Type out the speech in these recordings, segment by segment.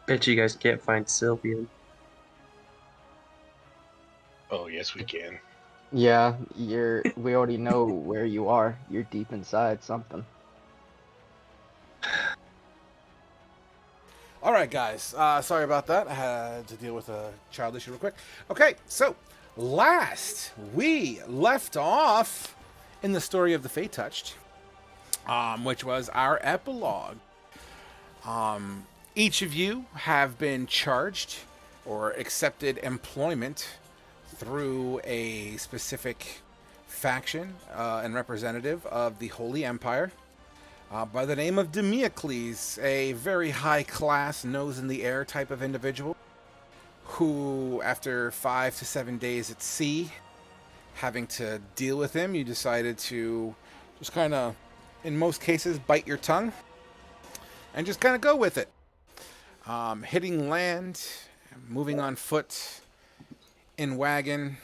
Bet you guys can't find Sylvian. Oh, yes, we can. Yeah, we already know where you are. You're deep inside something. All right, guys. Sorry about that. I had to deal with a child issue real quick. Okay, so last we left off in the story of the Fate Touched, which was our epilogue. Each of you have been charged or accepted employment through a specific faction and representative of the Holy Empire. By the name of Demiocles, a very high-class, nose-in-the-air type of individual who, after 5 to 7 days at sea, having to deal with him, you decided to just kind of, in most cases, bite your tongue and just kind of go with it. Hitting land, moving on foot, in wagon,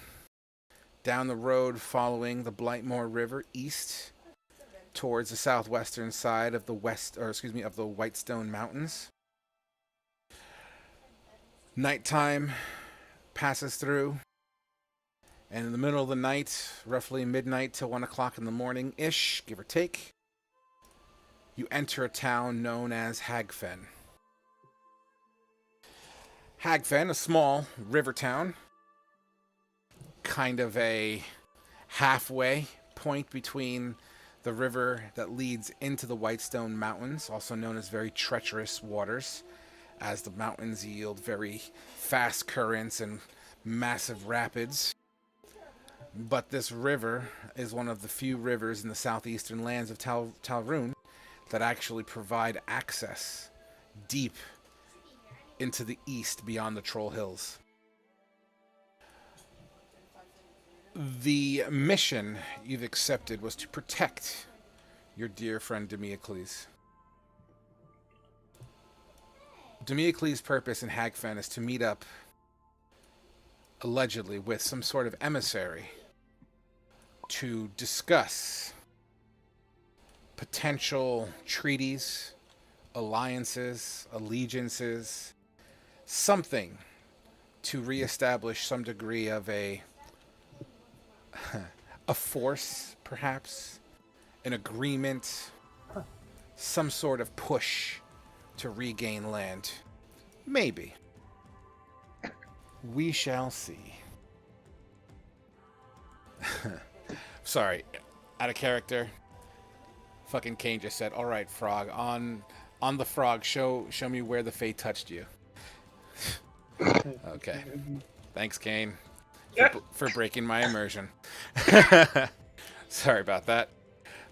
down the road following the Blightmoor River east towards the southwestern side of the of the Whitestone Mountains. Nighttime passes through, and in the middle of the night, roughly midnight to 1 o'clock in the morning-ish, give or take, you enter a town known as Hagfen. Hagfen, a small river town, kind of a halfway point between the river that leads into the Whitestone Mountains, also known as very treacherous waters, as the mountains yield very fast currents and massive rapids. But this river is one of the few rivers in the southeastern lands of Tal Rune that actually provide access deep into the east beyond the Troll Hills. The mission you've accepted was to protect your dear friend Demiocles. Demiocles' purpose in Hagfen is to meet up, allegedly, with some sort of emissary to discuss potential treaties, alliances, allegiances, something to reestablish some degree of a force, perhaps, an agreement, some sort of push to regain land. Maybe. We shall see. Sorry, out of character. Fucking Kane just said, "All right, Frog, on the frog, show me where the Fate touched you." Okay. Thanks, Kane, for breaking my immersion. Sorry about that.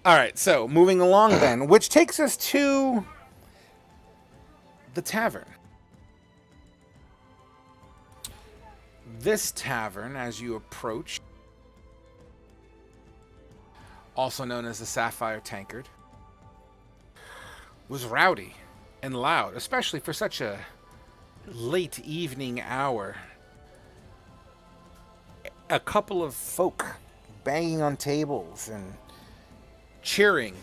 All right, so moving along then, which takes us to the tavern. This tavern, as you approach, also known as the Sapphire Tankard, was rowdy and loud, especially for such a late evening hour. A couple of folk banging on tables and cheering.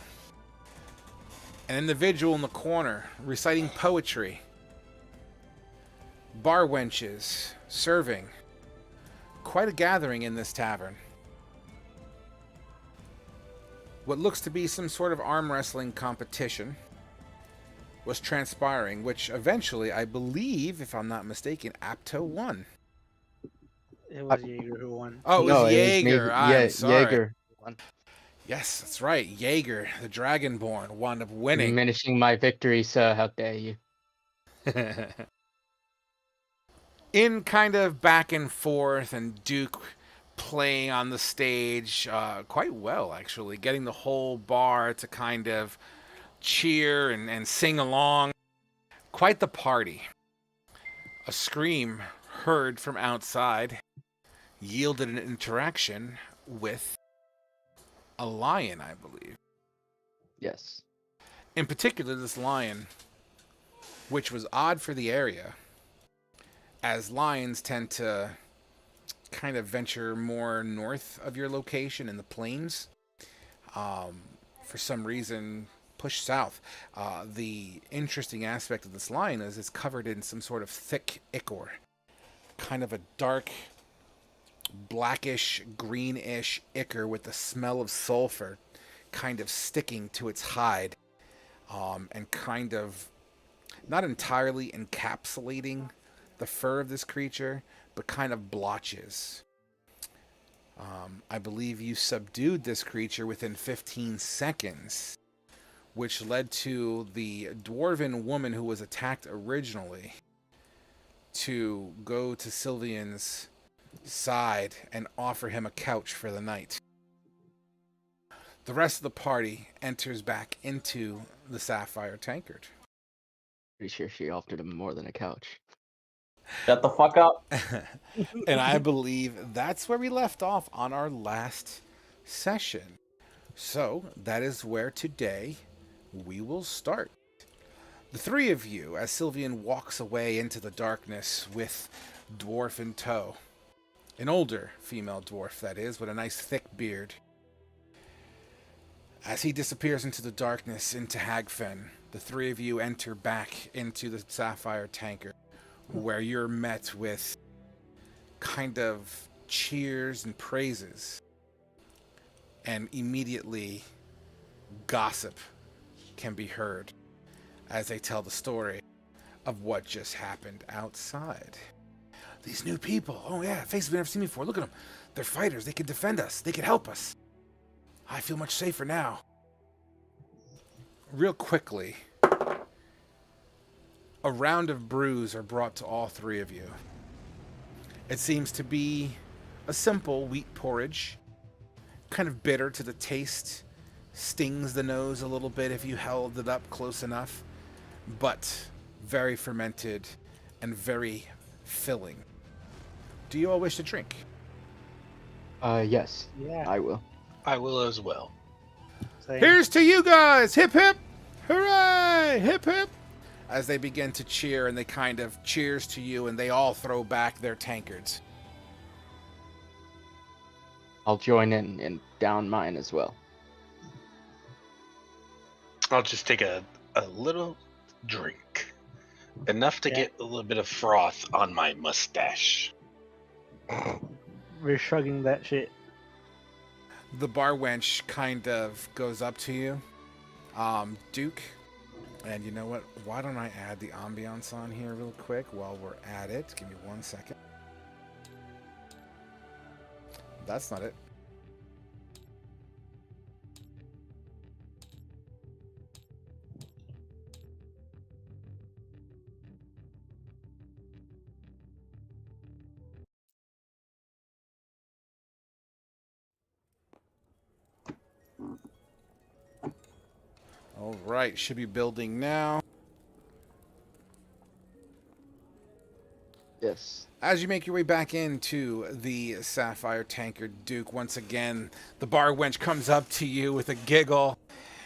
An individual in the corner reciting poetry. Bar wenches serving. Quite a gathering in this tavern. What looks to be some sort of arm wrestling competition was transpiring, which eventually, I believe, if I'm not mistaken, Apto won. It was Jaeger who won. Oh, it was No, Jaeger. it was I'm sorry. Jaeger. Yes, that's right. Jaeger, the Dragonborn, wound up winning. Diminishing my victory, so how dare you? In kind of back and forth, and Duke playing on the stage quite well, actually, getting the whole bar to kind of cheer and sing along. Quite the party. A scream heard from outside yielded an interaction with a lion, I believe. Yes. In particular, this lion, which was odd for the area, as lions tend to kind of venture more north of your location in the plains. For some reason, push south. The interesting aspect of this line is it's covered in some sort of thick ichor, kind of a dark, blackish, greenish ichor with the smell of sulfur kind of sticking to its hide, and kind of not entirely encapsulating the fur of this creature, but kind of blotches. I believe you subdued this creature within 15 seconds, which led to the dwarven woman who was attacked originally to go to Sylvian's side and offer him a couch for the night. The rest of the party enters back into the Sapphire Tankard. Pretty sure she offered him more than a couch. Shut the fuck up. And I believe that's where we left off on our last session. So that is where today we will start. The three of you, as Sylvian walks away into the darkness with Dwarf in tow. An older female dwarf, that is, with a nice thick beard. As he disappears into the darkness, into Hagfen, the three of you enter back into the Sapphire Tankard, where you're met with kind of cheers and praises. And immediately, gossip can be heard as they tell the story of what just happened outside. These new people, oh yeah, faces we've never seen before. Look at them. They're fighters. They can defend us. They can help us. I feel much safer now. Real quickly, a round of brews are brought to all three of you. It seems to be a simple wheat porridge, kind of bitter to the taste, stings the nose a little bit if you held it up close enough, but very fermented and very filling. Do you all wish to drink? Yes. Yeah. I will. I will as well. Same. Here's to you guys! Hip hip! Hooray! Hip hip! As they begin to cheer, and they kind of cheers to you, and they all throw back their tankards. I'll join in and down mine as well. I'll just take a little drink. Enough to Yeah. get a little bit of froth on my mustache. We're shrugging that shit. The bar wench kind of goes up to you, Duke, and you know what? Why don't I add the ambiance on here real quick while we're at it? Give me 1 second. That's not it. All right, should be building now. Yes. As you make your way back into the Sapphire Tankard, Duke, once again, the bar wench comes up to you with a giggle.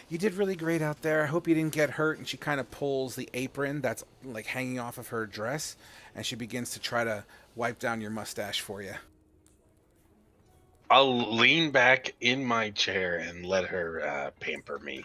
You did really great out there. I hope you didn't get hurt. And she kind of pulls the apron that's like hanging off of her dress, and she begins to try to wipe down your mustache for you. I'll lean back in my chair and let her pamper me.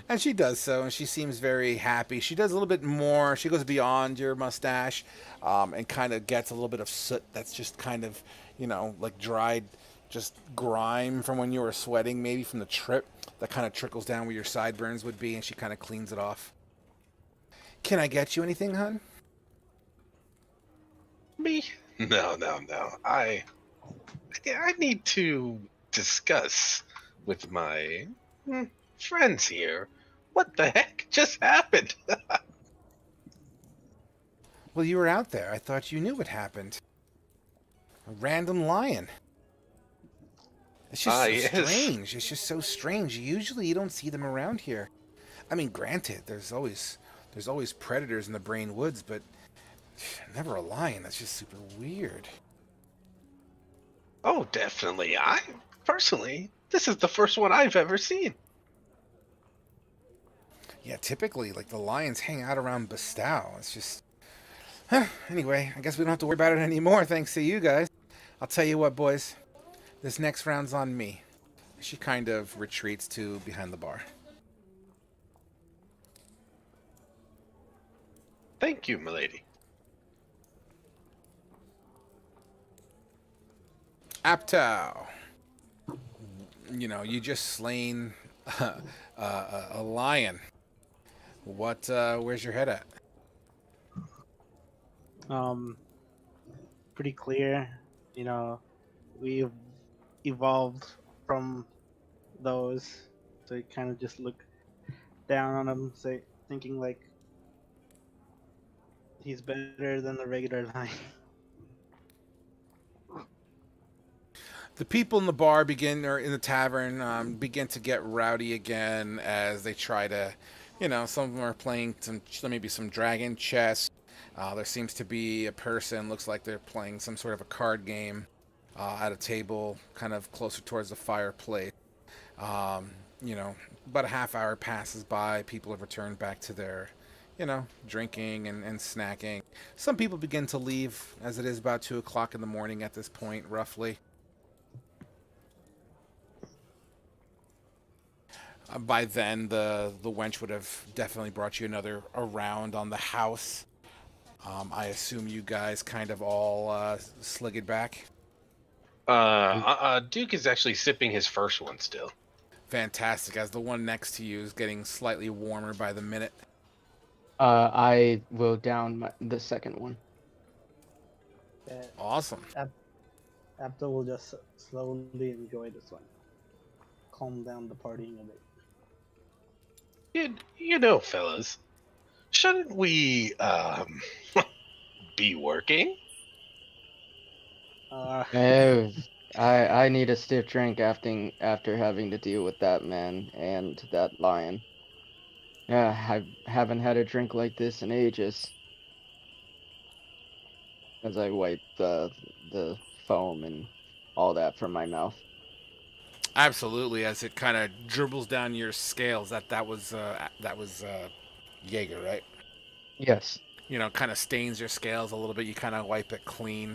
And she does so, and she seems very happy. She does a little bit more. She goes beyond your mustache, and kind of gets a little bit of soot that's just kind of, you know, like dried, just grime from when you were sweating, maybe from the trip, that kind of trickles down where your sideburns would be, and she kind of cleans it off. Can I get you anything, hun? Me? No. I need to discuss with my friends here. What the heck just happened? Well, you were out there. I thought you knew what happened. A random lion. It's just so yes. strange. It's just so strange. Usually you don't see them around here. I mean, granted, there's always predators in the Brain Woods, but never a lion. That's just super weird. Oh, definitely. Personally, this is the first one I've ever seen. Yeah, typically, like, the lions hang out around Bestow. It's just... Anyway, I guess we don't have to worry about it anymore, thanks to you guys. I'll tell you what, boys. This next round's on me. She kind of retreats to behind the bar. Thank you, milady. Aptow. You just slain a lion. What? Where's your head at? Um, pretty clear. We've evolved from those, so you kind of just look down on him, thinking like he's better than the regular lion. The people in the bar or in the tavern, begin to get rowdy again as they try to, some of them are playing maybe some dragon chess. There seems to be a person, looks like they're playing some sort of a card game at a table, kind of closer towards the fireplace. Um, about a half hour passes by. People have returned back to their, drinking and snacking. Some people begin to leave as it is about 2 o'clock in the morning at this point, roughly. By then, the wench would have definitely brought you another round on the house. I assume you guys kind of all sligged back. Duke is actually sipping his first one still. Fantastic, as the one next to you is getting slightly warmer by the minute. I will down the second one. Yeah, Awesome. Abdo will just slowly enjoy this one. Calm down the partying a bit. Fellas, shouldn't we be working? Oh, I need a stiff drink after having to deal with that man and that lion. Yeah, I haven't had a drink like this in ages. As I wipe the foam and all that from my mouth. Absolutely, as it kind of dribbles down your scales. That was Jaeger, right? Yes. Kind of stains your scales a little bit. You kind of wipe it clean.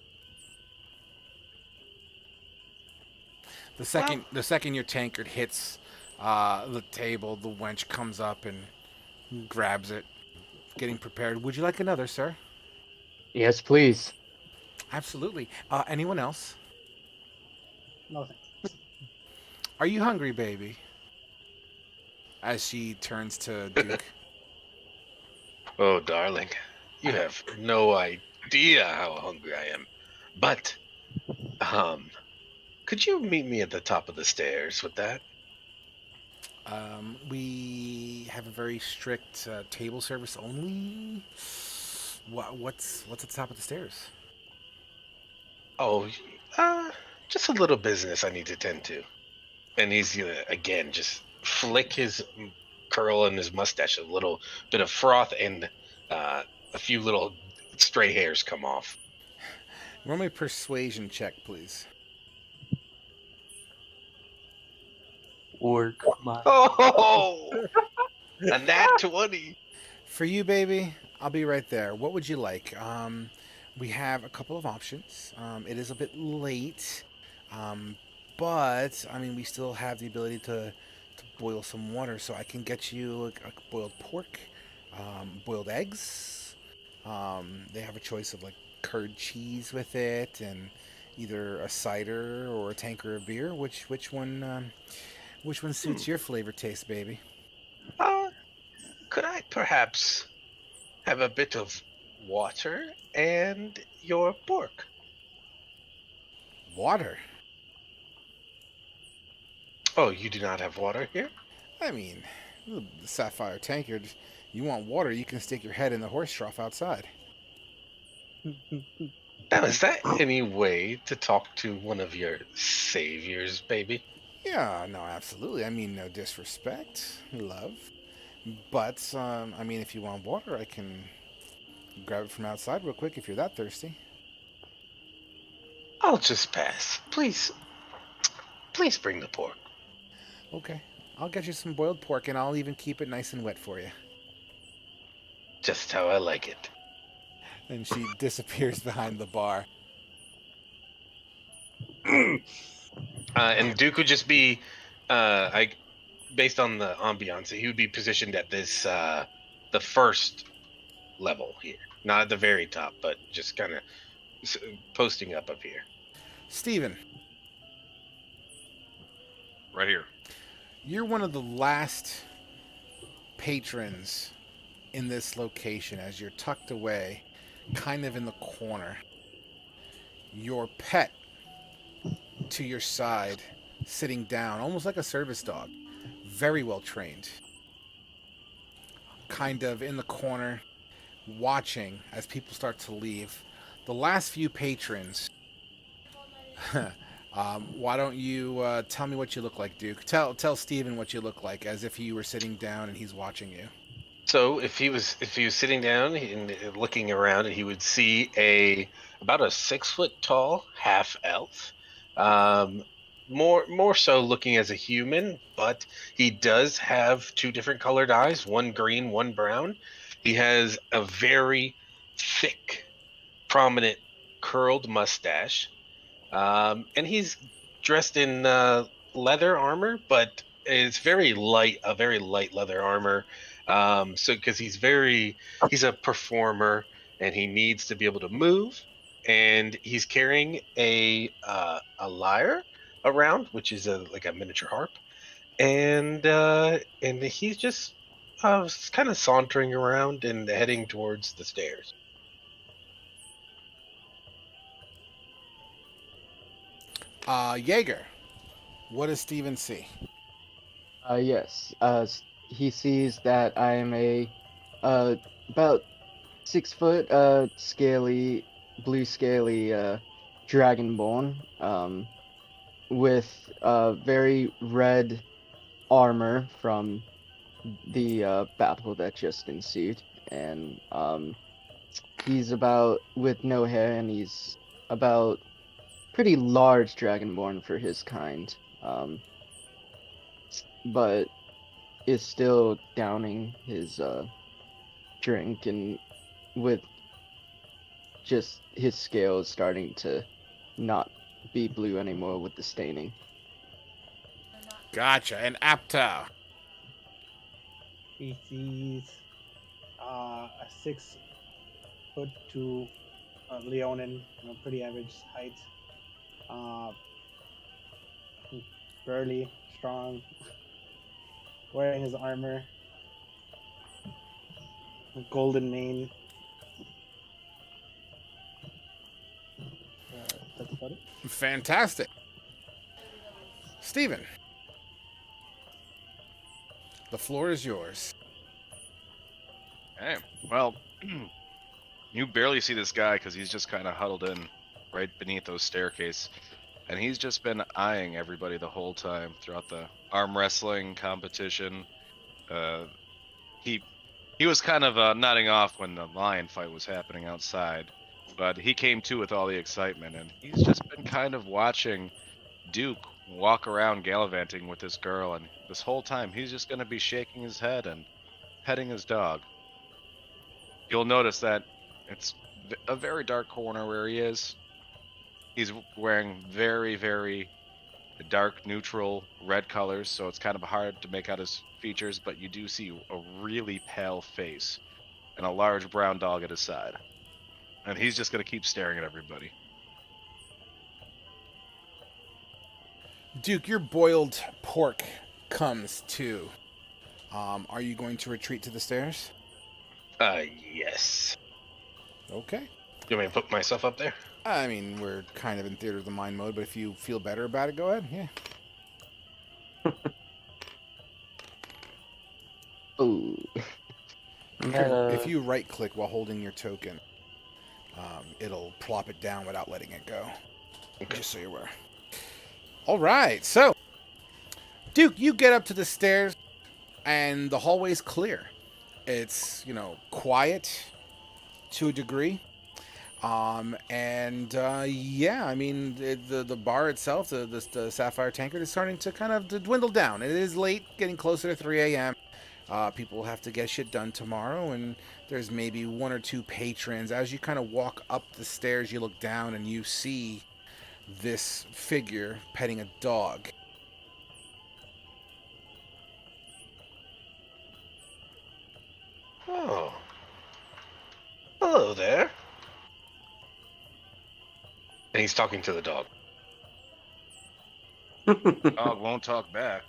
The second your tankard hits the table, the wench comes up and grabs it, getting prepared. Would you like another, sir? Yes, please. Absolutely. Anyone else? No thanks. Are you hungry, baby? As she turns to Duke. Oh, darling, you have no idea how hungry I am. But, could you meet me at the top of the stairs with that? We have a very strict table service only. What's at the top of the stairs? Oh, just a little business I need to tend to. And he's gonna, again, just flick his curl in his mustache. A little bit of froth and a few little stray hairs come off. Roll me a persuasion check, please. Orc, my Oh, a nat 20. For you, baby, I'll be right there. What would you like? We have a couple of options. It is a bit late, but I mean, we still have the ability to boil some water, so I can get you a boiled pork, boiled eggs. They have a choice of like curd cheese with it, and either a cider or a tanker of beer. Which one suits your flavor taste, baby? Could I perhaps have a bit of water and your pork? Water. Oh, you do not have water here? I mean, the sapphire tankard. You want water? You can stick your head in the horse trough outside. Now, is that any way to talk to one of your saviors, baby? Yeah, no, absolutely. I mean, no disrespect, love. But, I mean, if you want water, I can grab it from outside real quick if you're that thirsty. I'll just pass. Please bring the pork. Okay. I'll get you some boiled pork, and I'll even keep it nice and wet for you. Just how I like it. And she disappears behind the bar. And Duke would just be, based on the ambiance, he would be positioned at this, the first level here. Not at the very top, but just kind of posting up here. Steven, Right here. you're one of the last patrons in this location as you're tucked away, kind of in the corner. Your pet to your side, sitting down, almost like a service dog, very well trained, kind of in the corner, watching as people start to leave. The last few patrons. Why don't you tell me what you look like, Duke? Tell Steven what you look like, as if you were sitting down and he's watching you. So if he was sitting down and looking around, he would see about a 6 foot tall half elf, more so looking as a human, but he does have two different colored eyes, one green, one brown. He has a very thick, prominent, curled mustache, and he's dressed in leather armor, but it's a very light leather armor. So because he's a performer and he needs to be able to move, and he's carrying a lyre around, which is like a miniature harp, and he's just kind of sauntering around and heading towards the stairs. Jaeger, what does Steven see? Yes. He sees that I am a about 6 foot scaly blue scaly dragonborn with very red armor from the battle that just ensued, and he's about with no hair, and he's about pretty large dragonborn for his kind, but is still downing his drink, and with just his scales starting to not be blue anymore with the staining. Gotcha. And Apta. He sees a 6'2" Leonin, pretty average height. Burly, strong, wearing his armor, golden mane. That's about it. Fantastic. Steven, the floor is yours. Hey, well, you barely see this guy because he's just kind of huddled in right beneath those staircase, and he's just been eyeing everybody the whole time throughout the arm wrestling competition. He was kind of nodding off when the lion fight was happening outside, but he came to with all the excitement, and he's just been kind of watching Duke walk around gallivanting with this girl, and this whole time he's just going to be shaking his head and petting his dog. You'll notice that it's a very dark corner where he is. He's wearing very, very dark neutral red colors, so it's kind of hard to make out his features, but you do see a really pale face and a large brown dog at his side. And he's just going to keep staring at everybody. Duke, your boiled pork comes too. Are you going to retreat to the stairs? Yes. Okay. You want me to put myself up there? I mean, we're kind of in theater of the mind mode, but if you feel better about it, go ahead. Yeah. Ooh. If you right click while holding your token, it'll plop it down without letting it go. Okay. Just so you're aware. All right, so Duke, you get up to the stairs, and the hallway's clear. It's quiet to a degree, and yeah, I mean the bar itself, the Sapphire Tankard, is starting to kind of dwindle down. It is late, getting closer to 3 a.m. People have to get shit done tomorrow, and there's maybe one or two patrons. As you kind of walk up the stairs, you look down and you see this figure petting a dog. Oh. hello there. And he's talking to the dog. Dog won't talk back.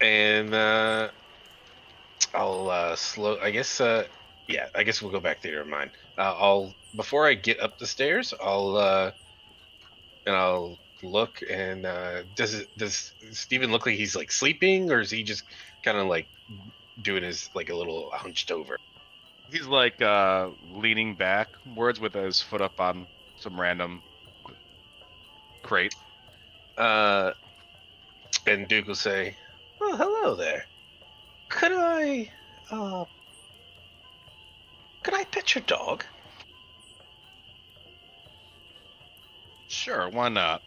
And I'll slow. I guess. Yeah. I guess we'll go back to your mind. I'll before I get up the stairs. I'll look and does Steven look like he's like sleeping, or is he just kind of like doing his like a little hunched over? He's like leaning backwards with his foot up on some random crate. And Duke will say, "Oh, hello there. Could I, uh, could I pet your dog?" Sure, why not?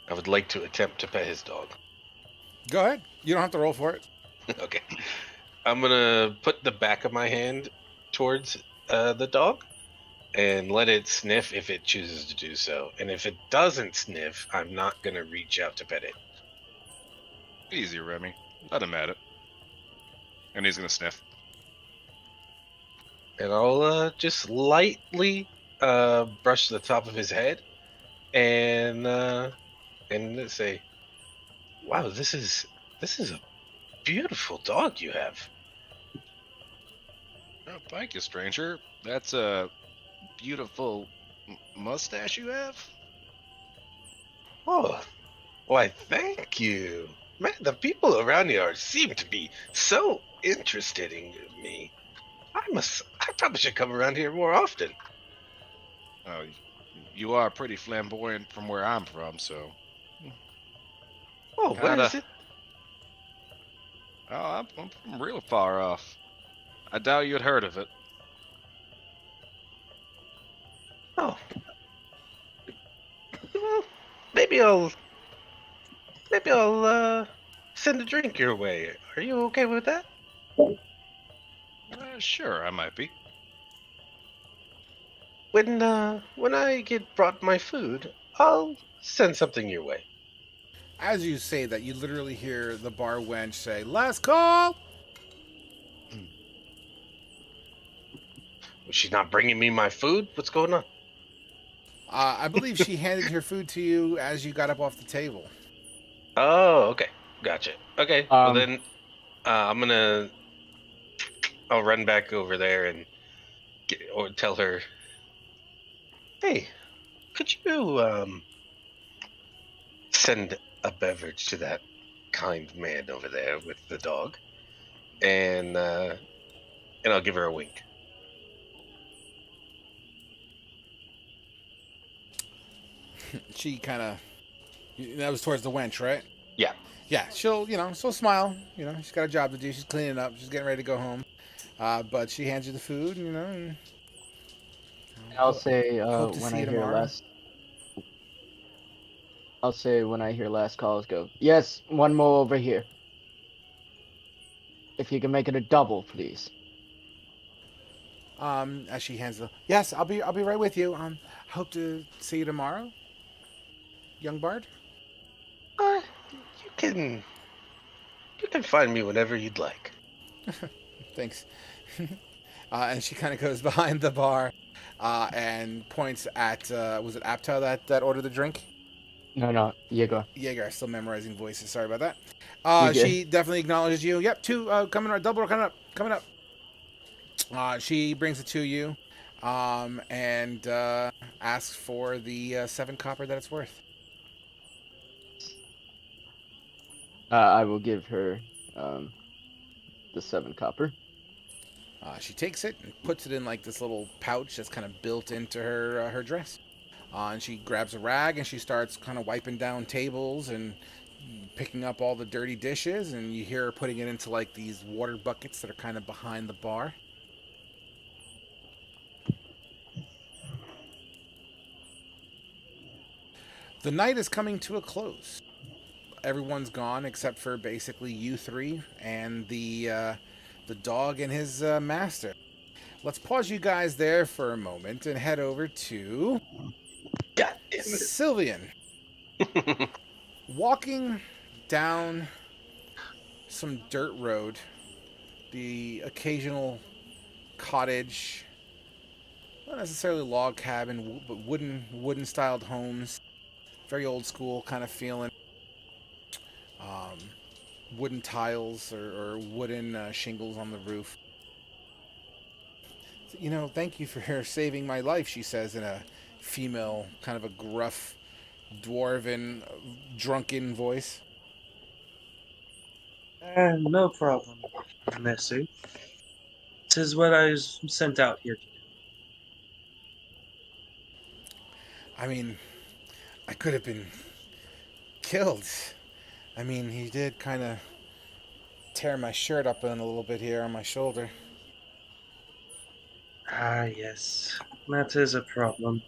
I would like to attempt to pet his dog. Go ahead. You don't have to roll for it. Okay. I'm gonna put the back of my hand towards the dog and let it sniff if it chooses to do so. And if it doesn't sniff, I'm not gonna reach out to pet it. Easy, Remy. Let him at it. And he's gonna sniff. And I'll just lightly brush the top of his head and say, "Wow, this is a beautiful dog you have." Oh, thank you, stranger. That's a beautiful mustache you have. Oh, why, thank you. Man, the people around here seem to be so interested in me. I probably should come around here more often. Oh, you are pretty flamboyant from where I'm from, so. Oh, where Kinda. is it? Oh, I'm from real far off. I doubt you'd heard of it. Oh. Well, maybe I'll send a drink your way. Are you okay with that? Sure, I might be. When I get brought my food, I'll send something your way. As you say that, you literally hear the bar wench say, "Last call!" She's not bringing me my food? What's going on? I believe she handed her food to you as you got up off the table. Oh, okay. Gotcha. Okay. Well then, I'll run back over there and or tell her, "Hey, could you send a beverage to that kind man over there with the dog?" And I'll give her a wink. She kind of, that was towards the wench, right? Yeah. Yeah, she'll smile. She's got a job to do. She's cleaning up. She's getting ready to go home. But she hands you the food, and I'll say hope to when see I you hear tomorrow. last. I'll say when I hear last calls go. Yes, one more over here. If you can make it a double, please. As she hands the, yes, I'll be right with you. Hope to see you tomorrow, young bard. You can find me whenever you'd like. Thanks. And she kind of goes behind the bar and points at, was it Apta that ordered the drink? No, Jaeger. Jaeger, still memorizing voices. Sorry about that. You good? She definitely acknowledges you. Yep, two coming right, double coming up. She brings it to you and asks for the 7 copper that it's worth. I will give her the 7 copper. She takes it and puts it in like this little pouch that's kind of built into her dress. And she grabs a rag and she starts kind of wiping down tables and picking up all the dirty dishes. And you hear her putting it into like these water buckets that are kind of behind the bar. The night is coming to a close. Everyone's gone except for basically you three and the dog and his master. Let's pause you guys there for a moment and head over to God damn it. Sylvian. Walking down some dirt road the occasional cottage, not necessarily log cabin, but wooden styled homes. Very old school kind of feeling. Um, Wooden tiles or wooden shingles on the roof. Thank you for saving my life, she says in a female, kind of a gruff, dwarven, drunken voice. No problem, Messer. 'Tis what I was sent out here to do. I mean, I could have been killed. I mean, he did kind of tear my shirt up in a little bit here on my shoulder. Ah, yes. That is a problem.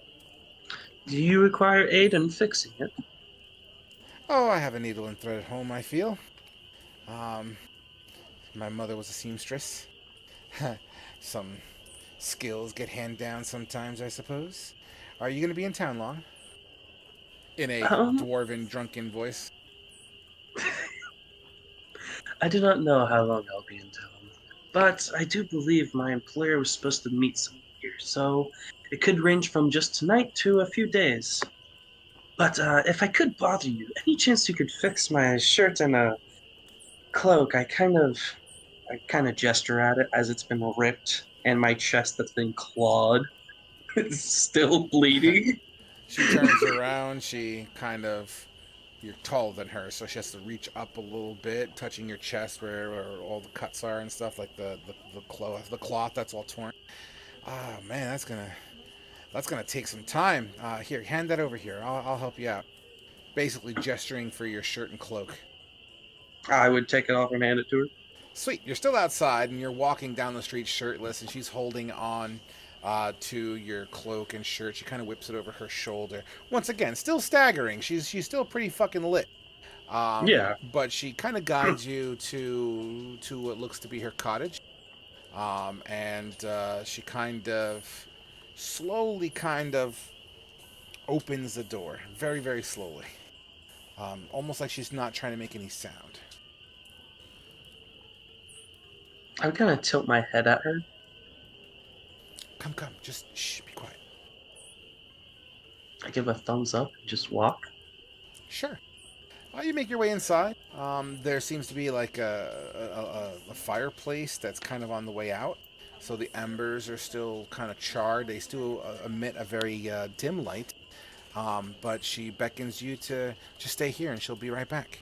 Do you require aid in fixing it? Oh, I have a needle and thread at home, I feel. My mother was a seamstress. Some skills get handed down sometimes, I suppose. Are you going to be in town long? In a Um, dwarven, drunken voice. I do not know how long I'll be in town, but I do believe my employer was supposed to meet someone here, so it could range from just tonight to a few days. But if I could bother you, any chance you could fix my shirt and a cloak? I kind of gesture at it as it's been ripped, and my chest that's been clawed is still bleeding. She turns around. She kind of. You're taller than her, so she has to reach up a little bit, touching your chest where all the cuts are and stuff, like the cloth that's all torn. Ah, man, that's gonna take some time. Here, hand that over here. I'll help you out. Basically gesturing for your shirt and cloak. I would take it off and hand it to her. Sweet. You're still outside, and you're walking down the street shirtless, and she's holding on to your cloak and shirt. She kind of whips it over her shoulder. Once again, still staggering. She's still pretty fucking lit. Yeah. But she kind of guides you to what looks to be her cottage. And she kind of slowly opens the door. Very, very slowly. Almost like she's not trying to make any sound. I'm gonna tilt my head at her. Come, just shh, be quiet. I give a thumbs up and just walk. Sure. You make your way inside. There seems to be like a fireplace that's kind of on the way out. So the embers are still kind of charred. They still emit a very dim light. But she beckons you to just stay here and she'll be right back.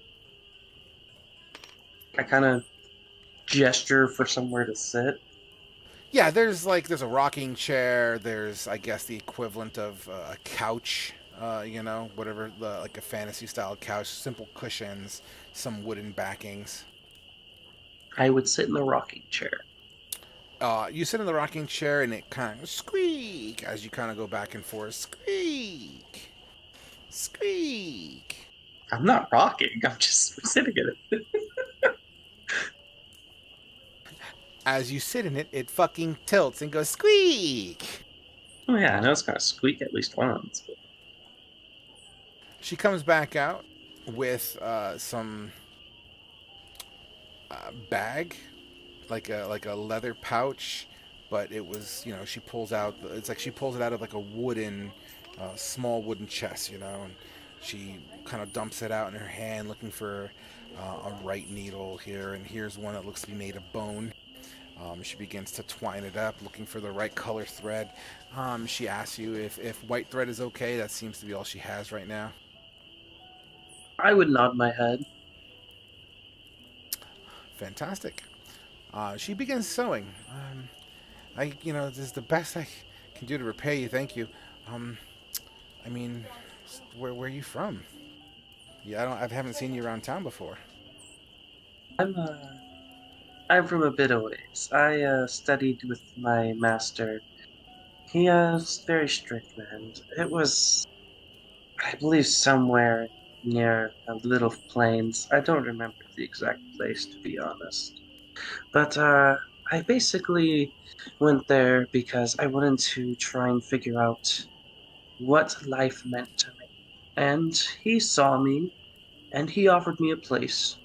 I kind of gesture for somewhere to sit. Yeah, there's a rocking chair. There's, I guess, the equivalent of a couch. Whatever, like a fantasy style couch, simple cushions, some wooden backings. I would sit in the rocking chair. You sit in the rocking chair and it kind of squeak as you kind of go back and forth. Squeak, squeak. I'm not rocking. I'm just sitting in it. As you sit in it, it fucking tilts and goes squeak. Oh yeah, I know it's gonna squeak at least once. But... She comes back out with some bag, like a leather pouch, but it was, she pulls out. It's like she pulls it out of like a wooden, small wooden chest, and she kind of dumps it out in her hand, looking for a right needle here, and here's one that looks to be made of bone. She begins to twine it up, looking for the right color thread. She asks you if white thread is okay. That seems to be all she has right now. I would nod my head. Fantastic. She begins sewing. This is the best I can do to repay you. Thank you. Where are you from? Yeah, I haven't seen you around town before. I'm from a bit of ways. I studied with my master. He was very strict, man. It was, I believe, somewhere near a little plains. I don't remember the exact place, to be honest. But I basically went there because I wanted to try and figure out what life meant to me. And he saw me, and he offered me a place.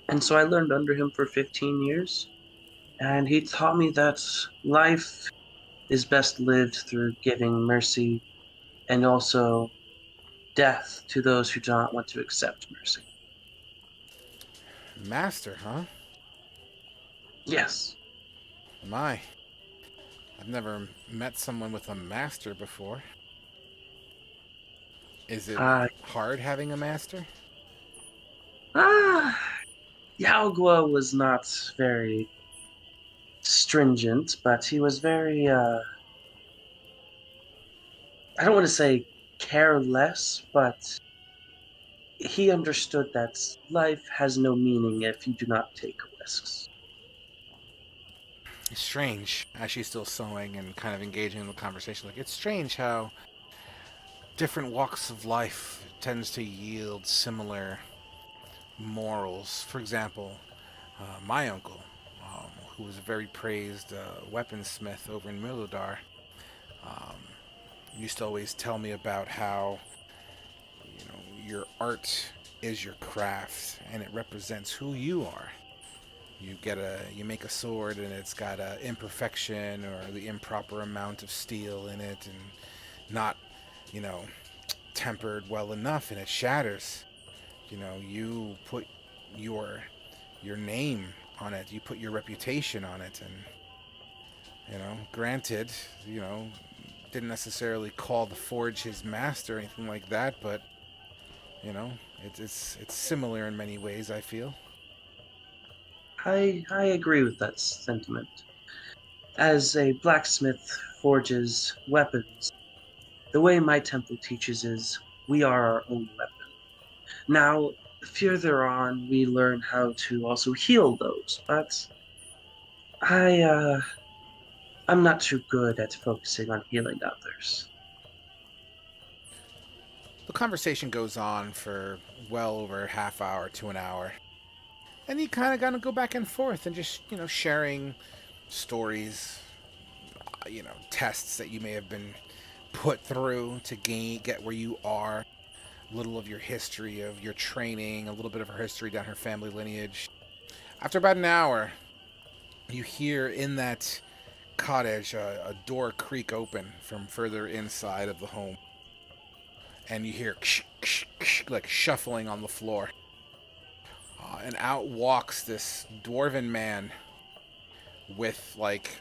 And so I learned under him for 15 years. and he taught me that life is best lived through giving mercy and also death to those who do not want to accept mercy. Master, huh? Yes. My, I've never met someone with a master before. Is it Uh, hard having a master? ah, Yaogwa was not very stringent, but he was very, I don't want to say careless, but he understood that life has no meaning if you do not take risks. It's strange, as she's still sewing and kind of engaging in the conversation. Like, it's strange how different walks of life tends to yield similar morals. For example, my uncle, who was a very praised weaponsmith over in Milodar, um, used to always tell me about how your art is your craft and it represents who you are. You make a sword and it's got a imperfection or the improper amount of steel in it and not, you know, tempered well enough and it shatters. You put your your name on it. You put your reputation on it, and granted, didn't necessarily call the forge his master or anything like that, but you know, it's similar in many ways. I feel. I agree with that sentiment. As a blacksmith forges weapons, the way my temple teaches is we are our own weapon. Now, further on, we learn how to also heal those, but I, uh, I'm not too good at focusing on healing others. The conversation goes on for well over a half hour to an hour, and you kind of gotta go back and forth and just sharing stories, tests that you may have been put through to get where you are. A little of your history of your training, a little bit of her history down her family lineage. After about an hour, you hear in that cottage a door creak open from further inside of the home, and you hear like shuffling on the floor. And out walks this dwarven man with like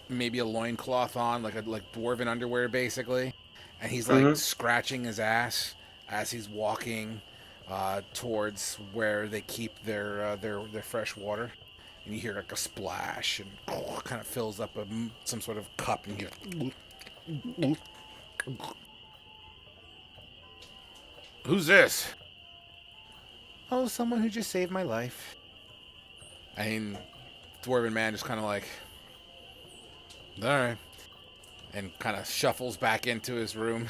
maybe a loincloth on, like dwarven underwear basically, and he's like Mm-hmm. scratching his ass as he's walking towards where they keep their fresh water. And you hear like a splash and kind of fills up some sort of cup, and you who's this? Oh, someone who just saved my life. I mean, dwarven man just kind of like, all right, and kind of shuffles back into his room.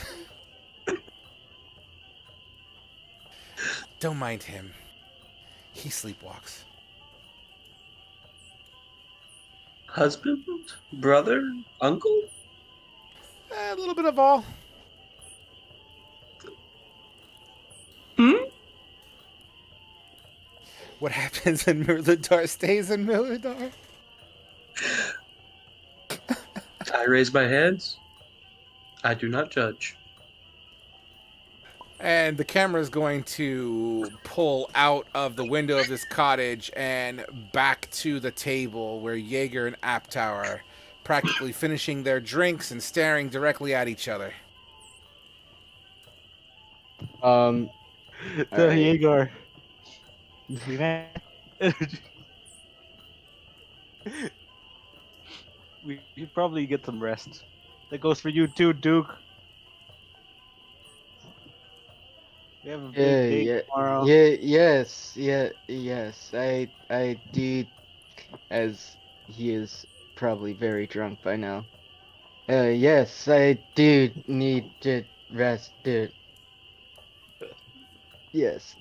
Don't mind him. He sleepwalks. Husband? Brother? Uncle? A little bit of all. Hmm? What happens in Murladar stays in Murladar. I raise my hands. I do not judge. And the camera is going to pull out of the window of this cottage and back to the table where Jaeger and Aptow are practically finishing their drinks and staring directly at each other. Um, The Alright. Jaeger. We should probably get some rest. That goes for you too, Duke. We have a big day tomorrow. yes. I do, as he is probably very drunk by now. Yes, I do need to rest, dude. Yes.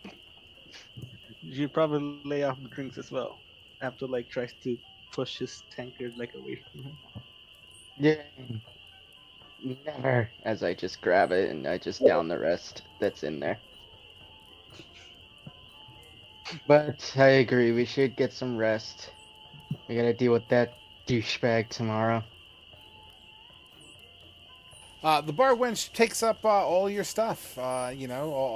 You should probably lay off the drinks as well. After like tries to push his tankard like away from him. Yeah. Never. As I just grab it and I just down the rest that's in there. But I agree, we should get some rest. We gotta deal with that douchebag tomorrow. The bar wench takes up all your stuff.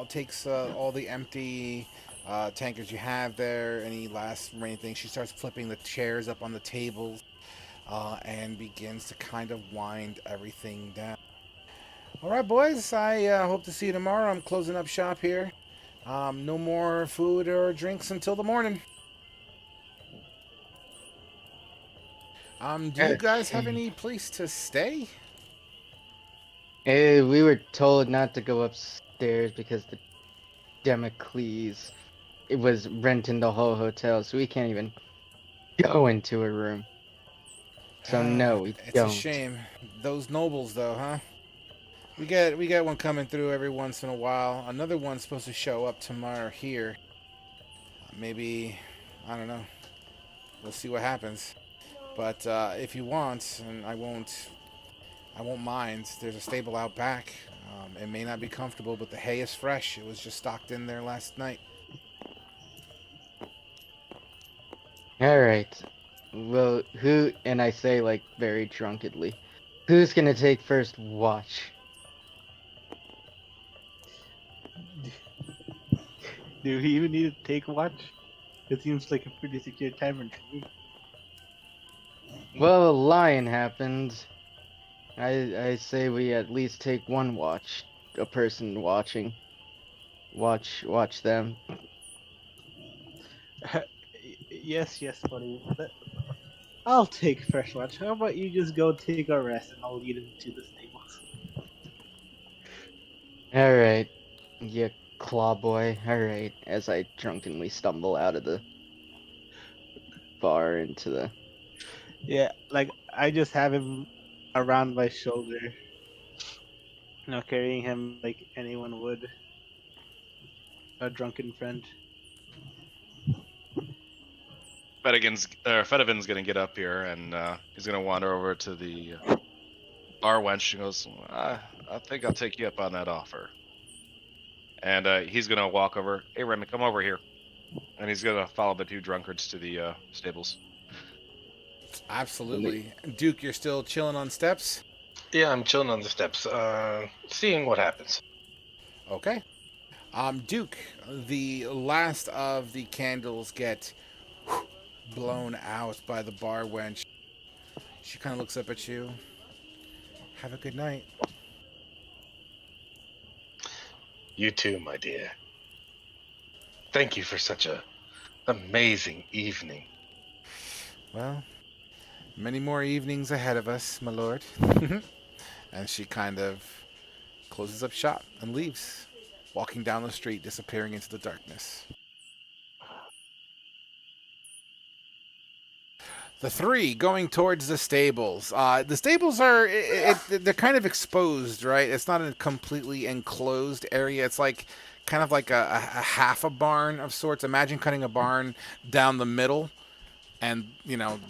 Takes all the empty tankards you have there, any last remaining things. She starts flipping the chairs up on the tables and begins to kind of wind everything down. All right, boys. I hope to see you tomorrow. I'm closing up shop here. No more food or drinks until the morning. Do you guys have Okay. any place to stay? We were told not to go upstairs because the Democles it was renting the whole hotel, so we can't even go into a room. So no, we It's a don't. shame. Those nobles, though, huh? We get one coming through every once in a while. Another one's supposed to show up tomorrow here. Maybe, I don't know. We'll see what happens. But if you want, and I won't mind. There's a stable out back. It may not be comfortable, but the hay is fresh. It was just stocked in there last night. All right. Well, who? And I say like very drunkenly, who's gonna take first watch? Do we even need to take watch? It seems like a pretty secure tavern to me. Well, a lion happened. I say we at least take one watch. A person watching. Watch them. Yes, buddy. I'll take fresh watch. How about you just go take a rest and I'll lead him to the stables. All right, you claw boy. All right, as I drunkenly stumble out of the bar into the. Yeah, like I just have him around my shoulder, carrying him like anyone would, a drunken friend. Fedivin's gonna get up here and he's gonna wander over to the bar wench and goes, I think I'll take you up on that offer. And he's gonna walk over. Hey, Remy, come over here. And he's gonna follow the two drunkards to the stables. Absolutely. Duke, you're still chilling on steps? Yeah, I'm chilling on the steps, seeing what happens. Okay. Duke, the last of the candles get blown out by the bar wench. She kind of looks up at you. Have a good night. You too, my dear. Thank you for such a amazing evening. Well, many more evenings ahead of us, my lord. And she kind of closes up shop and leaves, walking down the street, disappearing into the darkness. The three going towards the stables. The stables are they're kind of exposed, right? It's not a completely enclosed area. It's like kind of like a half a barn of sorts. Imagine cutting a barn down the middle, and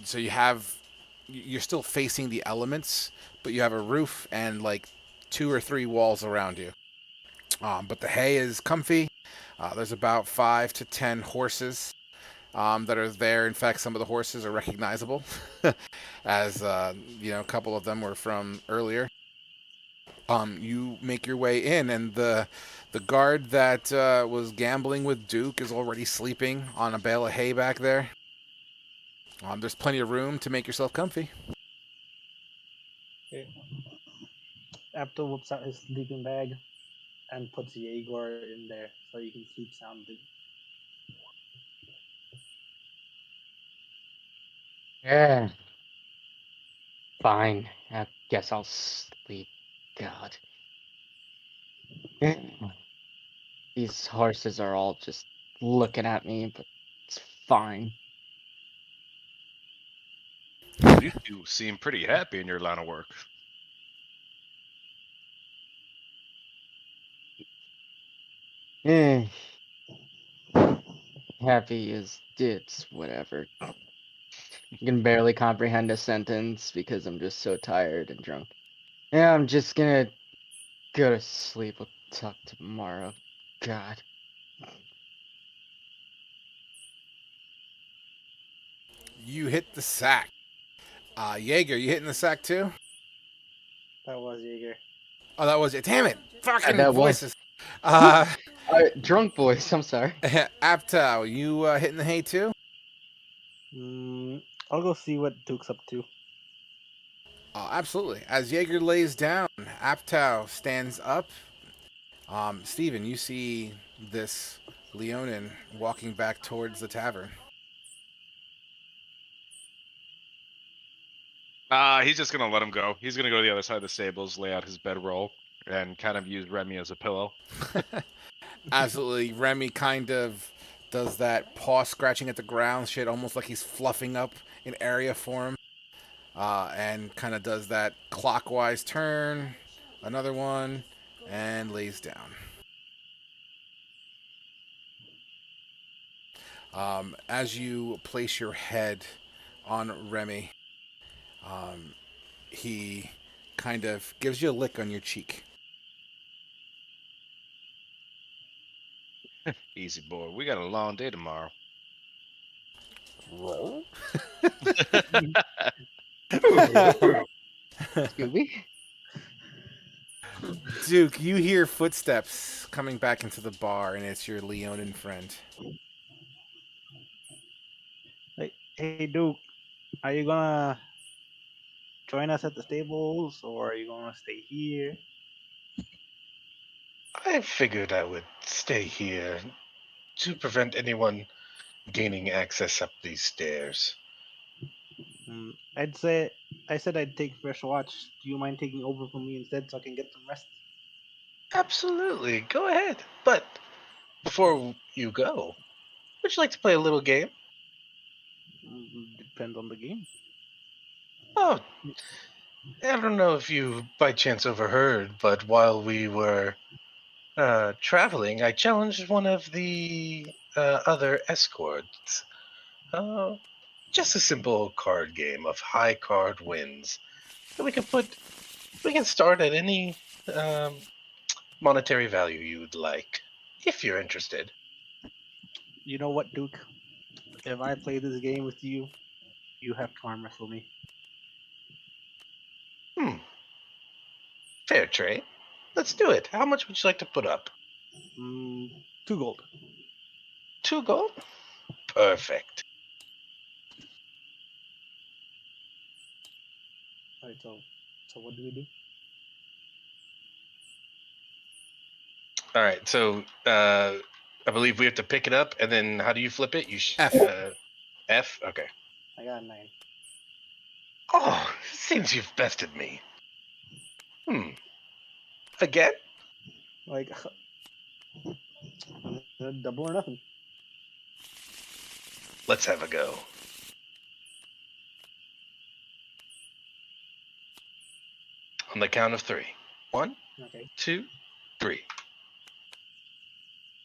so you're still facing the elements, but you have a roof and like 2 or 3 walls around you. But the hay is comfy. There's about 5 to 10 horses that are there. In fact, some of the horses are recognizable, as a couple of them were from earlier. You make your way in, and the guard that was gambling with Duke is already sleeping on a bale of hay back there. There's plenty of room to make yourself comfy. Okay. Apto whips out his sleeping bag and puts Jaeger in there so you can sleep soundly. Yeah, fine. I guess I'll sleep. God. These horses are all just looking at me, but it's fine. You two seem pretty happy in your line of work. Eh, happy is it's whatever. I can barely comprehend a sentence because I'm just so tired and drunk. Yeah, I'm just gonna go to sleep. We'll talk tomorrow. God. You hit the sack. Jaeger, you hitting the sack too? That was Jaeger. Oh, that was it. Damn it! Fucking that was- voices. Uh, Drunk voice. I'm sorry. Aptow, you hitting the hay too? I'll go see what Duke's up to. Oh, absolutely. As Jaeger lays down, Aptow stands up. Steven, you see this Leonin walking back towards the tavern. He's just gonna let him go. He's gonna go to the other side of the stables, lay out his bedroll, and kind of use Remy as a pillow. Absolutely. Remy kind of does that paw scratching at the ground shit, almost like he's fluffing up an area for him. And kind of does that clockwise turn, another one, and lays down. As you place your head on Remy, he kind of gives you a lick on your cheek. Easy boy. We got a long day tomorrow. Roll? Scooby. Duke, you hear footsteps coming back into the bar, and it's your Leonin friend. Hey, Duke, are you gonna join us at the stables, or are you gonna stay here? I figured I would stay here to prevent anyone gaining access up these stairs. I said I'd take first watch. Do you mind taking over from me instead so I can get some rest? Absolutely, go ahead. But before you go, would you like to play a little game? Depends on the game. Oh, I don't know if you by chance overheard, but while we were traveling, I challenged one of the other escorts. Just a simple card game of high card wins. That we can start at any monetary value you would like, if you're interested. You know what, Duke? If I play this game with you, you have to arm wrestle me. Fair trade. Let's do it. How much would you like to put up? 2 gold. 2 gold? Perfect. Alright, so what do we do? All right, so I believe we have to pick it up, and then how do you flip it? F. F? Okay. I got a 9. Oh, seems you've bested me. Again? Like, double or nothing. Let's have a go. On the count of 3. 1, Okay. 2, 3.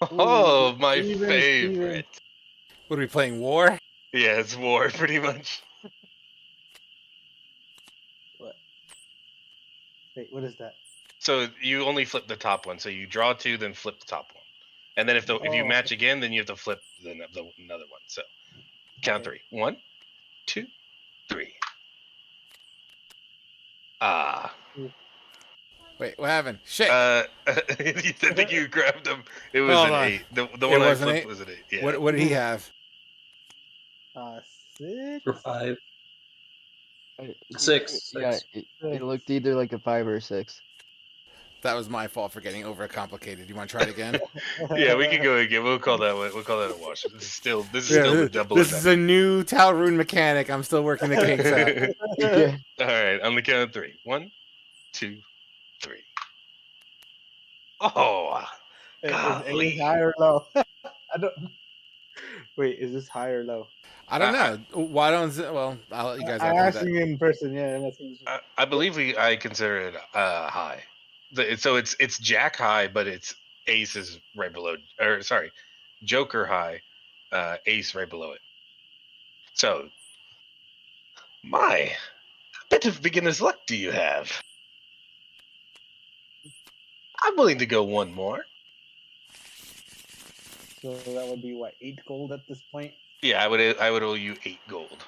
Oh, my Steven, favorite. What are we playing, War? Yeah, it's war, pretty much. What? Wait, what is that? So you only flip the top one. So you draw 2, then flip the top one, and then if you Oh, match again, then you have to flip another one. So count Okay. 3. 1, 2, 3. Ah. Wait, what happened? Shit. I think you grabbed him. It was Hold an on. 8. The one I was an flipped 8? was an 8. Yeah. What did he have? 6? For 5. Uh, 6. Yeah, it looked either like a 5 or a 6. That was my fault for getting overcomplicated. You want to try it again? Yeah, we can go again. We'll call that one. We'll call that a wash. This is still the double. This is a new Tal Rune mechanic. I'm still working the kinks out. Yeah. All right, on the count of 3. 1, 2, 3. Oh, Is golly. this high or low? I don't. Wait, is this high or low? I don't know. Why don't? Well, I'll let you guys I'm answer asking that. in person. Yeah, I'm asking. I believe I consider it high. So it's Jack high, but it's Ace is right below. Or sorry, Joker high, Ace right below it. So, a bit of beginner's luck do you have? I'm willing to go one more. So that would be what, 8 gold at this point? Yeah, I would owe you 8 gold.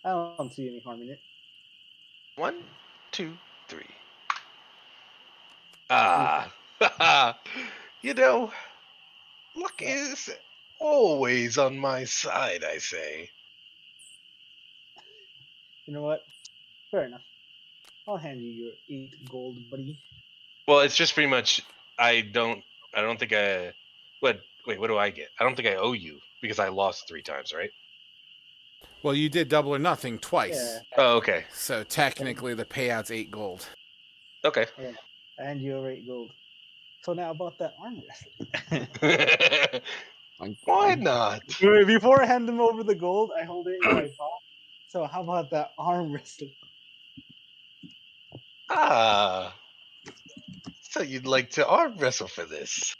I don't see any harm in it. 1, 2, 3. Okay. Ah, you know, luck Well, is always on my side, I say. you know what? Fair enough. I'll hand you your 8 gold, buddy. Well, it's just pretty much I don't think I wait, what do I get? I don't think I owe you because I lost 3 times, right? Well, you did double or nothing twice, Yeah, Oh, okay. so technically the payout's 8 gold. Okay. yeah. And your 8 gold. So now about that arm wrestling. I'm Why fine. not? Before I hand him over the gold, I hold it in my palm. So how about that arm wrestling? Ah, so you'd like to arm wrestle for this?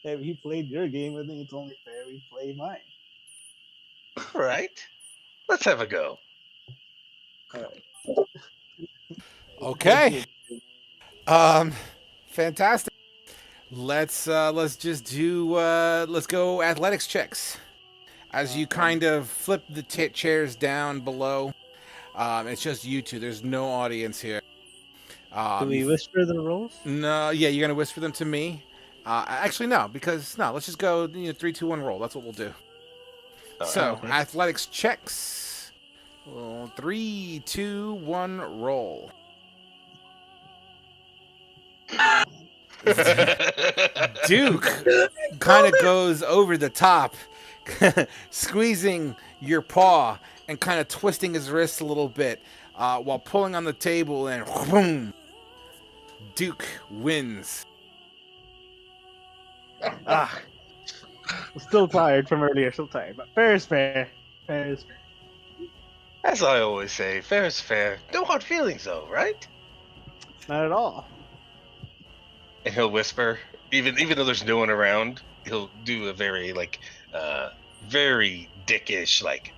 If he played your game, I think it's only fair we play mine. Right. Let's have a go. Alright. What's Okay. your Fantastic. Let's just do let's go athletics checks. As you kind of flip the chairs down below, it's just you two. There's no audience here. do You we whisper the rules? no, yeah, you're gonna whisper them to me. Actually, no, because no. Let's just go. 3, 2, 1, roll. That's what we'll do. All right. So Okay. athletics checks. Well, 3, 2, 1, roll. Duke kind of goes over the top, squeezing your paw and kind of twisting his wrist a little bit while pulling on the table, and boom, Duke wins. Ah, I'm still tired from earlier, still tired. But fair is fair. Fair is fair. As I always say, fair is fair. No hard feelings, though, right? Not at all. And he'll whisper, even though there's no one around, he'll do a very very dickish, like,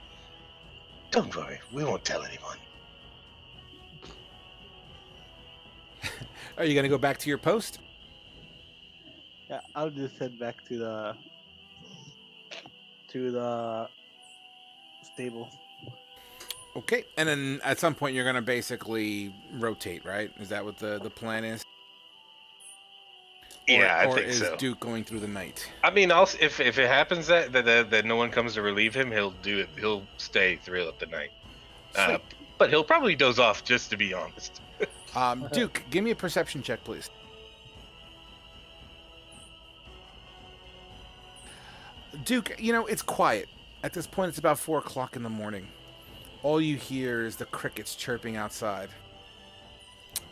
"Don't worry, we won't tell anyone." Are you gonna go back to your post? Yeah, I'll just head back to the stable. Okay, and then at some point you're gonna basically rotate, right? Is that what the plan is? Yeah, I Or think is so. Duke going through the night? I mean, if it happens that no one comes to relieve him, he'll do it. He'll stay throughout the night. Sweet. But he'll probably doze off, just to be honest. Duke, give me a perception check, please. Duke, it's quiet. At this point, it's about 4 o'clock in the morning. All you hear is the crickets chirping outside.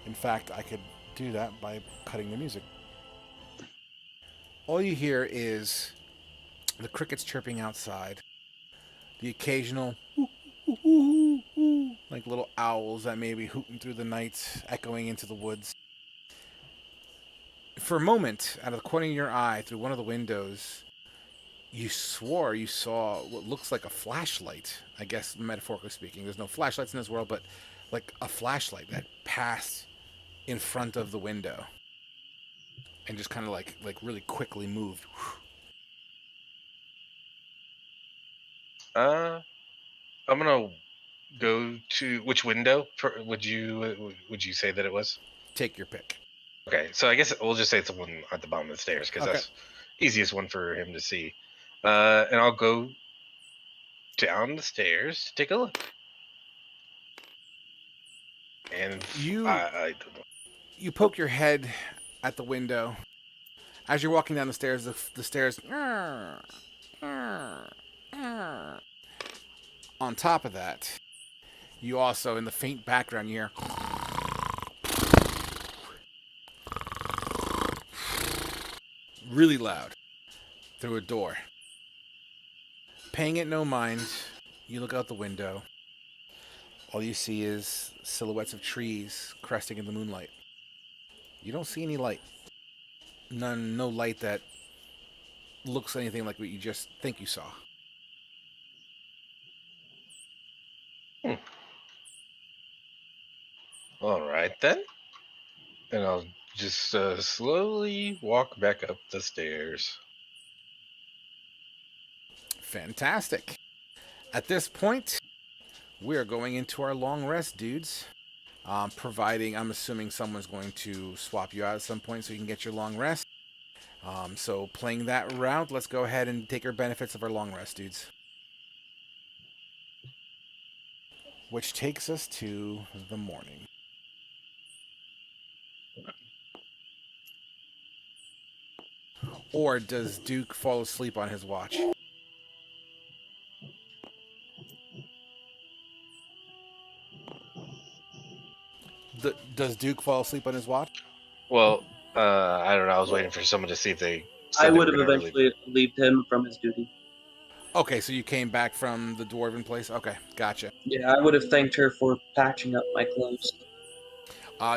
In fact, I could do that by cutting the music. All you hear is the crickets chirping outside, the occasional like little owls that may be hooting through the night, echoing into the woods. For a moment, out of the corner of your eye, through one of the windows, you swore you saw what looks like a flashlight. I guess, metaphorically speaking, there's no flashlights in this world, but like a flashlight that passed in front of the window and just kind of like really quickly moved. I'm gonna go to which window? Would you say that it was? Take your pick. Okay, so I guess we'll just say it's the one at the bottom of the stairs because Okay. that's easiest one for him to see. And I'll go down the stairs to take a look. And I don't know. You poke your head at the window. As you're walking down the stairs, the stairs. On top of that, you also, in the faint background, you hear really loud through a door. Paying it no mind, you look out the window. All you see is silhouettes of trees cresting in the moonlight. You don't see any light. No light that looks anything like what you just think you saw. All right then. And I'll just slowly walk back up the stairs. Fantastic. At this point, we are going into our long rest, dudes. Providing, I'm assuming someone's going to swap you out at some point so you can get your long rest. So playing that route, let's go ahead and take our benefits of our long rest, dudes. Which takes us to the morning. Or does Duke fall asleep on his watch? Does Duke fall asleep on his watch? Well, I don't know. I was waiting for someone to see if they I said they were would have going to really. eventually relieved him from his duty. Okay, so you came back from the dwarven place? Okay, gotcha. Yeah, I would have thanked her for patching up my clothes.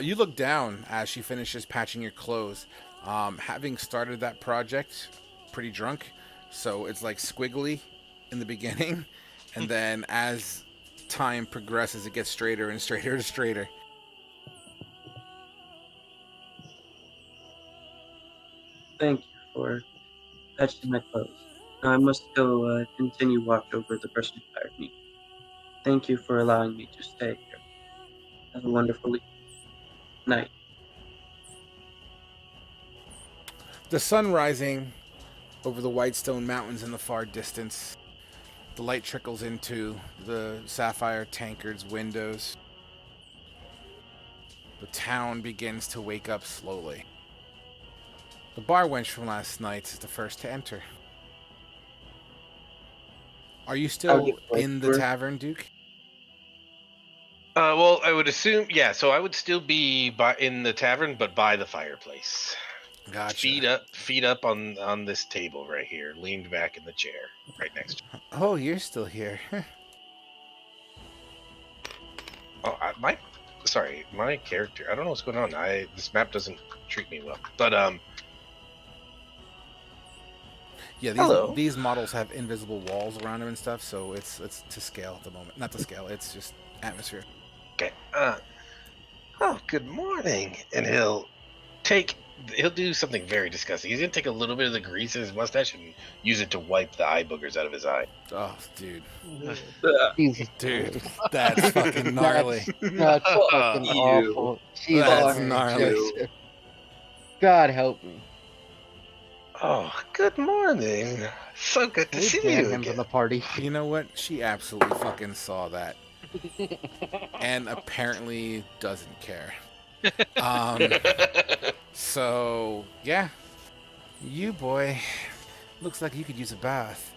You look down as she finishes patching your clothes. Having started that project pretty drunk, so it's like squiggly in the beginning, and then as time progresses, it gets straighter and straighter and straighter. Thank you for patching my clothes. Now I must go continue watch over the person who hired me. Thank you for allowing me to stay here. Have a wonderful night. The sun rising over the Whitestone Mountains in the far distance. The light trickles into the sapphire tankard's windows. The town begins to wake up slowly. The bar wench from last night is the first to enter. Are you still in the tavern, Duke? Well, I would assume, yeah. So I would still be in the tavern, but by the fireplace. Gotcha. Feet up on this table right here, leaned back in the chair right next to me. Oh, you're still here. Oh, my character. I don't know what's going on. This map doesn't treat me well. But yeah, these models have invisible walls around them and stuff, so it's to scale at the moment. Not to scale, it's just atmosphere. okay. Oh, good morning. And he'll do something very disgusting. He's gonna take a little bit of the grease in his mustache and use it to wipe the eye boogers out of his eye. Oh, dude. Jesus. Dude, that's fucking gnarly. That's fucking You. awful. Jesus. That's gnarly. Joseph. God help me. Oh, good morning. So good to Can we see ban you him again. from the party? You know what? She absolutely fucking saw that. And apparently doesn't care. So, yeah. You, boy, looks like you could use a bath.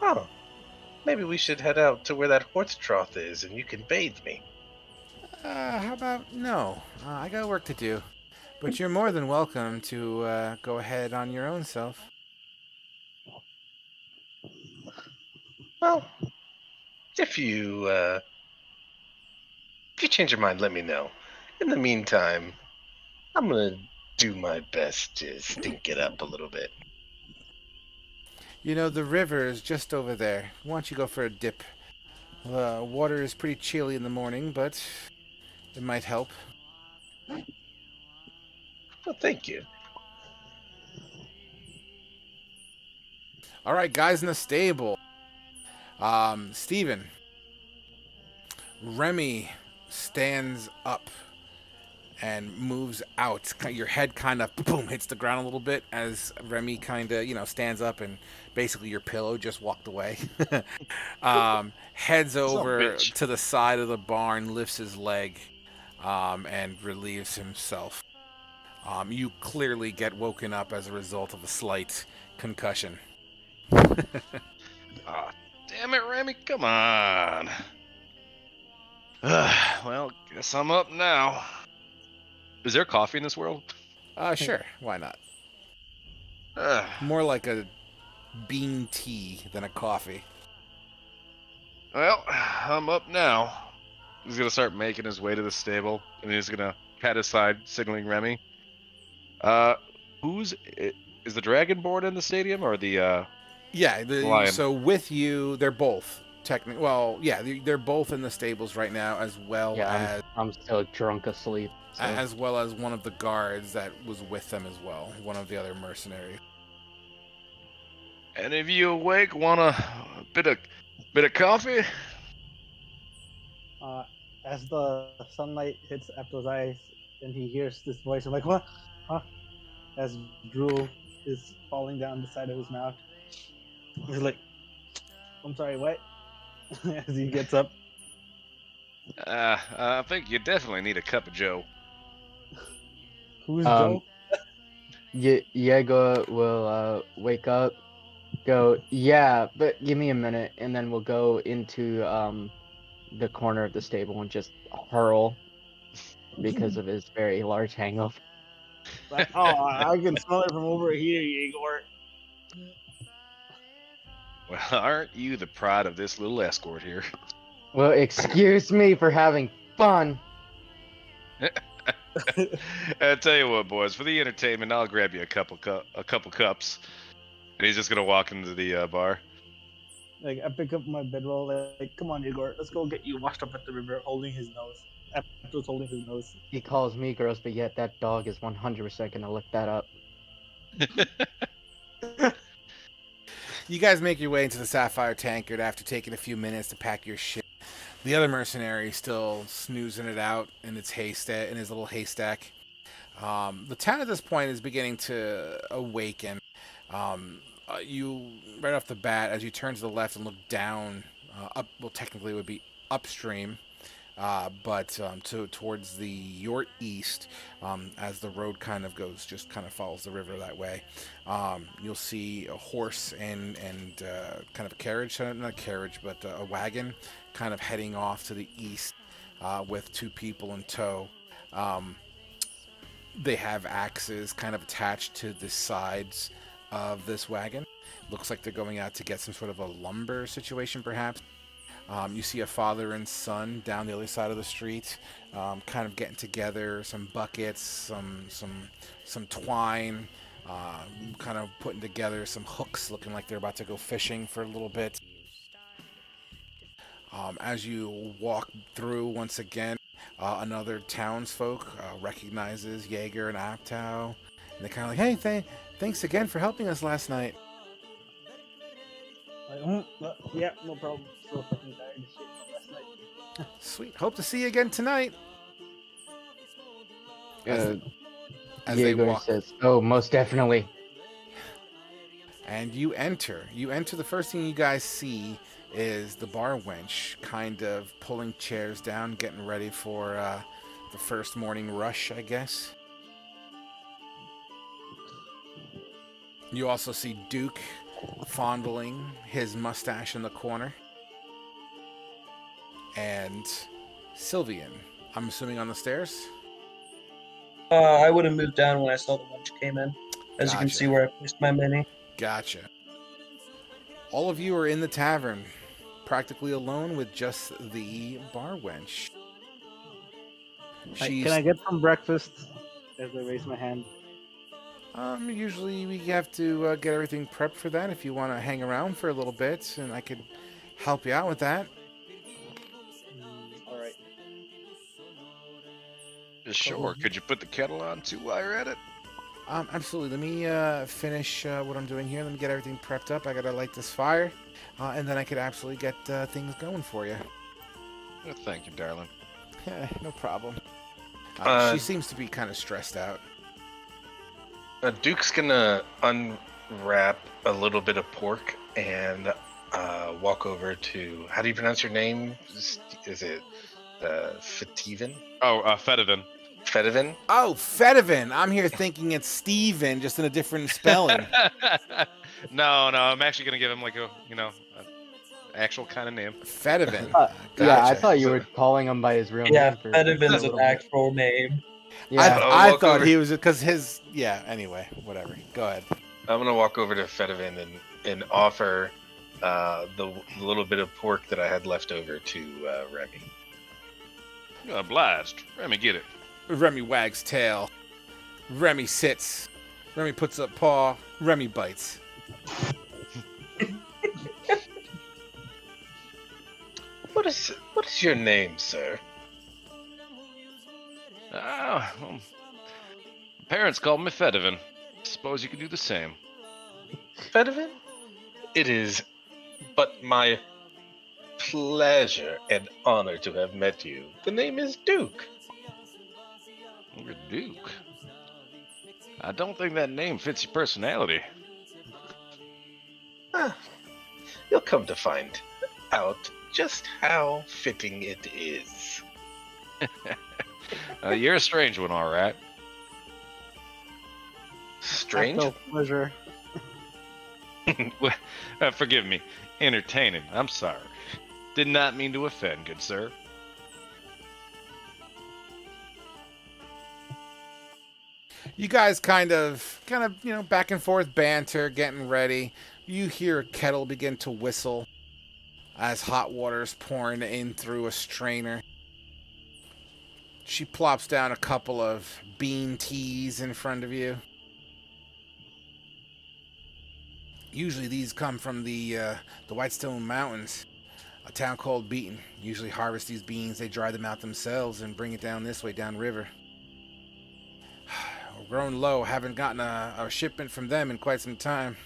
Oh, maybe we should head out to where that horse trough is and you can bathe me. How about no? I got work to do. But you're more than welcome to go ahead on your own self. Well, if you change your mind, let me know. In the meantime, I'm gonna do my best to stink it up a little bit. You know, the river is just over there. Why don't you go for a dip? The water is pretty chilly in the morning, but it might help. Well, thank you. All right, guys in the stable. Steven. Remy stands up and moves out. Your head kind of boom hits the ground a little bit as Remy kind of stands up, and basically your pillow just walked away. Heads over to the side of the barn, lifts his leg, and relieves himself. You clearly get woken up as a result of a slight concussion. Ah, damn it, Remy, come on. Well, guess I'm up now. Is there coffee in this world? Sure, why not? Ugh. More like a bean tea than a coffee. Well, I'm up now. He's gonna start making his way to the stable, and he's gonna pat aside, signaling Remy. Is the Dragonborn in the stadium or the Yeah, lion? so with you, they're both technically. Well, yeah, they're both in the stables right now, as well as I'm still drunk asleep. So. as well as one of the guards that was with them as well, one of the other mercenaries. Any of you awake? Want a bit of coffee? Uh, as the sunlight hits Apto's eyes and he hears this voice, I'm like, what? Huh? As drool is falling down the side of his mouth. He's like, I'm sorry, what? As he gets up. I think you definitely need a cup of Joe. Who's Um, Joe? Diego will wake up, go, yeah, but give me a minute, and then we'll go into the corner of the stable and just hurl because of his very large hangover. Like, oh, I can smell it from over here, Igor. Well, aren't you the pride of this little escort here? Well, excuse me for having fun. I tell you what, boys, for the entertainment, I'll grab you a couple cups. And he's just gonna walk into the bar. Like, I pick up my bedroll, like, come on, Igor, let's go get you washed up at the river, holding his nose. Apto's holding his nose. He calls me gross, but yet that dog is 100% gonna look that up. You guys make your way into the Sapphire Tankard after taking a few minutes to pack your shit. The other mercenary still snoozing it out in its haystack, in his little haystack. The town at this point is beginning to awaken. You right off the bat, as you turn to the left and look down, up. Well, technically, it would be upstream. But towards your east, as the road kind of goes, just kind of follows the river that way, you'll see a horse and kind of a carriage, not a carriage, but a wagon, kind of heading off to the east with two people in tow. They have axes kind of attached to the sides of this wagon. Looks like they're going out to get some sort of a lumber situation, perhaps. You see a father and son down the other side of the street, kind of getting together, some buckets, some twine, kind of putting together some hooks, looking like they're about to go fishing for a little bit. As you walk through once again, another townsfolk recognizes Jaeger and Aptow, and they're kind of like, "Hey, thanks again for helping us last night." Like, yeah, no problem. So fucking tired of shit from last night. Sweet. Hope to see you again tonight. As they Diego walk, says, "Oh, most definitely." and you enter. You enter. The first thing you guys see is the bar wench, kind of pulling chairs down, getting ready for the first morning rush, I guess. You also see Duke fondling his mustache in the corner. And Sylvian, I'm assuming on the stairs? I would have moved down when I saw the lunch came in. As you can Gotcha. see where I placed my mini. Gotcha. All of you are in the tavern, practically alone with just the bar wench. Can I get some breakfast? As I raise my hand. Usually we have to get everything prepped for that. If you want to hang around for a little bit, and I could help you out with that. All right. Sure. Could you put the kettle on too while you're at it? Absolutely. Let me finish what I'm doing here. Let me get everything prepped up. I gotta light this fire, and then I could absolutely get things going for you. Oh, thank you, darling. No problem. She seems to be kind of stressed out. Duke's gonna unwrap a little bit of pork and walk over to. How do you pronounce your name? Is it Fetivan? Oh, Fedivin. Fetivan? Oh, Fedivan. I'm here thinking it's Steven, just in a different spelling. No, I'm actually gonna give him like a actual kind of name. Fedivan. Yeah, I Gotcha. thought you were calling him by his real Yeah, name. Fedivan's an actual name. Yeah, I walk thought over. he was because his. Yeah. Anyway, whatever. Go ahead. I'm gonna walk over to Fetivan and offer the little bit of pork that I had left over to Remy. You're obliged. Remy, get it. Remy wags tail. Remy sits. Remy puts up paw. Remy bites. What is your name, sir? Well, parents called me Fedivin. Suppose you could do the same. Fetivan? It is but my pleasure and honor to have met you. The name is Duke. You're Duke. I don't think that name fits your personality. Ah, you'll come to find out just how fitting it is. You're a strange one, all right. Strange? Actual pleasure. Forgive me. Entertaining. I'm sorry. Did not mean to offend, good sir. You guys kind of, back and forth banter, getting ready. You hear a kettle begin to whistle as hot water is pouring in through a strainer. She plops down a couple of bean teas in front of you. Usually these come from the Whitestone Mountains, a town called Beaton. Usually harvest these beans, they dry them out themselves and bring it down this way, down river. We're growing low, haven't gotten a shipment from them in quite some time.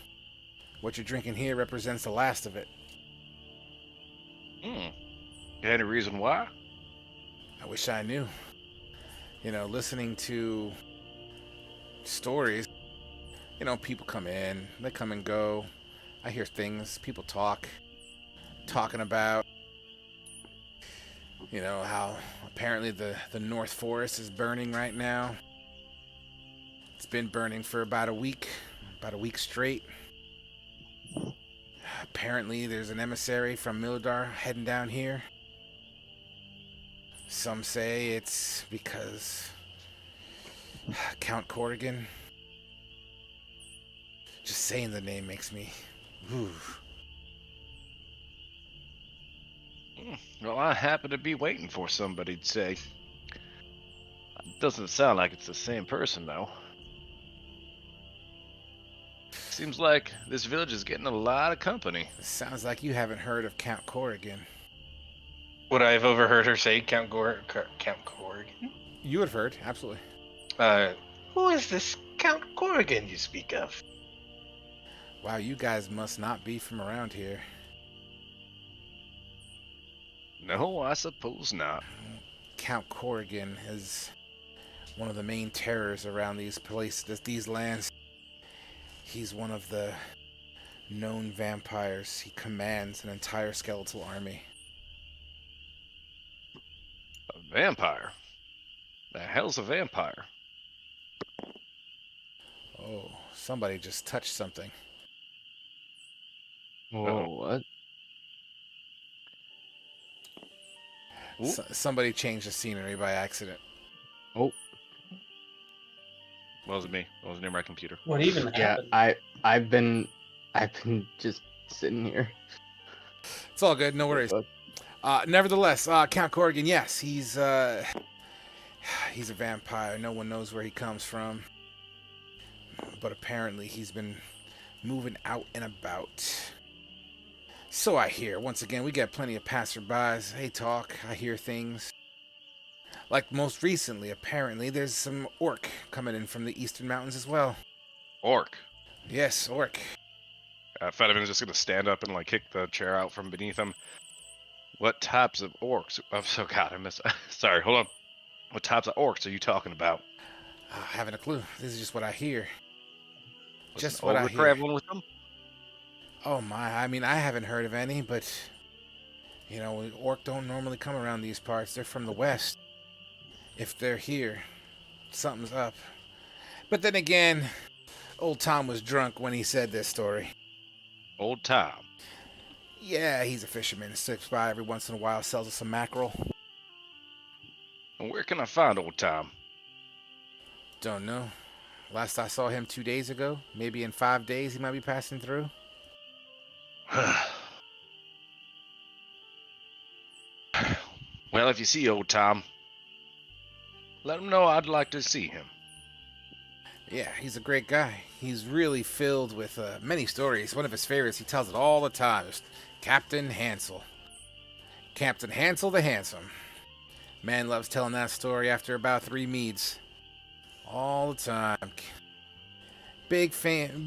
What you're drinking here represents the last of it. Any reason why? I wish I knew. Listening to stories, people come in, they come and go. I hear things, people talking about, how apparently the North Forest is burning right now. It's been burning for about a week straight. Apparently there's an emissary from Mildar heading down here. Some say it's because Count Corrigan. Just saying the name makes me... Ooh. Well, I happen to be waiting for somebody to say. Doesn't sound like it's the same person, though. Seems like this village is getting a lot of company. Sounds like you haven't heard of Count Corrigan. Would I have overheard her say Count Corrigan? You would have heard, absolutely. Who is this Count Corrigan you speak of? Wow, you guys must not be from around here. No, I suppose not. Count Corrigan is one of the main terrors around these places, these lands. He's one of the known vampires. He commands an entire skeletal army. A vampire? The hell's a vampire? Oh, somebody just touched something. Whoa, what? Somebody changed the scenery by accident. Oh, Wasn't me. I was near my computer. What even yeah. happened? I've been just sitting here. It's all good, no worries. Nevertheless, Count Corrigan, yes, he's a vampire. No one knows where he comes from. But apparently he's been moving out and about. So I hear. Once again, we get plenty of passerbys. They talk. I hear things. Like most recently, apparently, there's some orc coming in from the eastern mountains as well. Orc. Yes, orc. Fediman's just gonna stand up and kick the chair out from beneath him. What types of orcs? Oh, so God, I missed. Sorry, hold on. What types of orcs are you talking about? Haven't a clue. This is just what I hear. Was Just an what I ogre hear. traveling with them? Oh my, I mean, I haven't heard of any, but, orc don't normally come around these parts. They're from the west. If they're here, something's up. But then again, old Tom was drunk when he said this story. Old Tom. Yeah, he's a fisherman. Slips by every once in a while, sells us some mackerel. And where can I find old Tom? Don't know. Last I saw him 2 days ago. Maybe in 5 days he might be passing through. Well, if you see old Tom, let him know I'd like to see him. Yeah, he's a great guy. He's really filled with many stories. One of his favorites, he tells it all the time, is Captain Hansel. Captain Hansel the Handsome. Man loves telling that story after about 3 meads. All the time. big fan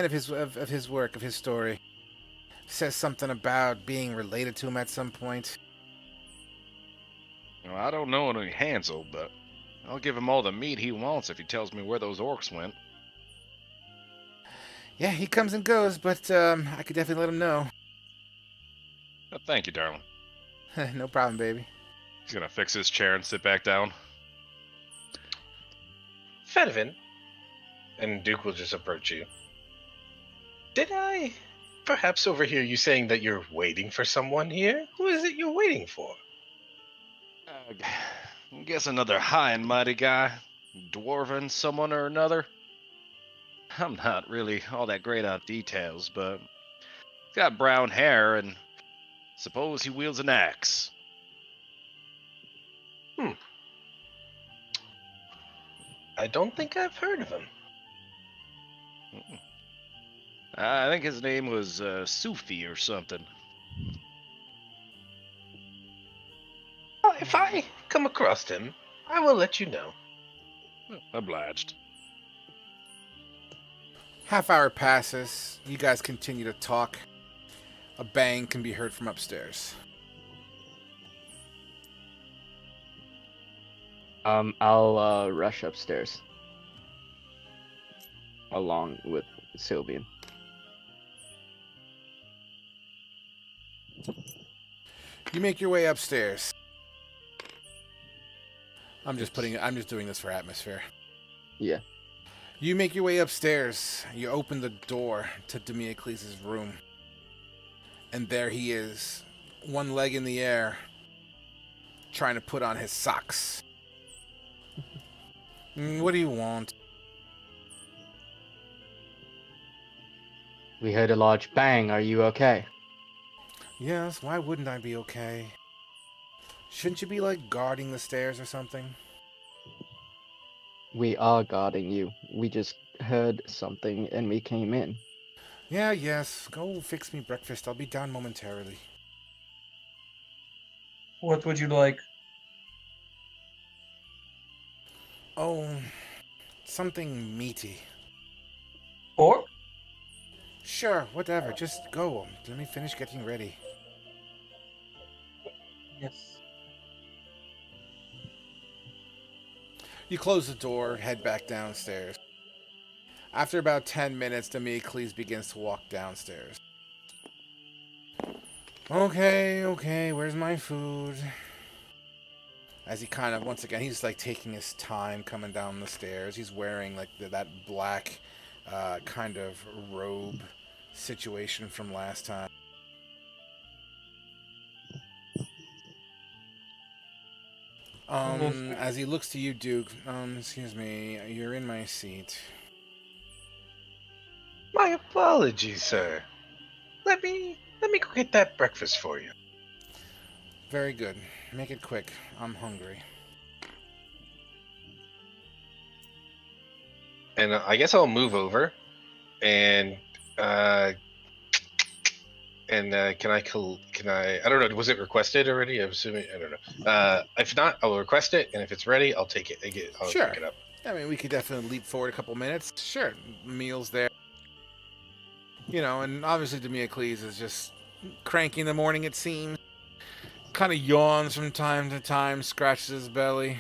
of his work, of his story. Says something about being related to him at some point. Well, I don't know any Hansel, but I'll give him all the meat he wants if he tells me where those orcs went. Yeah, he comes and goes, but I could definitely let him know. Thank you, darling. No problem, baby. He's gonna fix his chair and sit back down. Fedivin, and Duke will just approach you. Did I perhaps overhear you saying that you're waiting for someone here? Who is it you're waiting for? Guess another high and mighty guy, dwarven someone or another. I'm not really all that great on details, but he's got brown hair and suppose he wields an axe. I don't think I've heard of him. I think his name was Sufi or something. If I come across him, I will let you know. Obliged. Half hour passes. You guys continue to talk. A bang can be heard from upstairs. I'll rush upstairs along with Sylvian. You make your way upstairs. I'm just doing this for atmosphere. Yeah. You make your way upstairs. You open the door to Demiocles' room. And there he is, one leg in the air, trying to put on his socks. What do you want? We heard a large bang. Are you okay? Yes, why wouldn't I be okay? Shouldn't you be, like, guarding the stairs or something? We are guarding you. We just heard something and we came in. Yeah, yes. Go fix me breakfast. I'll be down momentarily. What would you like? Oh, something meaty. Pork? Sure, whatever. Just go. Let me finish getting ready. Yes. You close the door, head back downstairs. After about 10 minutes, Demiocles begins to walk downstairs. Okay, where's my food? As he kind of, once again, he's like taking his time coming down the stairs. He's wearing like that black kind of robe situation from last time. As he looks to you, Duke, excuse me, you're in my seat. My apologies, sir. Let me go get that breakfast for you. Very good. Make it quick. I'm hungry. And I guess I'll move over, and can I I don't know, was it requested already? I'm assuming, I don't know. If not, I'll request it, and if it's ready, I'll take it. I'll Sure. pick it up. I mean, we could definitely leap forward a couple minutes. Sure, meal's there. You know, and obviously Demiocles is just cranky in the morning, it seems. Kind of yawns from time to time, scratches his belly.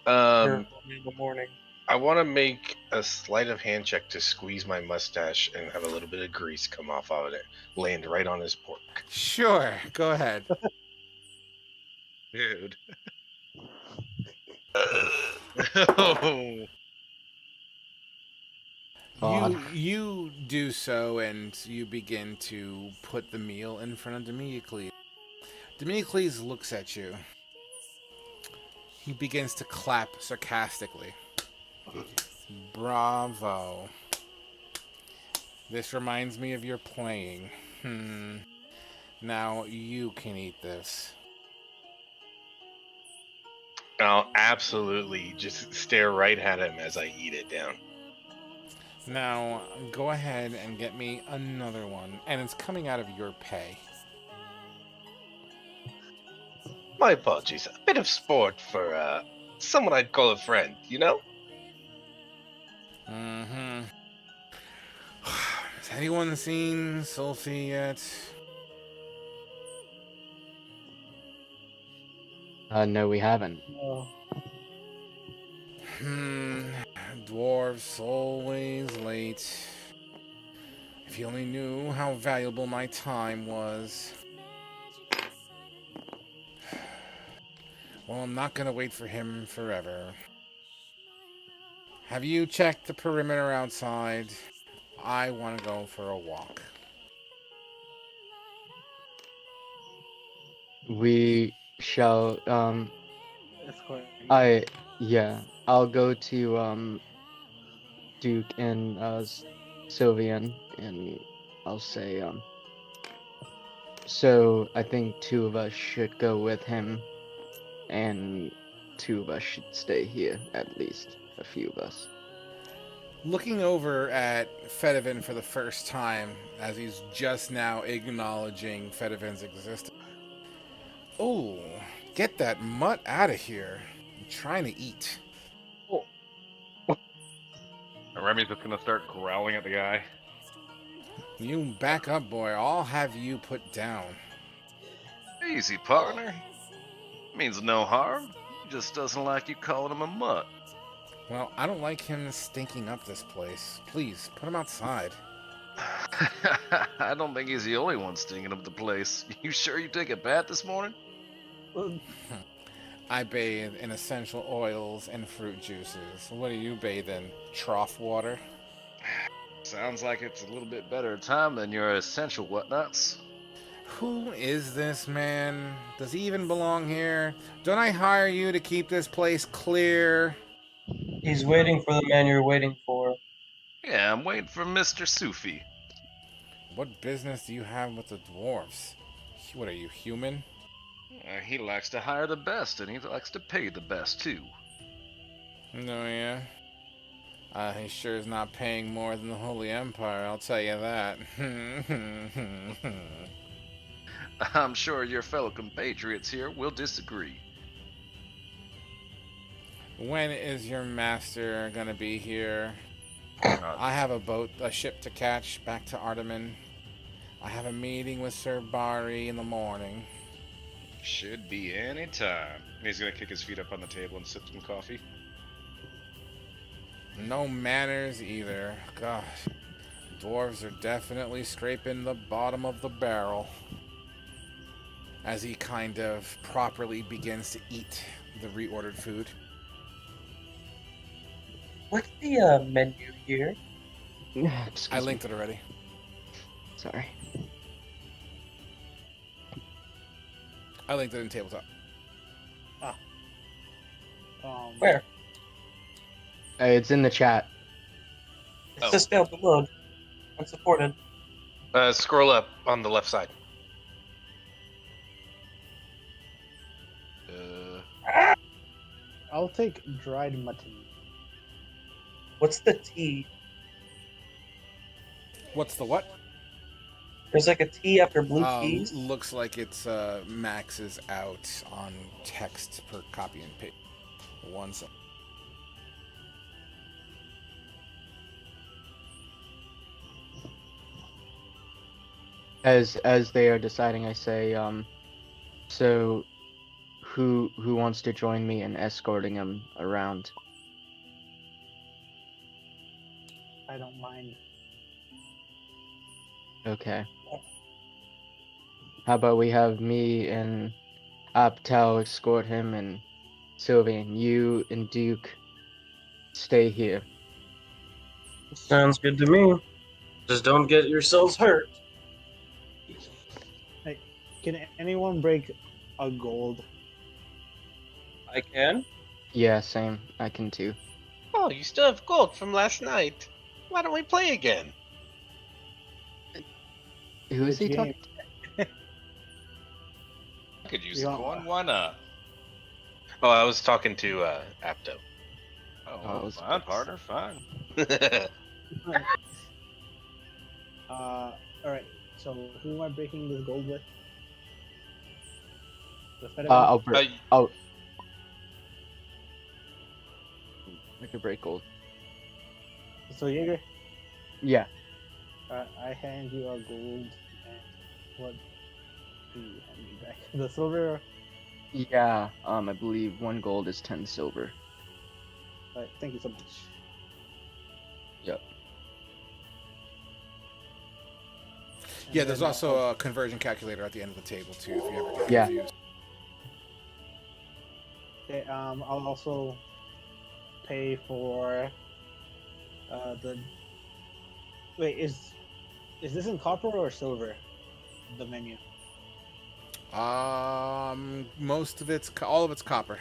In the morning. I want to make a sleight of hand check to squeeze my mustache and have a little bit of grease come off of it, land right on his pork. Sure, go ahead. Dude. Oh. You do so, and you begin to put the meal in front of Demiocles. Demiocles looks at you. He begins to clap sarcastically. Bravo. This reminds me of your playing. Now you can eat this. I'll absolutely just stare right at him as I eat it down. Now, go ahead and get me another one, and it's coming out of your pay. My apologies. A bit of sport for someone I'd call a friend, you know? Mm-hmm. Has anyone seen Sophie yet? No, we haven't. Oh, Hmm. Dwarves always late. If you only knew how valuable my time was. Well, I'm not gonna wait for him forever. Have you checked the perimeter outside? I want to go for a walk. We shall. escort. I yeah. I'll go to Duke and Sylvian, and I'll say So I think two of us should go with him, and two of us should stay here, at least a few of us. Looking over at Fedivin for the first time, as he's just now acknowledging Fedivin's existence. Oh, get that mutt out of here. I'm trying to eat. And Remy's just gonna start growling at the guy. You back up, boy. I'll have you put down. Easy, partner. Means no harm. He just doesn't like you calling him a mutt. Well, I don't like him stinking up this place. Please, put him outside. I don't think he's the only one stinking up the place. You sure you take a bath this morning? I bathe in essential oils and fruit juices. What do you bathe in? Trough water? Sounds like it's a little bit better time than your essential whatnots. Who is this man? Does he even belong here? Don't I hire you to keep this place clear? He's waiting for the man you're waiting for. Yeah, I'm waiting for Mr. Sufi. What business do you have with the dwarves? What are you, human? He likes to hire the best, and he likes to pay the best, too. No, yeah. He sure is not paying more than the Holy Empire, I'll tell you that. I'm sure your fellow compatriots here will disagree. When is your master gonna be here? I have a ship to catch back to Artemin. I have a meeting with Sir Bari in the morning. Should be any time. He's gonna kick his feet up on the table and sip some coffee. No manners either. Gosh, dwarves are definitely scraping the bottom of the barrel. As he kind of properly begins to eat the reordered food. What's the menu here? Excuse I me. linked it already. Sorry. I linked it in tabletop. Where? It's in the chat. It Oh. says failed to load. Unsupported. Scroll up on the left side. I'll take dried mutton. What's the T? What's the what? There's like a T after blue T's. Looks like it's maxes out on text per copy and paste. One second. As they are deciding, I say, so who wants to join me in escorting him around? I don't mind. Okay. How about we have me and Aptal escort him, and Sylvian, you and Duke stay here. Sounds good to me. Just don't get yourselves hurt. Hey, can anyone break a gold? I can. Yeah, same. I can too. Oh, you still have gold from last night. Why don't we play again? Who is he Which talking? I could use Yeah. the coin. Why not? Oh, I was talking to Apto. Oh, it's- Fine, partner, fine. All right. So who am I breaking this gold with? The Federal? I'll break. I could break gold. So Jaeger, Yeah. I hand you a gold, and what do you hand me back? The silver. Yeah. I believe 1 gold is 10 silver. Thank you so much. Yep. And Yeah, there's then also a conversion calculator at the end of the table too, if you ever get Yeah. confused. okay, I'll also pay for the. Wait, is this in copper or silver? The menu. Most of all of it's copper.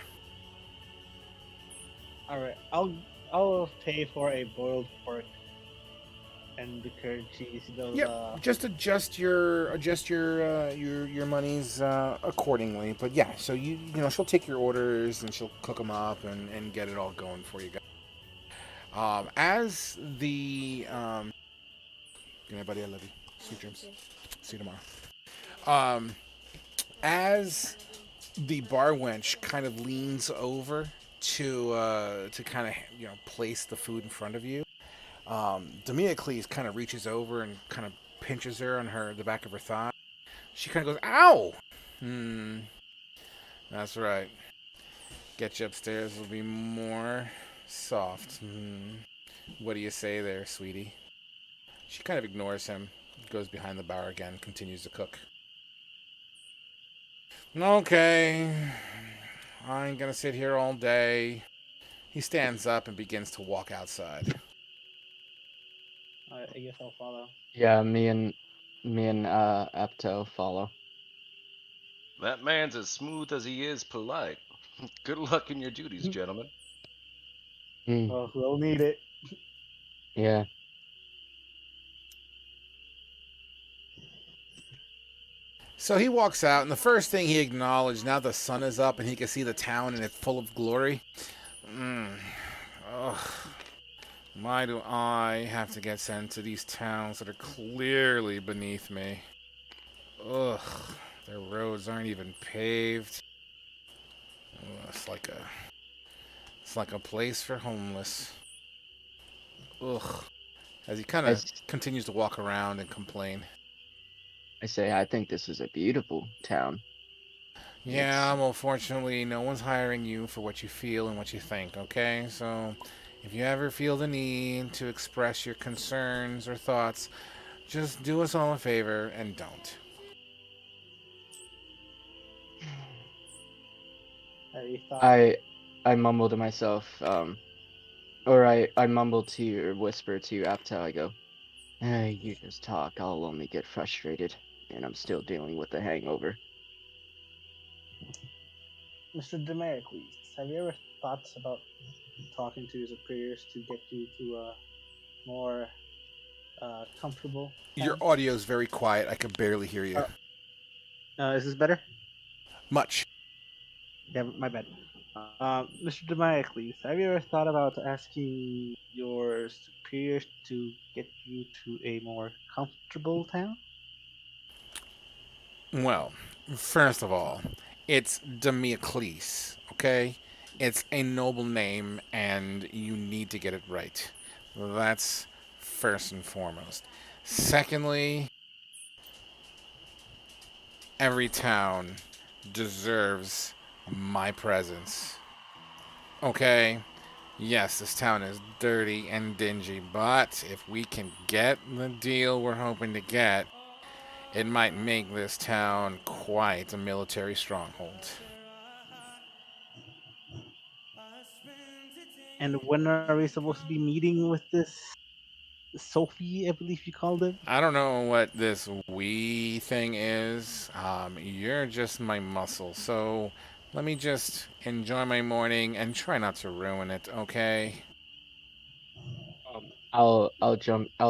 All right, I'll pay for a boiled pork and the curd cheese. Those Yep. Just adjust your monies accordingly. But yeah, so she'll take your orders and she'll cook them up and get it all going for you guys. As the good night, buddy. I love you. Sweet dreams. See you tomorrow. As the bar wench kind of leans over to kind of place the food in front of you. Demiocles kind of reaches over and kind of pinches her on the back of her thigh. She kind of goes, "Ow!" That's right. Get you upstairs will be more soft. What do you say there, sweetie? She kind of ignores him, goes behind the bar again, continues to cook. Okay, I ain't gonna sit here all day. He stands up and begins to walk outside. I guess I'll follow. Yeah. Me and Apto follow. That man's as smooth as he is polite. Good luck in your duties, gentlemen. Mm, Well, we'll need it. yeah. So he walks out, and the first thing he acknowledged, now the sun is up and he can see the town and it's full of glory. Ugh. Why do I have to get sent to these towns that are clearly beneath me? Ugh. Their roads aren't even paved. Ugh, it's like a place for homeless. Ugh. As he kind of continues to walk around and complain. I say I think this is a beautiful town. Yeah, well, fortunately, no one's hiring you for what you feel and what you think, okay? So, if you ever feel the need to express your concerns or thoughts, just do us all a favor and don't. I mumble to myself, or I mumble to or whisper to Apto. I go, "Hey, you just talk. I'll only get frustrated, and I'm still dealing with the hangover." Mr. Demeric, have you ever thought about talking to your superiors to get you to a more comfortable Your town? audio is very quiet. I can barely hear you. Is this better? Much. Yeah, my bad. Mr. Demeric, have you ever thought about asking your superiors to get you to a more comfortable town? Well, first of all, it's Demiocles, okay? It's a noble name, and you need to get it right. That's first and foremost. Secondly, every town deserves my presence. Okay? Yes, this town is dirty and dingy, but if we can get the deal we're hoping to get, it might make this town quite a military stronghold. And when are we supposed to be meeting with this Sophie, I believe you called it? I don't know what this we thing is. You're just my muscle, so let me just enjoy my morning and try not to ruin it, okay? I'll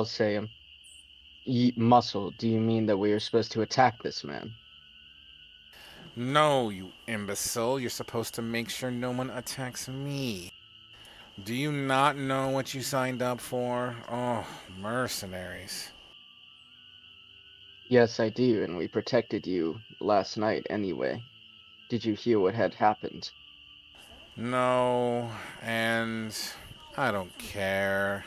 say, Muscle, do you mean that we are supposed to attack this man? No, you imbecile. You're supposed to make sure no one attacks me. Do you not know what you signed up for? Oh, mercenaries. Yes, I do, and we protected you last night anyway. Did you hear what had happened? No, and I don't care.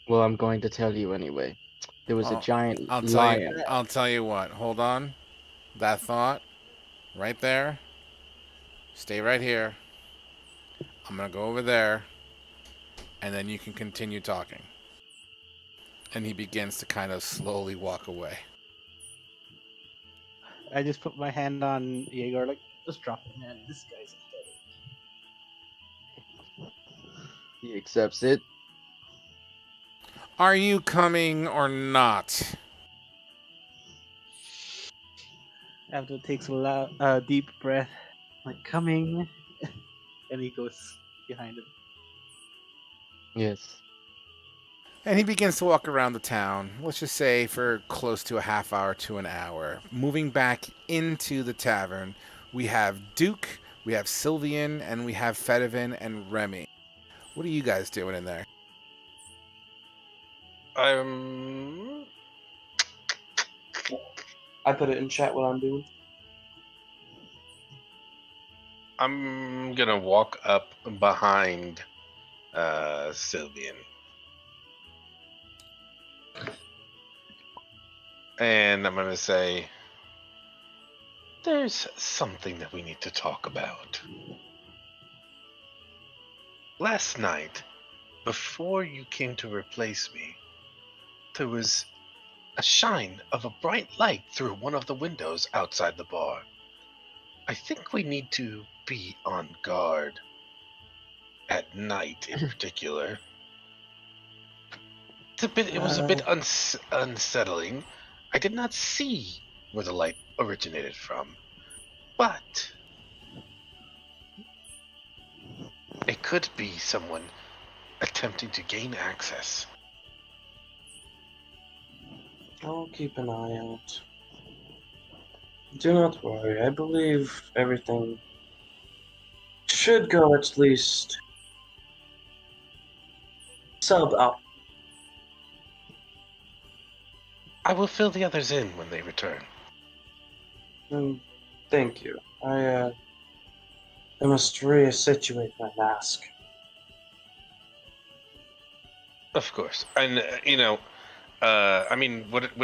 Well, I'm going to tell you anyway. There was a I'll, giant I'll tell you. lion. I'll tell you what. Hold on. That thought, right there. Stay right here. I'm gonna go over there, and then you can continue talking. And he begins to kind of slowly walk away. I just put my hand on Yegor, like, just drop it, man. This guy's a He accepts it. Are you coming or not? After takes a deep breath, like coming, and he goes behind him. Yes. And he begins to walk around the town, let's just say for close to a half hour to an hour. Moving back into the tavern, we have Duke, we have Sylvian, and we have Fedivin and Remy. What are you guys doing in there? I'm I put it in chat what I'm doing. gonna walk up behind Sylvian. And I'm gonna say, there's something that we need to talk about. Last night, before you came to replace me, there was a shine of a bright light through one of the windows outside the bar. I think we need to be on guard. At night, in particular. It was a bit unsettling. I did not see where the light originated from, but it could be someone attempting to gain access. I'll keep an eye out. Do not worry. I believe everything should go at least sub-up. I will fill the others in when they return. Thank you. I must resituate my mask. Of course, and I mean, I'm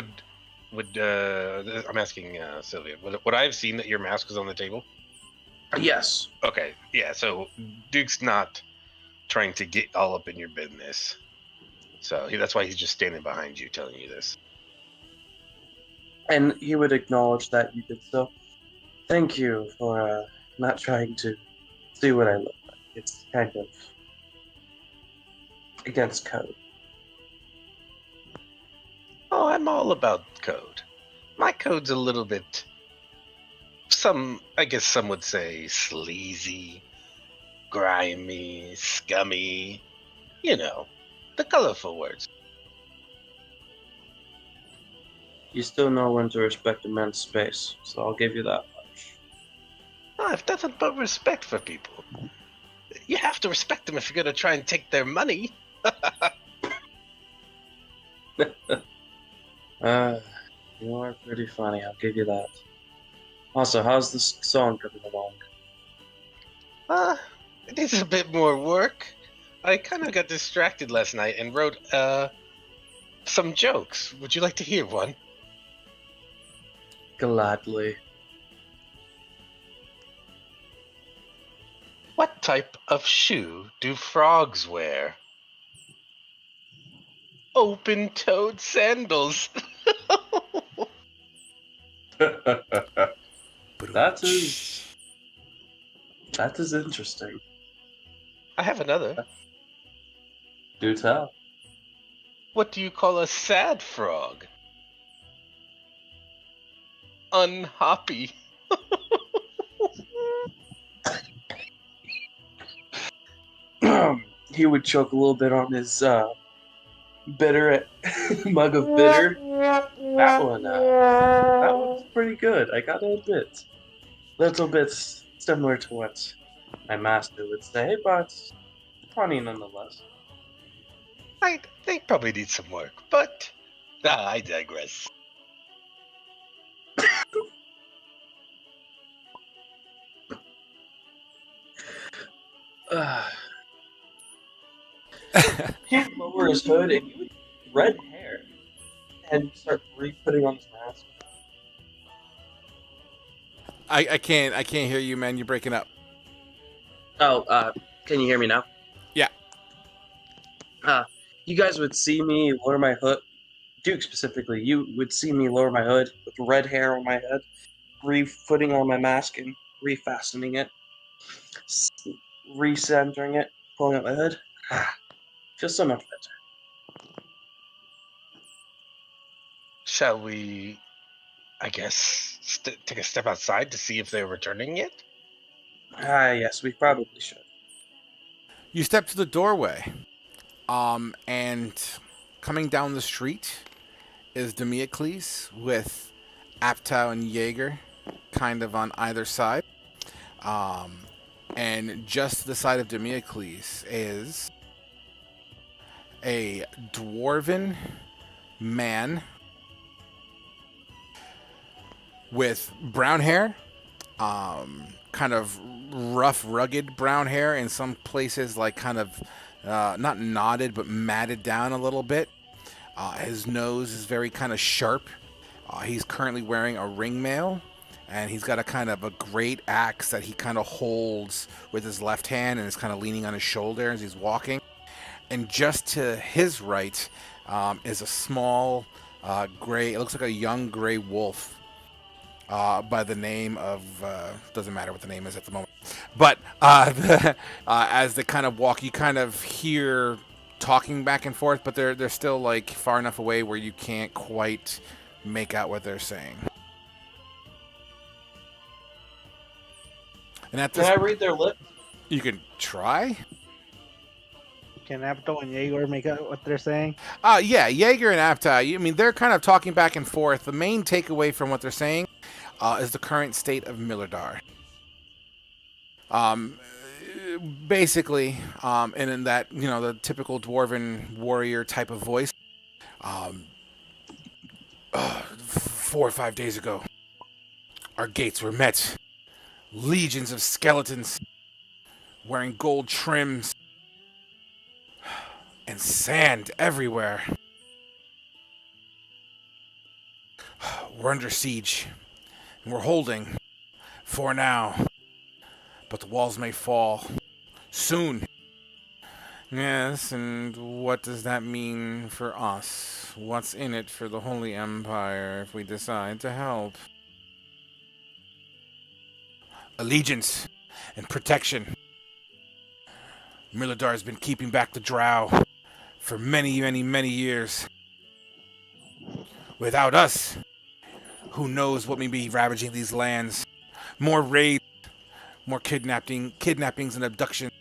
asking Sylvia. Would I have seen that your mask was on the table? Yes. Okay, yeah. So Duke's not trying to get all up in your business, so that's why he's just standing behind you, telling you this. And he would acknowledge that you did so. Thank you for not trying to see what I look like. It's kind of against code. Oh, I'm all about code. My code's a little bit, I guess some would say sleazy, grimy, scummy. You know, the colorful words. You still know when to respect a man's space, so I'll give you that much. I have nothing but respect for people. You have to respect them if you're going to try and take their money. You are pretty funny, I'll give you that. Also, how's this song coming along? It needs a bit more work. I kind of got distracted last night and wrote some jokes. Would you like to hear one? Gladly. What type of shoe do frogs wear? Open-toed sandals. That is interesting. I have another. Do tell. What do you call a sad frog? Unhappy. He would choke a little bit on his bitter mug of bitter. That one was pretty good. I gotta admit, little bit similar to what my master would say, but funny nonetheless. They probably need some work, but I digress. He'd lower his hood and you would see red hair and start re-putting on his mask. I can't hear you, man. You're breaking up. Oh, can you hear me now? Yeah. You guys would see me lower my hood. Duke specifically, you would see me lower my hood with red hair on my head, re-footing on my mask and refastening it, recentering it, pulling up my hood. Feels so much better. Shall we, I guess, take a step outside to see if they're returning yet? Yes, we probably should. You step to the doorway, and coming down the street is Demiocle with Aptow and Jaeger kind of on either side. And just to the side of Demiocle is a dwarven man with brown hair, kind of rough, rugged brown hair. In some places, like kind of not knotted, but matted down a little bit. His nose is very kind of sharp. He's currently wearing a ringmail, and he's got a kind of a great axe that he kind of holds with his left hand and is kind of leaning on his shoulder as he's walking. And just to his right is a small gray, it looks like a young gray wolf by the name of, doesn't matter what the name is at the moment. But as they kind of walk, you kind of hear talking back and forth, but they're still like far enough away where you can't quite make out what they're saying. And at this, Can I read their lips? you can try. Can Apto and Jaeger make out what they're saying? Yeah, Jaeger and Aptai. I mean, they're kind of talking back and forth. The main takeaway from what they're saying is the current state of Millardar. Basically, and in that, the typical dwarven warrior type of voice. 4 or 5 days ago, our gates were met. Legions of skeletons wearing gold trims and sand everywhere. We're under siege, and we're holding for now, but the walls may fall soon. Yes, and what does that mean for us? What's in it for the Holy Empire if we decide to help? Allegiance and protection. Millardar's been keeping back the drow for many, many, many years. Without us, who knows what may be ravaging these lands? More raids, more kidnappings and abductions.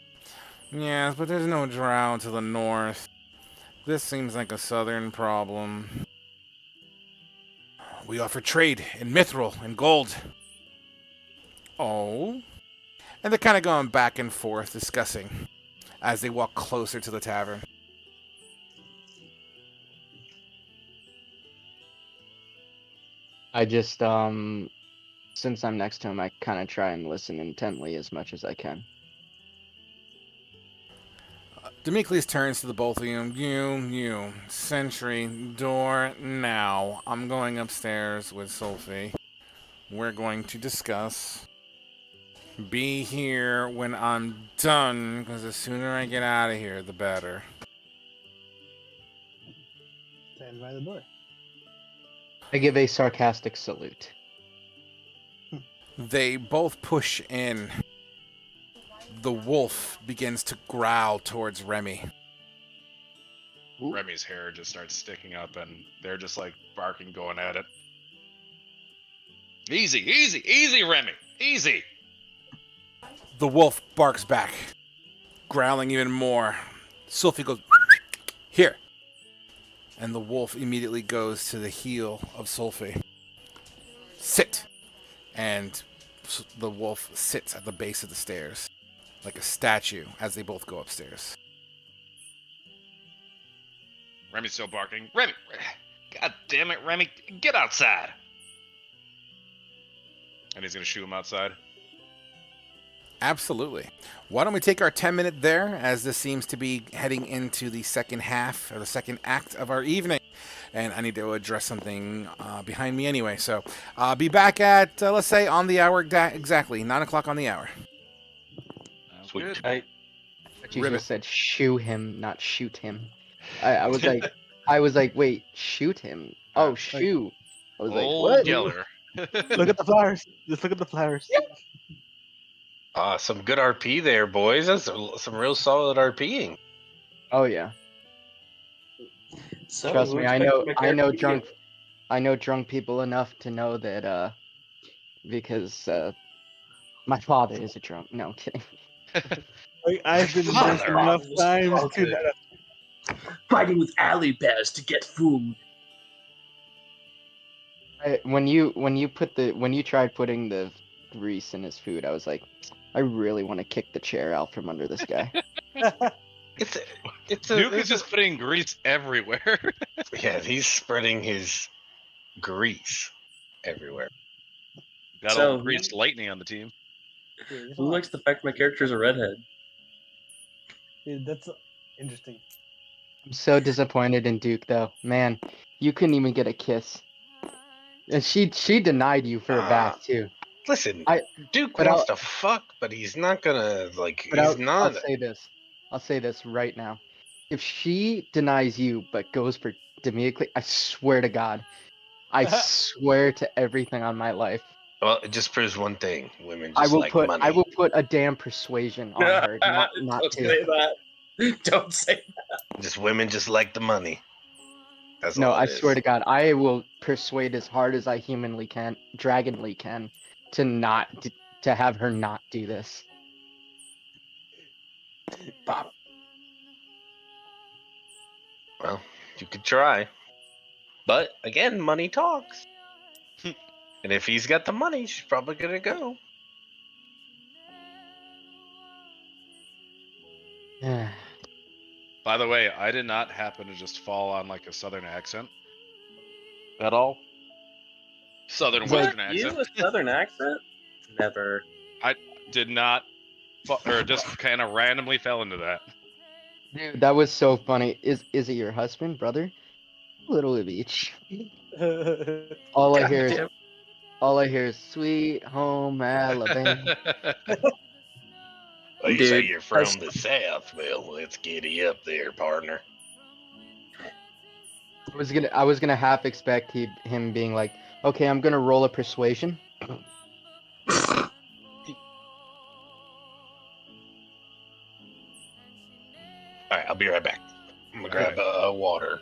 Yes, but there's no drow to the north. This seems like a southern problem. We offer trade in mithril and gold. Oh? And they're kind of going back and forth discussing as they walk closer to the tavern. I just, since I'm next to him, I kind of try and listen intently as much as I can. Demicles turns to the both of you. You. Sentry, door, now. I'm going upstairs with Sophie. We're going to discuss. Be here when I'm done, because the sooner I get out of here, the better. Stand by the door. I give a sarcastic salute. They both push in. The wolf begins to growl towards Remy. Ooh. Remy's hair just starts sticking up, and they're just like barking, going at it. Easy, Remy, easy. The wolf barks back, growling even more. Sophie goes, here. And the wolf immediately goes to the heel of Sophie. Sit. And the wolf sits at the base of the stairs, like a statue, as they both go upstairs. Remy's still barking. Remy, God damn it, Remy, get outside. And he's gonna shoo him outside. Absolutely. Why don't we take our 10-minute there, as this seems to be heading into the second half or the second act of our evening. And I need to address something behind me anyway. So I'll be back at, let's say, on the hour exactly, 9 o'clock on the hour. Sounds Sweet. good. But you Ribbit. just said shoo him, not shoot him. I was like, wait, shoot him? Oh, shoo. I was like, Old what? Geller. Look at the flowers. Just look at the flowers. Some good RP there, boys. That's some real solid RPing. Oh yeah. So, Trust who me, expected my character to be I know drunk people enough to know that because my father is a drunk. No, I'm kidding. Like, I've been Father. mentioned enough Father was times to drunk. that. fighting with alley bears to get food? When you tried putting the grease in his food, I was like, I really want to kick the chair out from under this guy. It's Duke is it's just putting grease everywhere. yeah. He's spreading his grease everywhere. Got So, old grease lightning on the team. Who likes the fact my character's a redhead? That's interesting. I'm so disappointed in Duke though. Man, you couldn't even get a kiss. And she denied you for a bath too. Listen, I- Duke but wants I'll- to fuck, but he's not gonna like. But He's I'll not. say this. I'll say this right now. If she denies you but goes for Demiocles, I swear to God, I swear to everything on my life, Well, it just proves one thing: women I just will like put money. a damn persuasion on her, not Don't to. say that. Don't say Just women just like the money. That's No, all I it swear is. to God, I will persuade as hard as I humanly can, dragonly can, to not to have her not do this. Bob. Well, you could try, but again, money talks. And if he's got the money, she's probably gonna go. By the way, I did not happen to just fall on like a southern accent at all. Southern It's like- western accent. You a southern accent? Never. Did not, or just kind of randomly fell into that. Dude, that was so funny. Is it your husband, brother? Little bitch. All I hear is Goddamn. sweet home Alabama. Well, you say Dude, you're from the South. Well, let's giddy up there, partner. I was gonna half expect him being like, okay, I'm gonna roll a persuasion. All right, I'll be right back. I'm gonna grab water.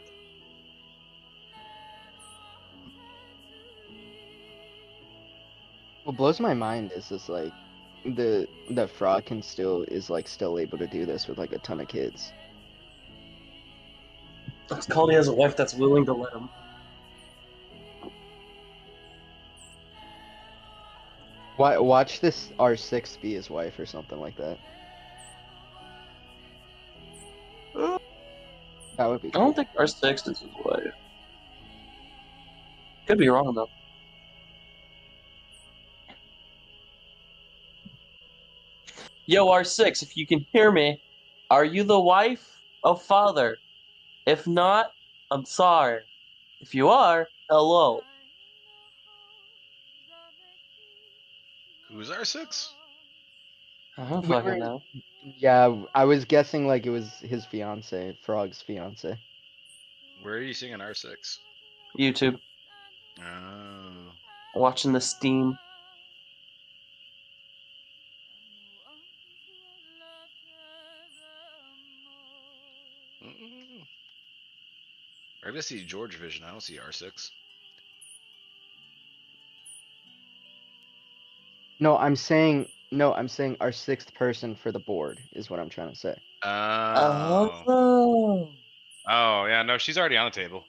What blows my mind is this like the frog still able to do this with like a ton of kids. That's called he has a wife that's willing to let him. Watch this R6 be his wife or something like that. That would be I don't think R6 is his wife. Could be wrong though. Yo, R6, if you can hear me, are you the wife of father? If not, I'm sorry. If you are, hello. Who's R6? I don't We fucking were- know. Yeah, I was guessing like it was his fiance, Frog's fiance. Where are you seeing an R6? YouTube. Oh. Watching the Steam. Mm. I just see George Vision. I don't see R6. No, I'm saying our sixth person for the board is what I'm trying to say. Oh. Oh. Oh, yeah, no, she's already on the table.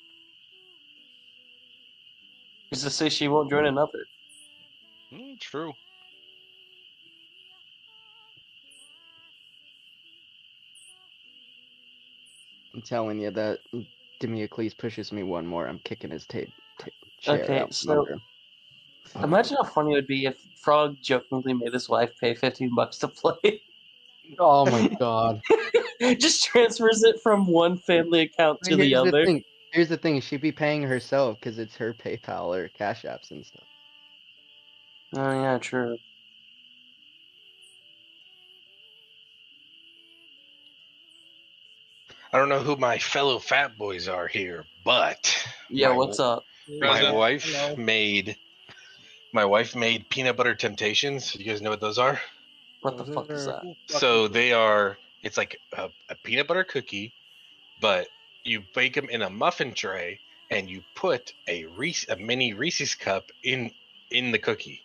Who's to say she won't join another? True. I'm telling you that Demiocles pushes me one more, I'm kicking his chair Okay, out from so under him. Imagine how funny it would be if Frog jokingly made his wife pay $15 to play. Oh my god. Just transfers it from one family account to the Here's the other. thing. Here's the thing. She'd be paying herself because it's her PayPal or Cash Apps and stuff. Oh yeah, true. I don't know who my fellow fat boys are here, but Yeah, what's up? my Yeah, wife hello. made peanut butter temptations. You guys know what those are? What the fuck is that? So they are. It's like a peanut butter cookie, but you bake them in a muffin tray, and you put a mini Reese's cup in the cookie,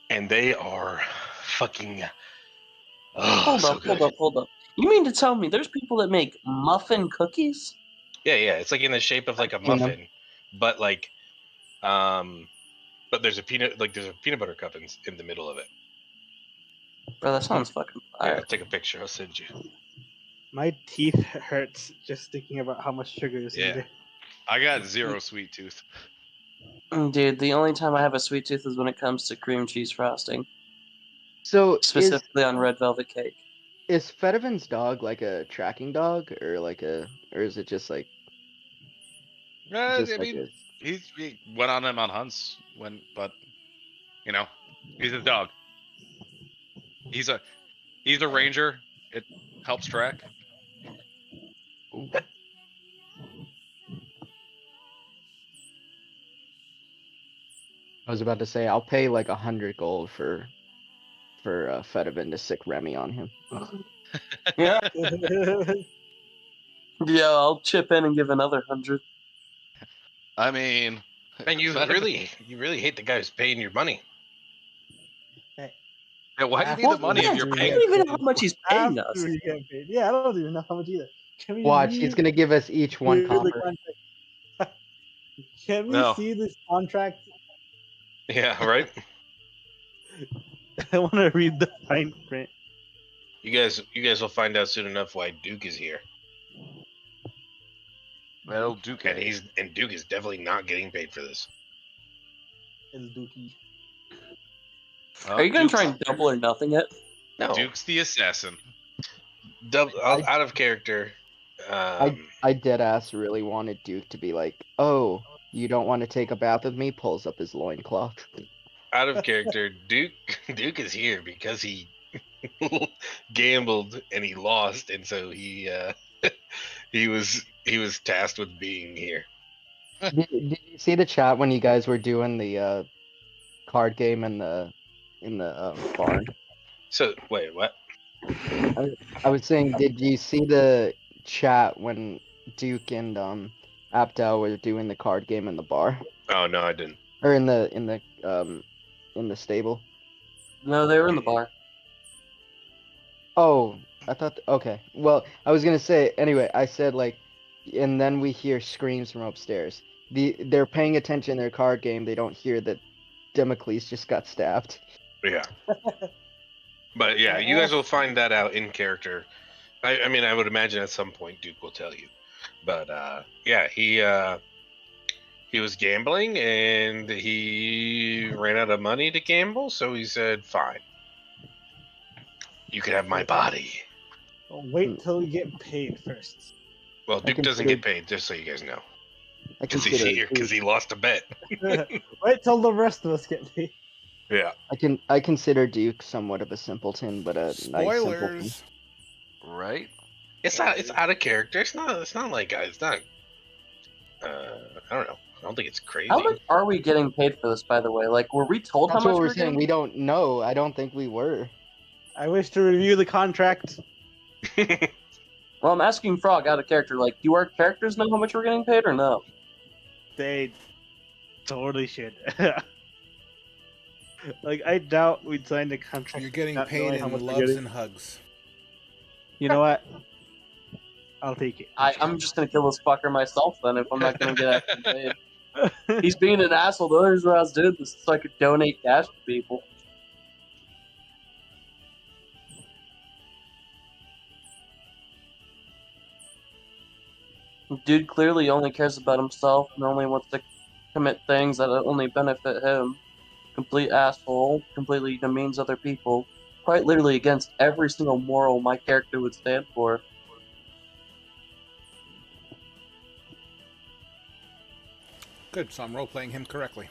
and they are fucking. Oh, Hold so up, good. hold up. You mean to tell me there's people that make muffin cookies? Yeah, it's like in the shape of like a I've seen them. muffin, but like, but there's a peanut butter cup in the middle of it. Bro, that sounds fucking Yeah, fire. I'll take a picture. I'll send you. My teeth hurts just thinking about how much sugar is Yeah. in there. I got 0 sweet tooth. Dude, the only time I have a sweet tooth is when it comes to cream cheese frosting, So specifically on red velvet cake. is Fedovan's dog like a tracking dog or is it just like I like mean, he went on him on hunts but you know, he's a dog. He's a ranger. It helps track. I was about to say I'll pay like 100 gold for Fedovan to sick Remy on him. Yeah, yeah, I'll chip in and give another 100. I mean, And you Fedovan- really hate the guy who's paying your money. Yeah, why do you need Well, the money if man, you're I paying? don't even know how much he's paying us. After you get paid. Yeah, I don't even know how much either. Can we Watch, read he's gonna give us each one the copper. contract? Can we No. see this contract? Yeah, right. I want to read the fine print. You guys will find out soon enough why Duke is here, Well, Duke. and Duke is definitely not getting paid for this. El Dookie. Are you gonna try and double or nothing it? No, Duke's the assassin. Out of character. I dead ass really wanted Duke to be like, oh, you don't want to take a bath with me? Pulls up his loincloth. Out of character, Duke is here because he gambled and he lost, and so he he was tasked with being here. Did you see the chat when you guys were doing the card game in the barn? So wait, what? I was saying, did you see the chat when Duke and Abdel were doing the card game in the bar Oh no, I didn't. or in the stable? No, they were in the bar. Oh, I thought. Okay, well, I was gonna say anyway. I said like, and then we hear screams from upstairs. They're paying attention in their card game. They don't hear that Democles just got stabbed. Yeah. But yeah, you guys will find that out in character. I mean, I would imagine at some point Duke will tell you. But yeah, he was gambling and he ran out of money to gamble, so he said, "Fine, you can have my body." Oh, wait till we get paid first. Well, Duke doesn't considered- get paid, just so you guys know, I because he's consider here because he lost a bet. Wait till the rest of us get paid. Yeah. I consider Duke somewhat of a simpleton, but a nice simpleton. Spoilers. Right? It's not. It's out of character. It's not. It's not like. It's not. I don't know. I don't think it's crazy. How much are we getting paid for this, by the way? Like, were we told That's how much what we're we're saying. getting? We don't know. I don't think we were. I wish to review the contract. Well, I'm asking Frog out of character. Like, do our characters know how much we're getting paid or no? They totally should. Like, I doubt we'd sign the contract. You're getting not paid knowing how much in we're loves getting. and hugs. You know what? I'll take it. I'm just gonna kill this fucker myself then if I'm not gonna get actually paid. He's being an asshole. The only reason I was doing this is so I could donate cash to people. Dude clearly only cares about himself and only wants to commit things that only benefit him. Complete asshole, completely demeans other people. Quite literally against every single moral my character would stand for. Good, so I'm role playing him correctly.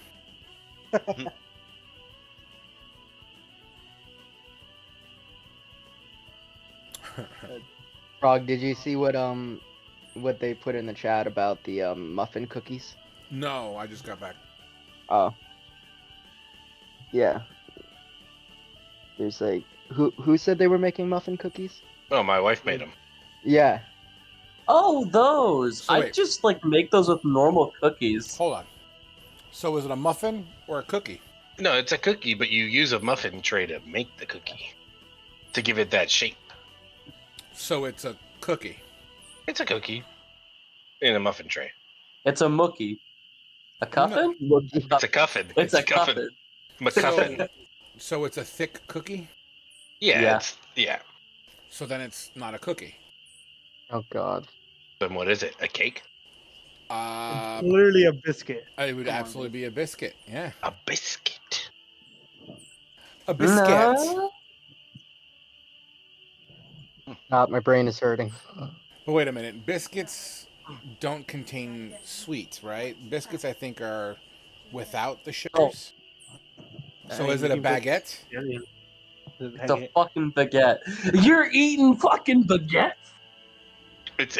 Frog, did you see what they put in the chat about the muffin cookies? No, I just got back. Oh. Yeah. There's like who said they were making muffin cookies? Oh, my wife made them. Yeah. Oh, those! So I wait. just make those with normal cookies. Hold on. So is it a muffin or a cookie? No, it's a cookie, but you use a muffin tray to make the cookie to give it that shape. So it's a cookie. It's a cookie in a muffin tray. It's a mookie. A cuffin? It's a cuffin. It's a cuffin. McCuffin. So it's a thick cookie? Yeah. Yeah. So then it's not a cookie. Oh God. Then what is it? A cake? Literally a biscuit. It would absolutely be a biscuit. Yeah. A biscuit. A biscuit. No. God, my brain is hurting. But wait a minute. Biscuits don't contain sweets, right? Biscuits, I think, are without the sugars. So is it a baguette? It's a fucking baguette. You're eating fucking baguette? It's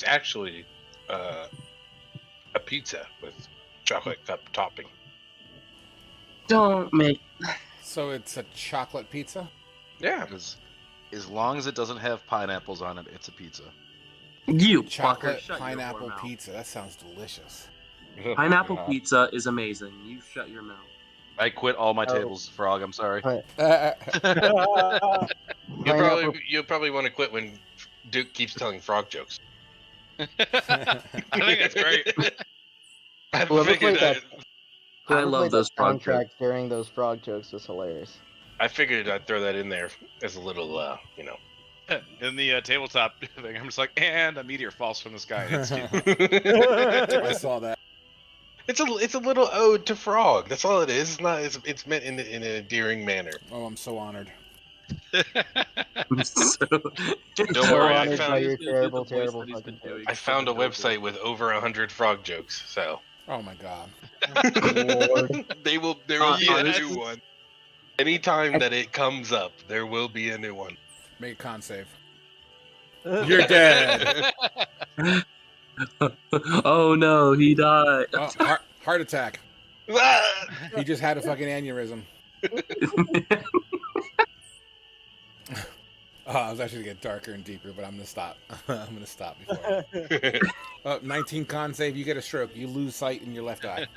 actually a pizza with chocolate cup topping. Don't make. So it's a chocolate pizza? Yeah. As long as it doesn't have pineapples on it, it's a pizza. You Chocolate fucker. Shut your pineapple whore mouth. pizza. That sounds delicious. Pineapple God. pizza is amazing. You shut your mouth. I quit all my tables, Frog. I'm sorry. You'll probably want to quit when Duke keeps telling frog jokes. I think that's great. I Whoever figured played that- I Whoever love played those that frog soundtrack during those frog jokes was hilarious. I figured I'd throw that in there as a little, In the tabletop thing, I'm just like, and a meteor falls from the sky and hits you. I saw that. It's a little ode to Frog. That's all it is. It's not. It's meant in an endearing manner. Oh, I'm so honored. Don't So worry, honored by your terrible fucking joke. I found a website with over 100 frog jokes. So Oh my god. Lord. there will be a Yes. new one. Anytime that it comes up, there will be a new one. Make a con save. You're dead. Oh no, he died. Oh, heart attack. He just had a fucking aneurysm. Oh, I was actually gonna get darker and deeper, but I'm gonna stop. I'm gonna stop before. 19 con save. You get a stroke. You lose sight in your left eye.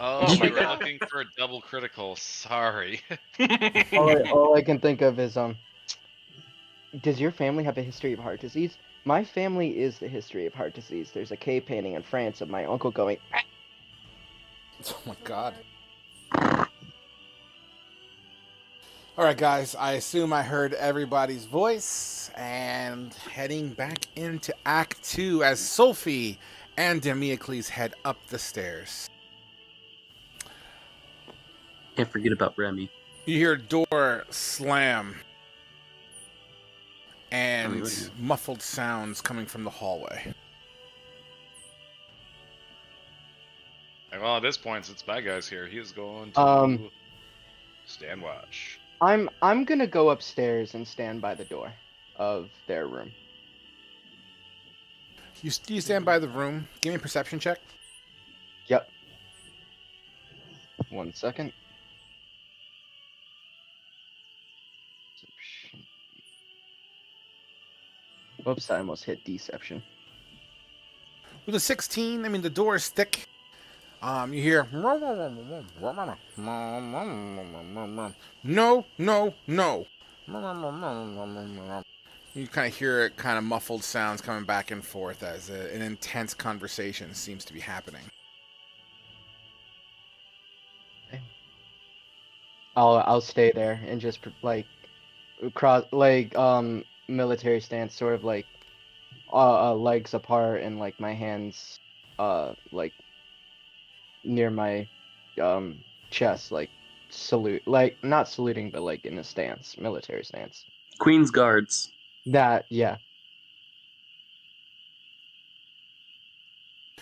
Oh, my you were God. looking for a double critical. Sorry. all I can think of is does your family have a history of heart disease? My family is the history of heart disease. There's a cave painting in France of my uncle going. Oh my god. Alright guys, I assume I heard everybody's voice, and heading back into Act 2 as Sophie and Damocles head up the stairs. Can't forget about Remy. You hear a door slam and muffled sounds coming from the hallway. Well, at this point, since Bad Guy's here, he is going to stand watch. I'm gonna go upstairs and stand by the door of their room. You stand by the room. Give me a perception check. Yep. 1 second. Whoops, I almost hit deception. With a 16, I mean, the door is thick. You hear... No, no, no. You kind of hear it, kind of muffled sounds coming back and forth as an intense conversation seems to be happening. I'll stay there and just cross military stance, sort of legs apart and my hands near my chest, like salute, like not saluting, but like in a stance, military stance. Queen's guards. That, yeah.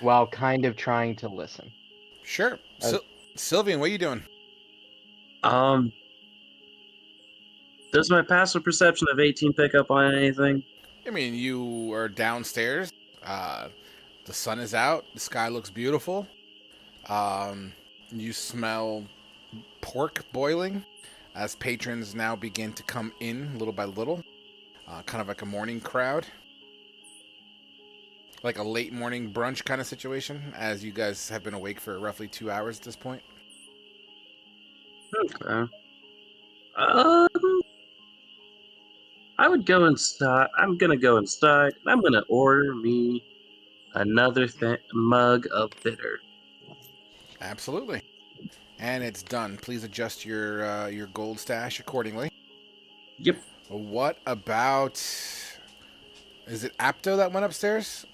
While kind of trying to listen. Sure. Uh, Sylvian, what are you doing? Does my passive perception of 18 pick up on anything? I mean, you are downstairs. The sun is out. The sky looks beautiful. You smell pork boiling as patrons now begin to come in little by little. Kind of like a morning crowd. Like a late morning brunch kind of situation, as you guys have been awake for roughly 2 hours at this point. Okay. I would go inside. I'm gonna go inside, and I'm gonna order me another mug of bitter. Absolutely. And it's done. Please adjust your gold stash accordingly. Yep. What about... Is it Apto that went upstairs?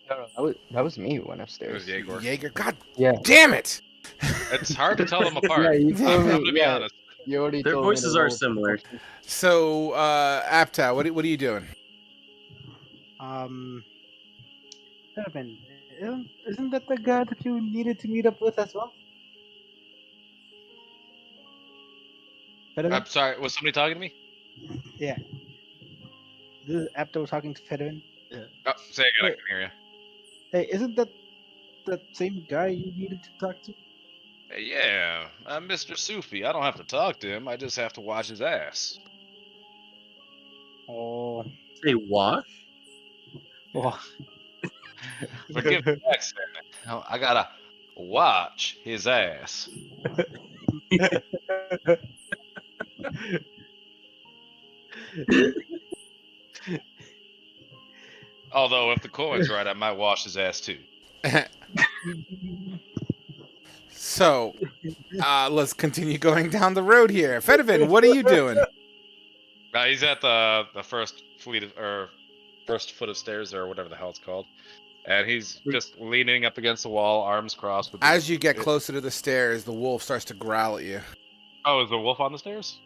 that was me who went It upstairs. was Jaegor. Jaeger. God Yeah. damn it! It's hard to tell them apart. Yeah, you I'm told gonna me. be Yeah, honest. you already Their told me to voices are roll similar. perception. So, Apto, what are you doing? Evan, isn't that the guy that you needed to meet up with as well? Fedevin? I'm sorry. Was somebody talking to me? Yeah. This is after talking to Fedevin. Oh, say again. I can hear you. Hey, isn't that the same guy you needed to talk to? Hey, yeah, I'm Mr. Sufi. I don't have to talk to him. I just have to watch his ass. Oh. Say wash? Oh. Forgive the accent. I gotta watch his ass. Although, if the coin's right, I might wash his ass too. So, let's continue going down the road here. Fedevin, what are you doing? He's at the first first foot of stairs or whatever the hell it's called, and he's just leaning up against the wall, arms crossed. With As you get closer to the stairs, the wolf starts to growl at you. Oh, is the wolf on the stairs?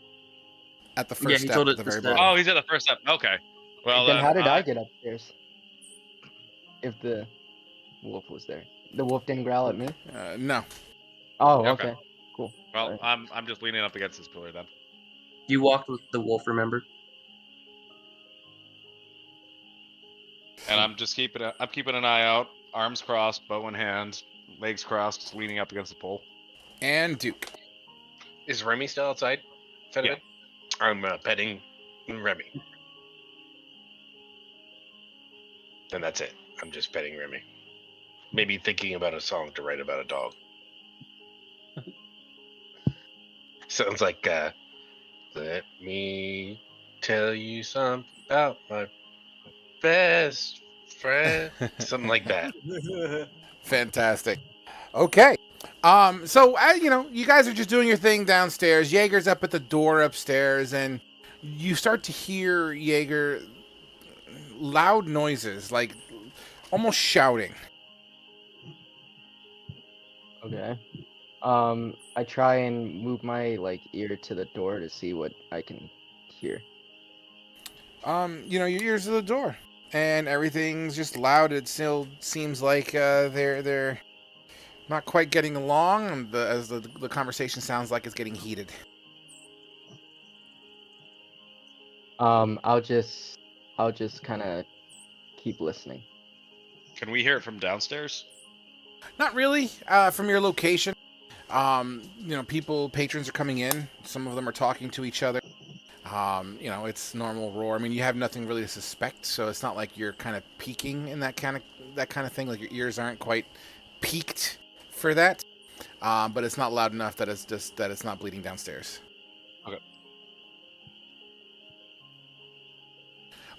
At the Yeah, first he step, told at it the to very step. bottom. Oh, he's at the first step. Okay. Well, Then how did I I get upstairs? If the wolf was there, the wolf didn't growl at me. No. Oh, Okay. okay, cool. Well, Alright. I'm just leaning up against this pillar then. You walked with the wolf, remember? And I'm just keeping an eye out, arms crossed, bow in hand, legs crossed, just leaning up against the pole. And Duke. Is Remy still outside? Fedevin? I'm petting Remy. And that's it. I'm just petting Remy. Maybe thinking about a song to write about a dog. Sounds like, let me tell you something about my best friend. Something like that. Fantastic. Okay. So, you guys are just doing your thing downstairs. Jaeger's up at the door upstairs, and you start to hear Jaeger loud noises, like almost shouting. Okay. I try and move my ear to the door to see what I can hear. Your ears to the door, and everything's just loud. It still seems like they're not quite getting along, and as the conversation sounds like it's getting heated. I'll just kind of keep listening. Can we hear it from downstairs? Not really. From your location, patrons are coming in. Some of them are talking to each other. It's normal roar. I mean, you have nothing really to suspect, so it's not like you're kind of peeking in that kind of thing. Like your ears aren't quite peaked for that. But it's not loud enough that it's not bleeding downstairs. Okay.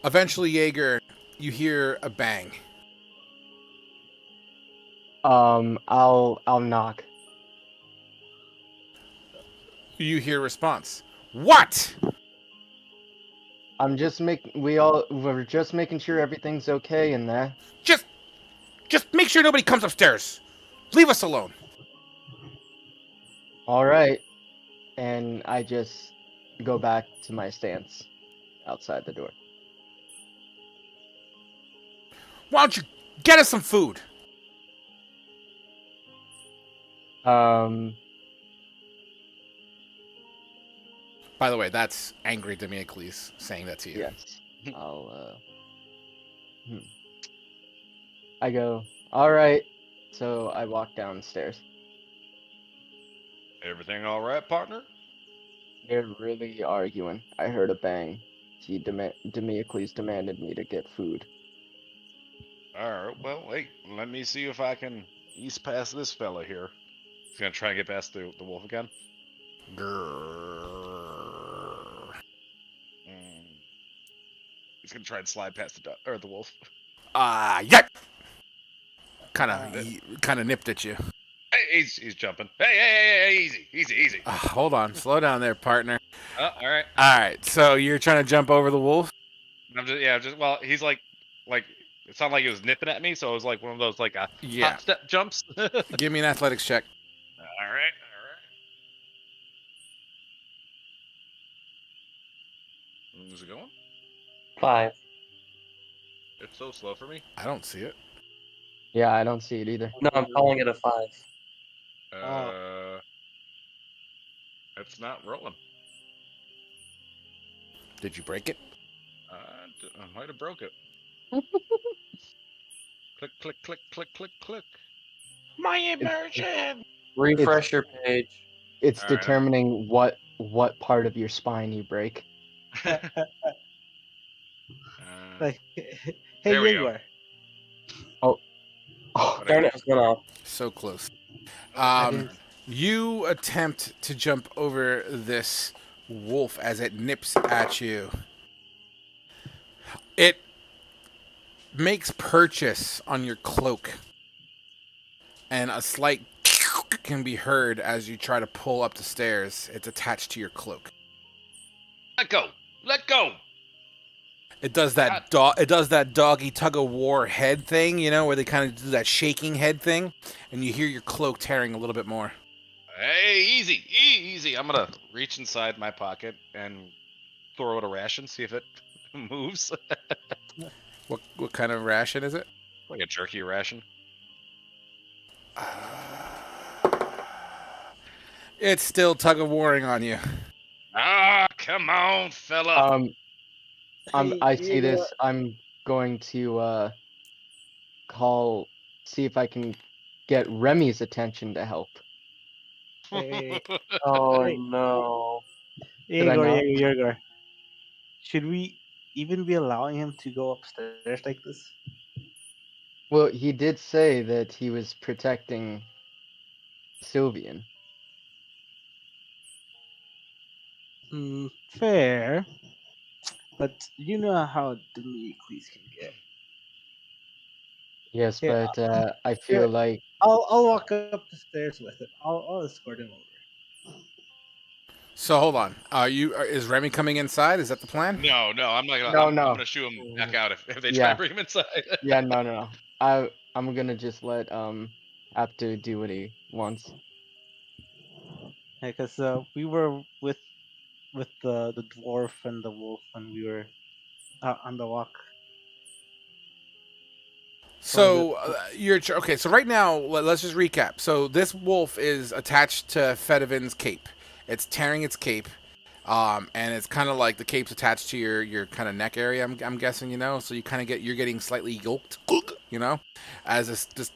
Eventually, Jaeger, you hear a bang. I'll knock. You hear a response. What? We're just making sure everything's okay in there. Just make sure nobody comes upstairs. Leave us alone. All right. And I just go back to my stance outside the door. Why don't you get us some food? Um, By the way, that's angry Demiocle saying that to you. yes. I'll, I go, all right. So I walk downstairs. Everything all right, partner? They're really arguing. I heard a bang. Demiocle demanded me to get food. All right. Well, wait. Let me see if I can ease past this fella here. He's gonna try and get past the wolf again. Grrr. Mm. He's gonna try and slide past the wolf. Yeah. Kind of nipped at you. Hey, he's jumping. Hey, easy. Hold on, slow down there, partner. All right. All right, so you're trying to jump over the wolf. Well, he's like, it sounded like he was nipping at me, so it was like one of those like Yeah. hop step jumps. All Give me an athletics check. right. Where's it going? 5. It's so slow for me. I don't see it. Yeah, I don't see it either. No, I'm calling it a 5. It's not rolling. Did you break it? I might have broke it. Click. My immersion. Refresh your page. It's All right. determining what part of your spine you break. Like, hey, There we go. Jaguar. Oh, Darn it, it's gone off. So close. I didn't- You attempt to jump over this wolf as it nips at you. It makes purchase on your cloak, and a slight can be heard as you try to pull up the stairs. It's attached to your cloak. Let go. It does that doggy tug of war head thing, you know, where they kind of do that shaking head thing, and you hear your cloak tearing a little bit more. Hey, easy. I'm gonna reach inside my pocket and throw out a ration, see if it moves. What kind of ration is it? Like a jerky ration. It's still tug of warring on you. Ah, come on, fella. I see this. I'm going to see if I can get Remy's attention to help. Hey, Oh Wait. no. Did I not? Jaguar. Should we even be allowing him to go upstairs like this? Well, he did say that he was protecting Sylvian. Fair. But you know how Democles can get. Yes, Yeah, but I feel like I'll walk up the stairs with him. I'll escort him over. So hold on. Is Remy coming inside? Is that the plan? No, I'm not gonna. No, I'm no. gonna shoot him back out if they try Yeah. to bring him inside. yeah, no. I'm gonna just let Aptu do what he wants. Because we were with the dwarf and the wolf when we were on the walk. So okay. So right now, let's just recap. So this wolf is attached to Fedivin's cape. It's tearing its cape, and it's kind of like the cape's attached to your kind of neck area. I'm guessing, you know. So you're getting slightly yoked, you know, as this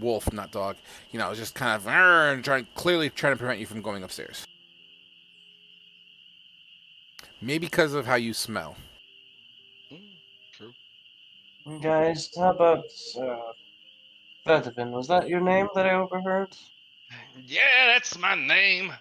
wolf, not dog, you know, is just kind of clearly trying to prevent you from going upstairs. Maybe because of how you smell. True. Guys, how about Fedivin? Was that your name that I overheard? Yeah, that's my name.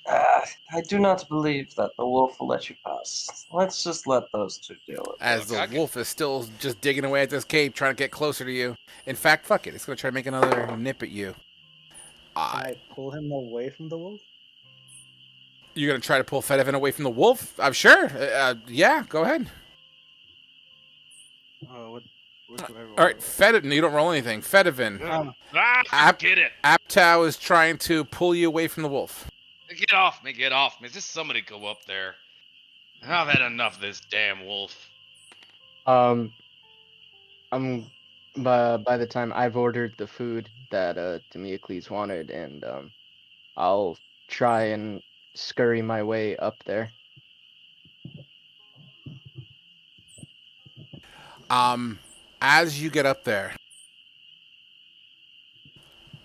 I do not believe that the wolf will let you pass. Let's just let those two deal with it. As the Look, wolf is still just digging away at this cape, trying to get closer to you. In fact, fuck it. It's going to try to make another nip at you. Can I pull him away from the wolf? You're going to try to pull Fedivin away from the wolf? I'm sure. Yeah, go ahead. Oh, What do I roll? All right, Fedivin. You don't roll anything. Fedivin. Get it. Aptow is trying to pull you away from the wolf. Get off me. Get off me. Just somebody go up there. I've had enough of this damn wolf. I'm by the time I've ordered the food that Demiocles wanted, and I'll try and scurry my way up there. As you get up there,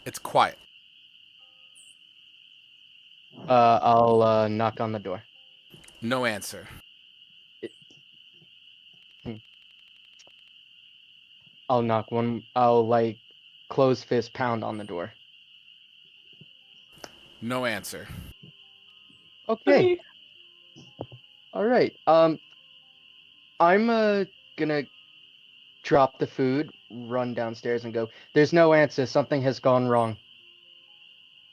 it's quiet. I'll knock on the door. No answer. I'll knock one. I'll like close fist pound on the door. No answer. Okay. All right. I'm gonna drop the food, run downstairs, and go. There's no answer. Something has gone wrong.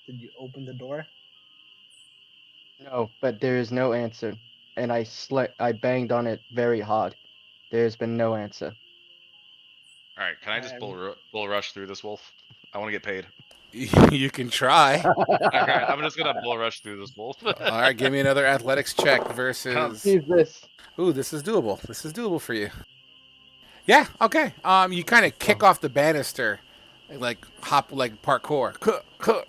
Did you open the door? No, but there is no answer, and I banged on it very hard. There's been no answer. All right, can I just bull rush through this wolf? I want to get paid. You can try. Okay, I'm just gonna bull rush through this wolf. All right, give me another athletics check versus. Use this. Ooh, this is doable. This is doable for you. Yeah. Okay. You kind of kick off the banister, like hop, like parkour,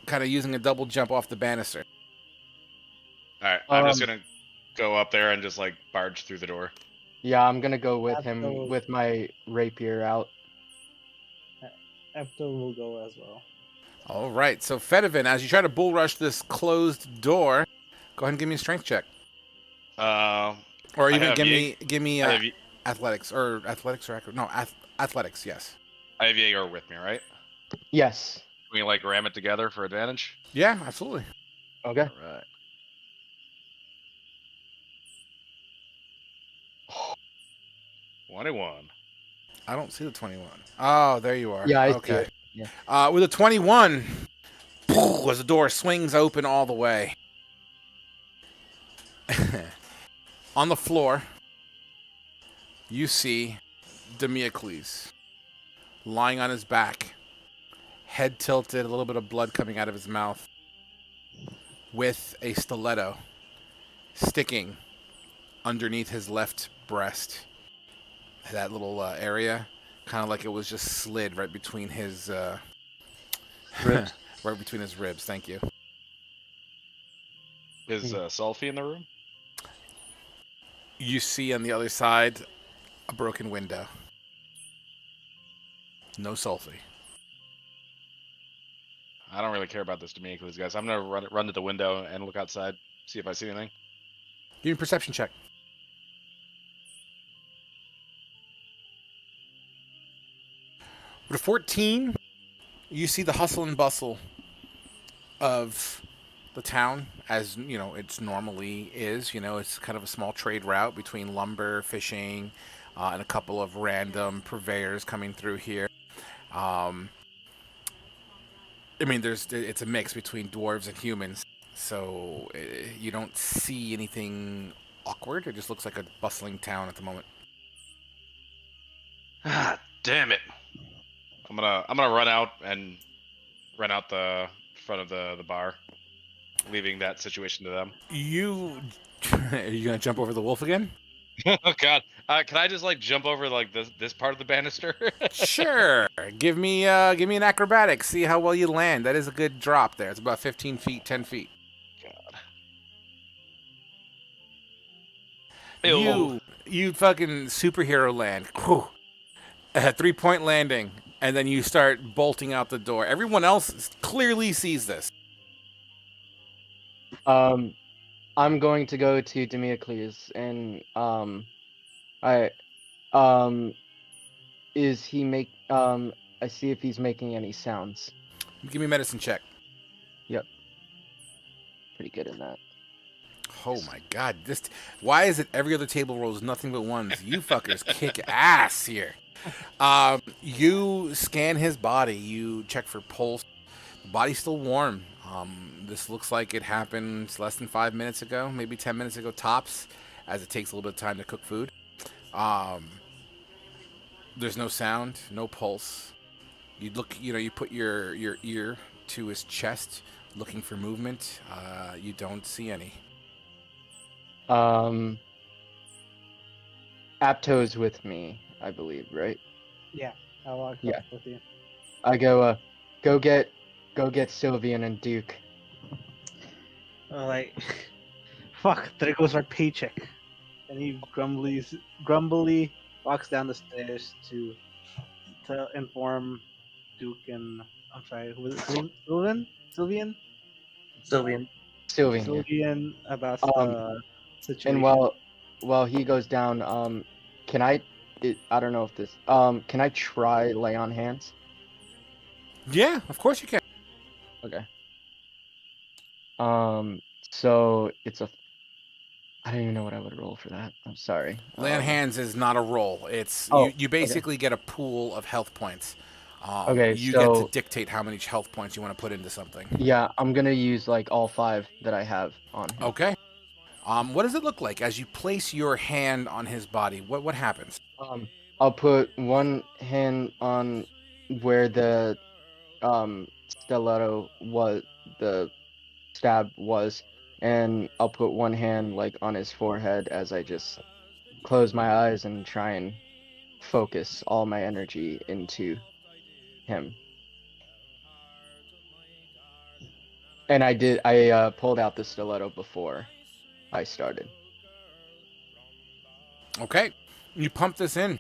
kind of using a double jump off the banister. All right, I'm just gonna go up there and just like barge through the door. Yeah, I'm gonna go with him with my rapier out. Epto will go as well. All right. So Fedivin, as you try to bull rush this closed door, go ahead and give me a strength check, or even give me athletics or athletics. Yes. I have Jaeger with me, right? Yes. We can like ram it together for advantage. Yeah, absolutely. Okay. All right. 21. I don't see the 21. Oh, there you are. Yeah, I see okay. it. Yeah. With a 21, as the door swings open all the way. On the floor, you see Demiocles lying on his back, head tilted, a little bit of blood coming out of his mouth, with a stiletto sticking underneath his left breast. That little area, kind of like it was just slid right between his Ribs. right between his ribs. Thank you. Is Sulfy in the room? You see on the other side a broken window. No sulfy. I don't really care about this Demiocles, guys. I'm gonna run to the window and look outside, see if I see anything. Give me a perception check. With a 14, you see the hustle and bustle of the town, as you know it's normally is. You know, it's kind of a small trade route between lumber, fishing, and a couple of random purveyors coming through here. I mean, it's a mix between dwarves and humans, so you don't see anything awkward. It just looks like a bustling town at the moment. Ah, damn it! I'm gonna run out the front of the bar, leaving that situation to them. Are you gonna jump over the wolf again? Oh God! Can I just like jump over like this part of the banister? Sure. Give me an acrobatics. See how well you land. That is a good drop there. It's about 15 feet, 10 feet. God. You fucking superhero land. 3-point landing, and then you start bolting out the door. Everyone else clearly sees this. I'm going to go to Demiocles and is he I see if he's making any sounds. Give me a medicine check. Yep. Pretty good in that. Oh my God! Why is it every other table rolls nothing but ones? You fuckers kick ass here. You scan his body. You check for pulse. The body's still warm. This looks like it happened less than 5 minutes ago, maybe 10 minutes ago tops, as it takes a little bit of time to cook food. There's no sound, no pulse. You look, you put your ear to his chest, looking for movement. You don't see any. Apto's with me, I believe, right? Yeah, I walked Yeah. up with you. I go, go get Sylvian and Duke. Like, fuck, there goes our paycheck. And he grumbly walks down the stairs to inform Duke and I'm sorry, who was it? Sylvian? Sylvian. Sylvian, yeah. Sylvian about Um, the and situation. while he goes down, can I? I don't know if this. Can I try lay on hands? Yeah, of course you can. Okay. So it's a. I don't even know what I would roll for that. I'm sorry. Lay on hands is not a roll. It's Oh, you okay. basically get a pool of health points. Okay, You get to so dictate how many health points you want to put into something. yeah, I'm gonna use like all 5 that I have on him. Okay. What does it look like as you place your hand on his body? What happens? I'll put one hand on where the stiletto was, the stab was, and I'll put one hand like on his forehead as I just close my eyes and try and focus all my energy into him. And I pulled out the stiletto before I started. Okay. You pump this in.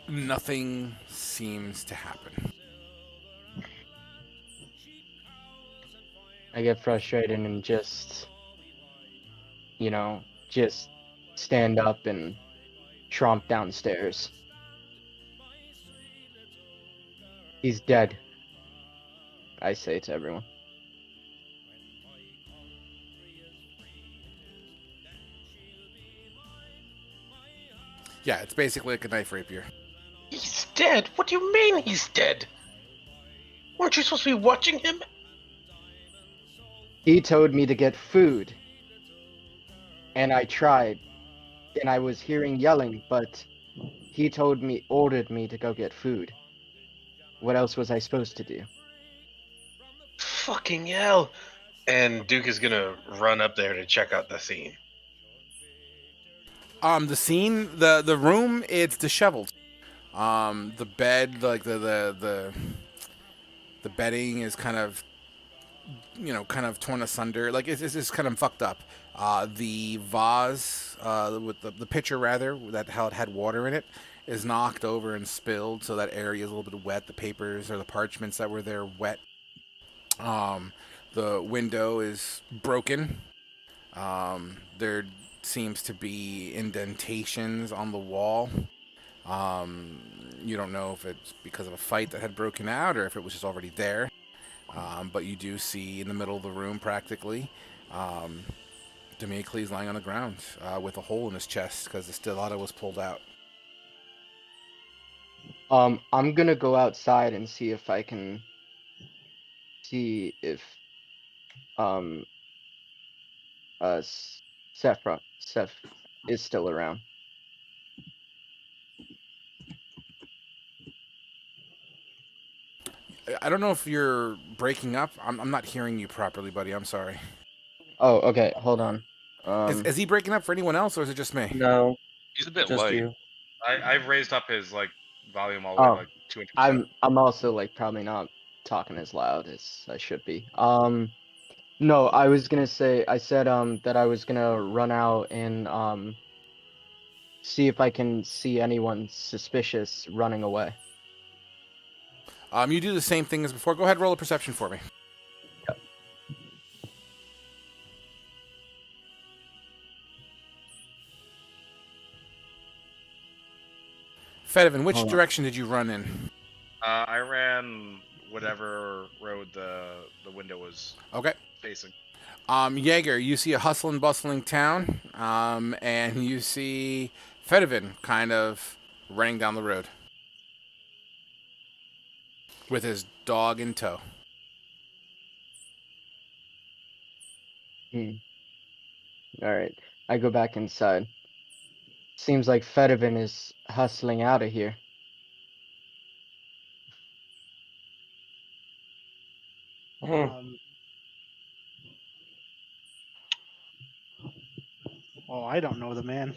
Nothing seems to happen. I get frustrated and just, just stand up and tromp downstairs. He's dead, I say to everyone. Yeah, it's basically like a knife rapier. He's dead? What do you mean he's dead? Weren't you supposed to be watching him? He told me to get food, and I tried, and I was hearing yelling, but he ordered me to go get food. What else was I supposed to do? Fucking hell. And Duke is gonna run up there to check out the scene. The scene, the room, it's disheveled. The bed, like the bedding is kind of, kind of torn asunder. Like it's kind of fucked up. The vase, with the pitcher rather, that how it had water in it, is knocked over and spilled, so that area is a little bit wet. The papers or the parchments that were there wet. The window is broken. There seems to be indentations on the wall. You don't know if it's because of a fight that had broken out or if it was just already there. But you do see in the middle of the room, practically, Damocles lying on the ground with a hole in his chest because the stiletto was pulled out. I'm gonna go outside and see if I can see if Seth is still around. I don't know if you're breaking up. I'm not hearing you properly, buddy. I'm sorry. Oh, okay, hold on. Is he breaking up for anyone else, or is it just me? No, He's a bit just light. you. I've raised up his volume all the way Oh, like 200%. I'm also like probably not talking as loud as I should be. No, I was gonna say, I said that I was gonna run out and see if I can see anyone suspicious running away. You do the same thing as before. Go ahead, roll a perception for me. Yep. Fedivan, which Hold on. direction did you run in? I ran whatever road the window was Okay. facing. Jaeger, you see a hustling, bustling town, and you see Fedivan kind of running down the road with his dog in tow. All right, I go back inside. Seems like Fedivin is hustling out of here. Hmm. Um, oh, I don't know the man.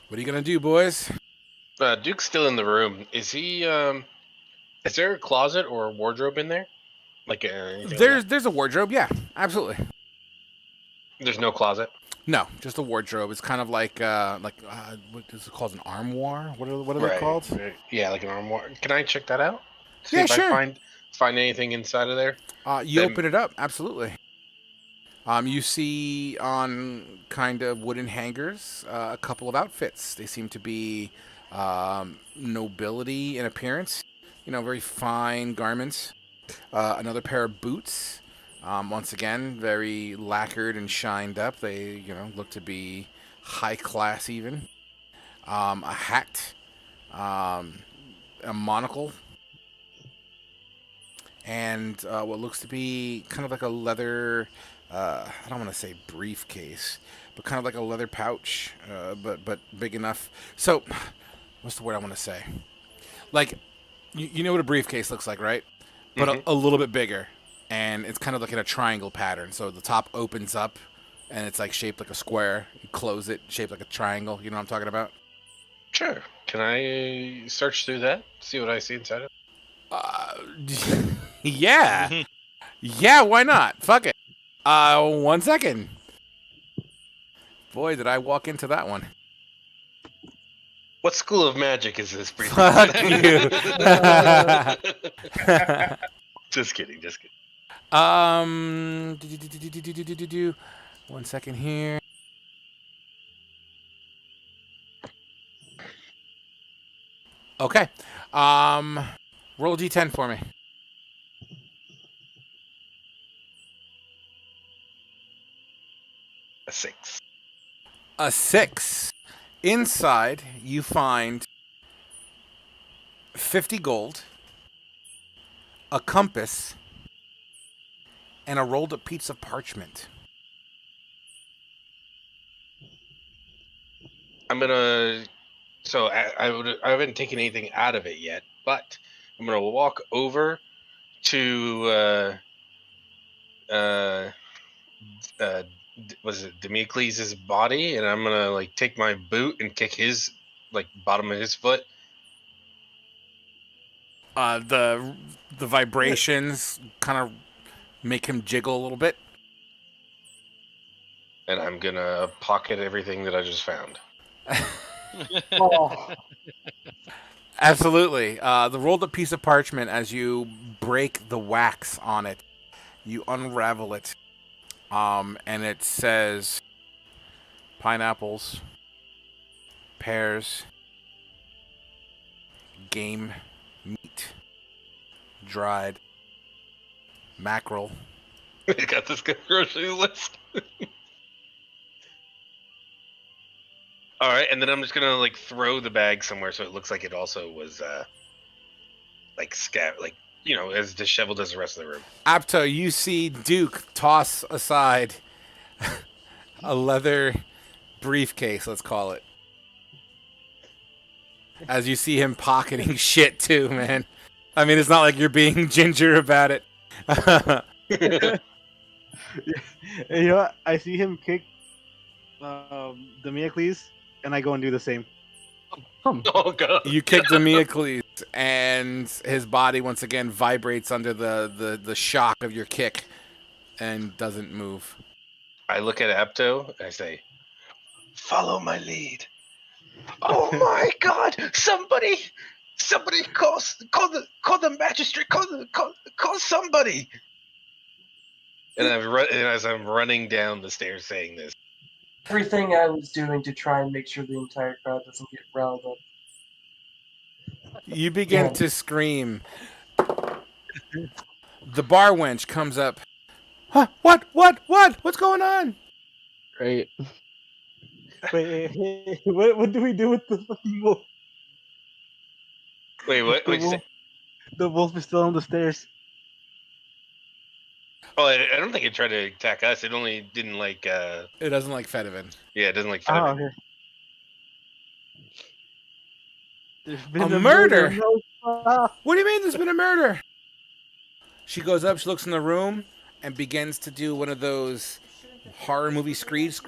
What are you gonna do, boys? Duke's still in the room. Is he? Is there a closet or a wardrobe in there? Like anything like that? There's a wardrobe, yeah, absolutely. There's no closet. No, just a wardrobe. It's kind of like what is it called? An armoire? What are they Right. called? Right. Yeah, like an armoire. Can I check that out? See Yeah, if I sure. find anything inside of there. You Then- open it up, absolutely. You see on kind of wooden hangers a couple of outfits. They seem to be nobility in appearance. You know, very fine garments. Another pair of boots. Once again, very lacquered and shined up. They, look to be high class even. A hat, um, a monocle, and what looks to be kind of like a leather. I don't want to say briefcase, but kind of like a leather pouch, but big enough. So, what's the word I want to say? Like, you know what a briefcase looks like, right? But Mhm. a little bit bigger, and it's kind of like in a triangle pattern. So the top opens up, and it's like shaped like a square. You close it, shaped like a triangle. You know what I'm talking about? Sure. Can I search through that? See what I see inside it? Uh, yeah, yeah. Why not? Fuck it. 1 second. Boy, did I walk into that one. What school of magic is this briefcase? Fuck you. Just kidding. Just kidding. Do. 1 second here. Okay. Roll a d10 for me. A 6. A 6. Inside, you find 50 gold, a compass, and a rolled up piece of parchment. I'm gonna. So I haven't taken anything out of it yet, but I'm gonna walk over to was it Democles' body, and I'm gonna like take my boot and kick his like bottom of his foot. The vibrations kind of make him jiggle a little bit. And I'm gonna pocket everything that I just found. Oh, Absolutely. The rolled up piece of parchment, as you break the wax on it, you unravel it, and it says pineapples, pears, game meat, dried, mackerel. I got this good grocery list. All right, and then I'm just gonna like throw the bag somewhere so it looks like it also was like as disheveled as the rest of the room. Apto, you see Duke toss aside a leather briefcase, let's call it. As you see him pocketing shit too, man. I mean, it's not like you're being ginger about it. you know what? I see him kick Democles, and I go and do the same. Oh god! You kick Democles, and his body once again vibrates under the shock of your kick and doesn't move. I look at Apto and I say, "Follow my lead." Oh my god! Somebody call the magistrate! Call somebody! And as I'm running down the stairs saying this. Everything I was doing to try and make sure the entire crowd doesn't get riled up. You begin Yeah. to scream. The bar wench comes up. Huh? What? What's going on? Right. Wait, what do we do with the fucking wolf? Wait, what? The What'd you wolf, say? the wolf is still on the stairs. Oh, I don't think it tried to attack us. It only didn't like. It doesn't like Fedivin. Yeah, it doesn't like Oh, Fedivin. okay. There's A been murder? No, stop. What do you mean there's been a murder? She goes up, she looks in the room, and begins to do one of those horror movie screams.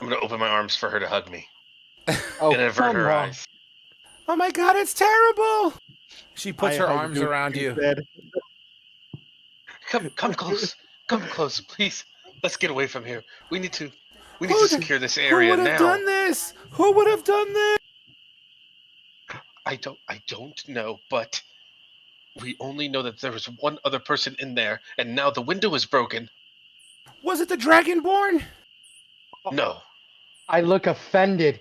I'm gonna open my arms for her to hug me Oh, and avert come her on. eyes. Oh my god, it's terrible! She puts her hug arms Duke around you. instead. Come close. Come close, please. Let's get away from here. We need to Who secure this Who area would have now. done this? Who would have done this? I don't know, but we only know that there was one other person in there, and now the window is broken. Was it the Dragonborn? No. I look offended.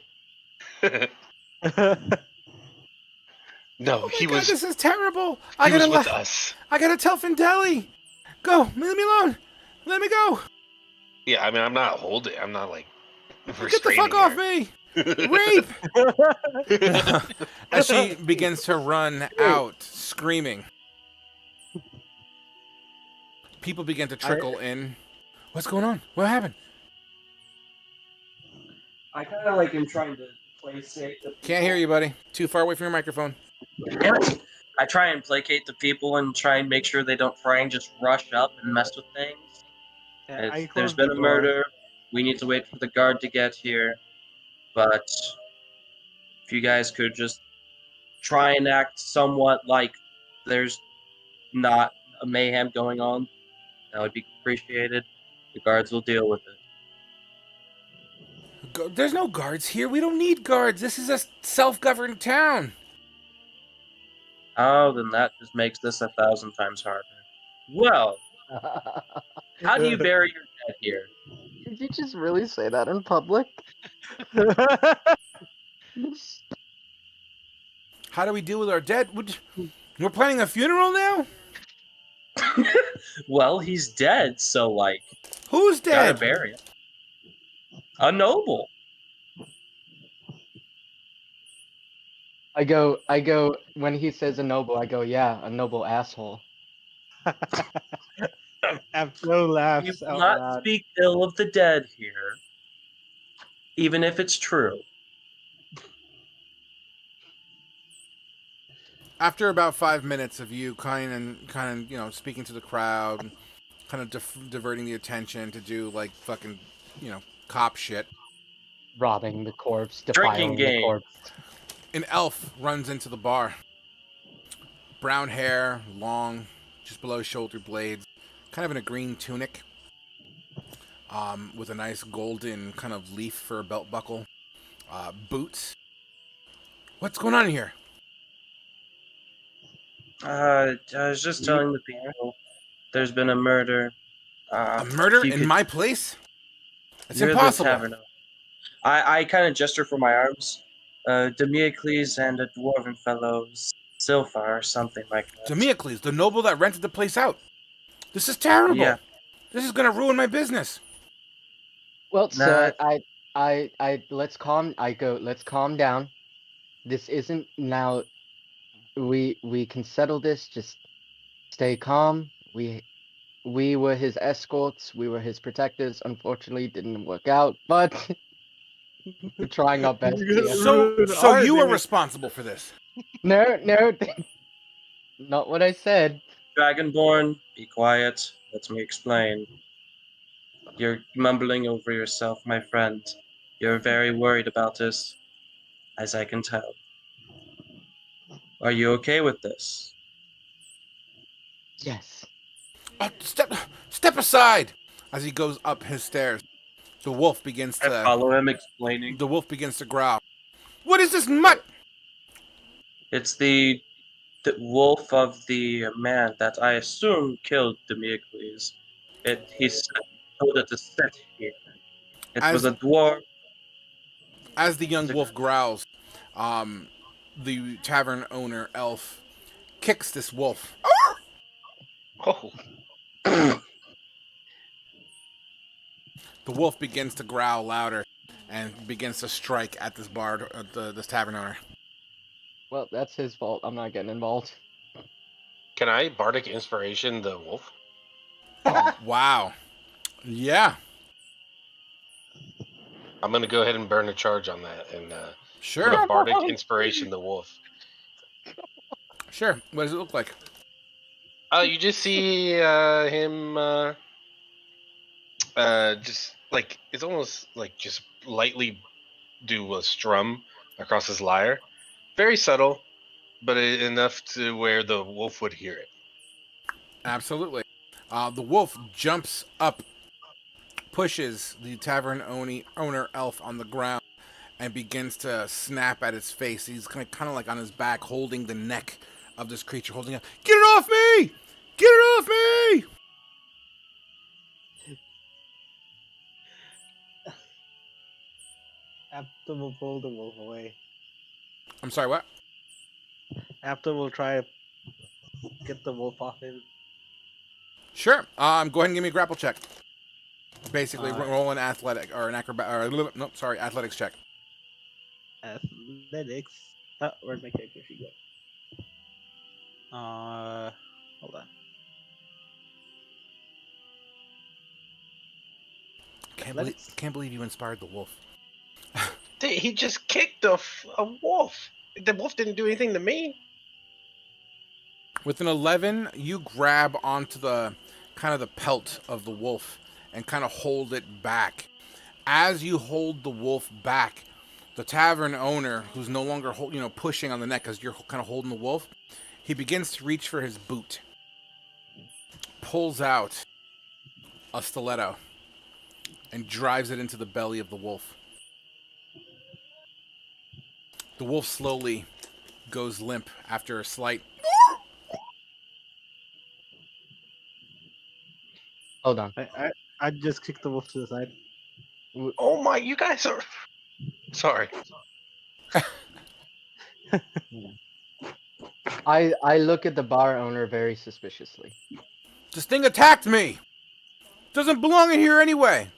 No, Oh he my god, was this is terrible. he was with us. I gotta tell Findeli. Go, leave me alone. Let me go. Yeah, I mean I'm not like Get the fuck off me. Rape! As she begins to run out, screaming. People begin to trickle in. What's going on? What happened? I kind of like am trying to placate the. Can't hear you, buddy. Too far away from your microphone. Damn it. I try and placate the people and try and make sure they don't try and just rush up and mess with things. Yeah, I There's closed been the a door. murder. We need to wait for the guard to get here. But if you guys could just try and act somewhat like there's not a mayhem going on, that would be appreciated. The guards will deal with it. There's no guards here. We don't need guards. This is a self-governed town. Oh, then that just makes this 1,000 times harder. Well, how do you bury your dead here? Did you just really say that in public? How do we deal with our dead? We're planning a funeral now? Well, he's dead, so, like, Who's gotta dead? bury him. A noble. I go, when he says a noble, I go, yeah, a noble asshole. Afro You laughs will out not loud. speak ill of the dead here, even if it's true. After about 5 minutes of you kind of, speaking to the crowd, kind of diverting the attention to do like fucking, cop shit, Robbing the corpse, Drinking defiling the game. corpse. an elf runs into the bar. Brown hair, long, just below shoulder blades, kind of in a green tunic, with a nice golden kind of leaf for a belt buckle, boots. What's going on here? I was just telling the people there's been a murder. A murder you in could- my place? It's You're impossible. the tavern owner. I kind of gesture for my arms. Demiocles and a dwarven fellow, Silpha or something like that. Demiocles, the noble that rented the place out. This is terrible. Yeah. This is gonna ruin my business. Well, sir, Nah. let's calm down. This isn't now. We can settle this. Just stay calm. We were his escorts. We were his protectors. Unfortunately, it didn't work out, but we're trying our best here. So you were responsible for this. No, not what I said. Dragonborn, be quiet. Let me explain. You're mumbling over yourself, my friend. You're very worried about this, as I can tell. Are you okay with this? Yes. Oh, step aside! As he goes up his stairs, the wolf begins I to follow him, explaining. growl. What is this mutt? It's the wolf of the man that I assume killed Demiocles. He told it to sit here. It was a dwarf. As the young wolf growls, the tavern owner elf kicks this wolf. Oh, The wolf begins to growl louder and begins to strike at this this tavern owner. Well, that's his fault. I'm not getting involved. Can I bardic inspiration the wolf? Oh, wow. Yeah, I'm gonna go ahead and burn a charge on that, and I'm gonna sure, bardic inspiration the wolf. sure. What does it look like? You just see him just like it's almost like just lightly do a strum across his lyre, very subtle, but enough to where the wolf would hear it. Absolutely. The wolf jumps up, pushes the owner elf on the ground, and begins to snap at his face. He's kind of like on his back, holding the neck of this creature, holding it. Get it off me! Get it off me! After we'll pull the wolf away. I'm sorry, what? After we'll try to get the wolf off him. Sure. Go ahead and give me a grapple check. Basically, Uh, roll an athletic or an acrobat or no, sorry, athletics check. Athletics. Oh, where'd my character sheet go? Hold on. Athletics. Can't believe you inspired the wolf. He just kicked a wolf. The wolf didn't do anything to me. With an 11, you grab onto the kind of the pelt of the wolf and kind of hold it back. As you hold the wolf back, the tavern owner, who's no longer pushing on the neck as you're kind of holding the wolf, he begins to reach for his boot, pulls out a stiletto, and drives it into the belly of the wolf. The wolf slowly goes limp after a slight. Hold on. I just kicked the wolf to the side. Oh my! You guys are sorry. I look at the bar owner very suspiciously. This thing attacked me! Doesn't belong in here anyway!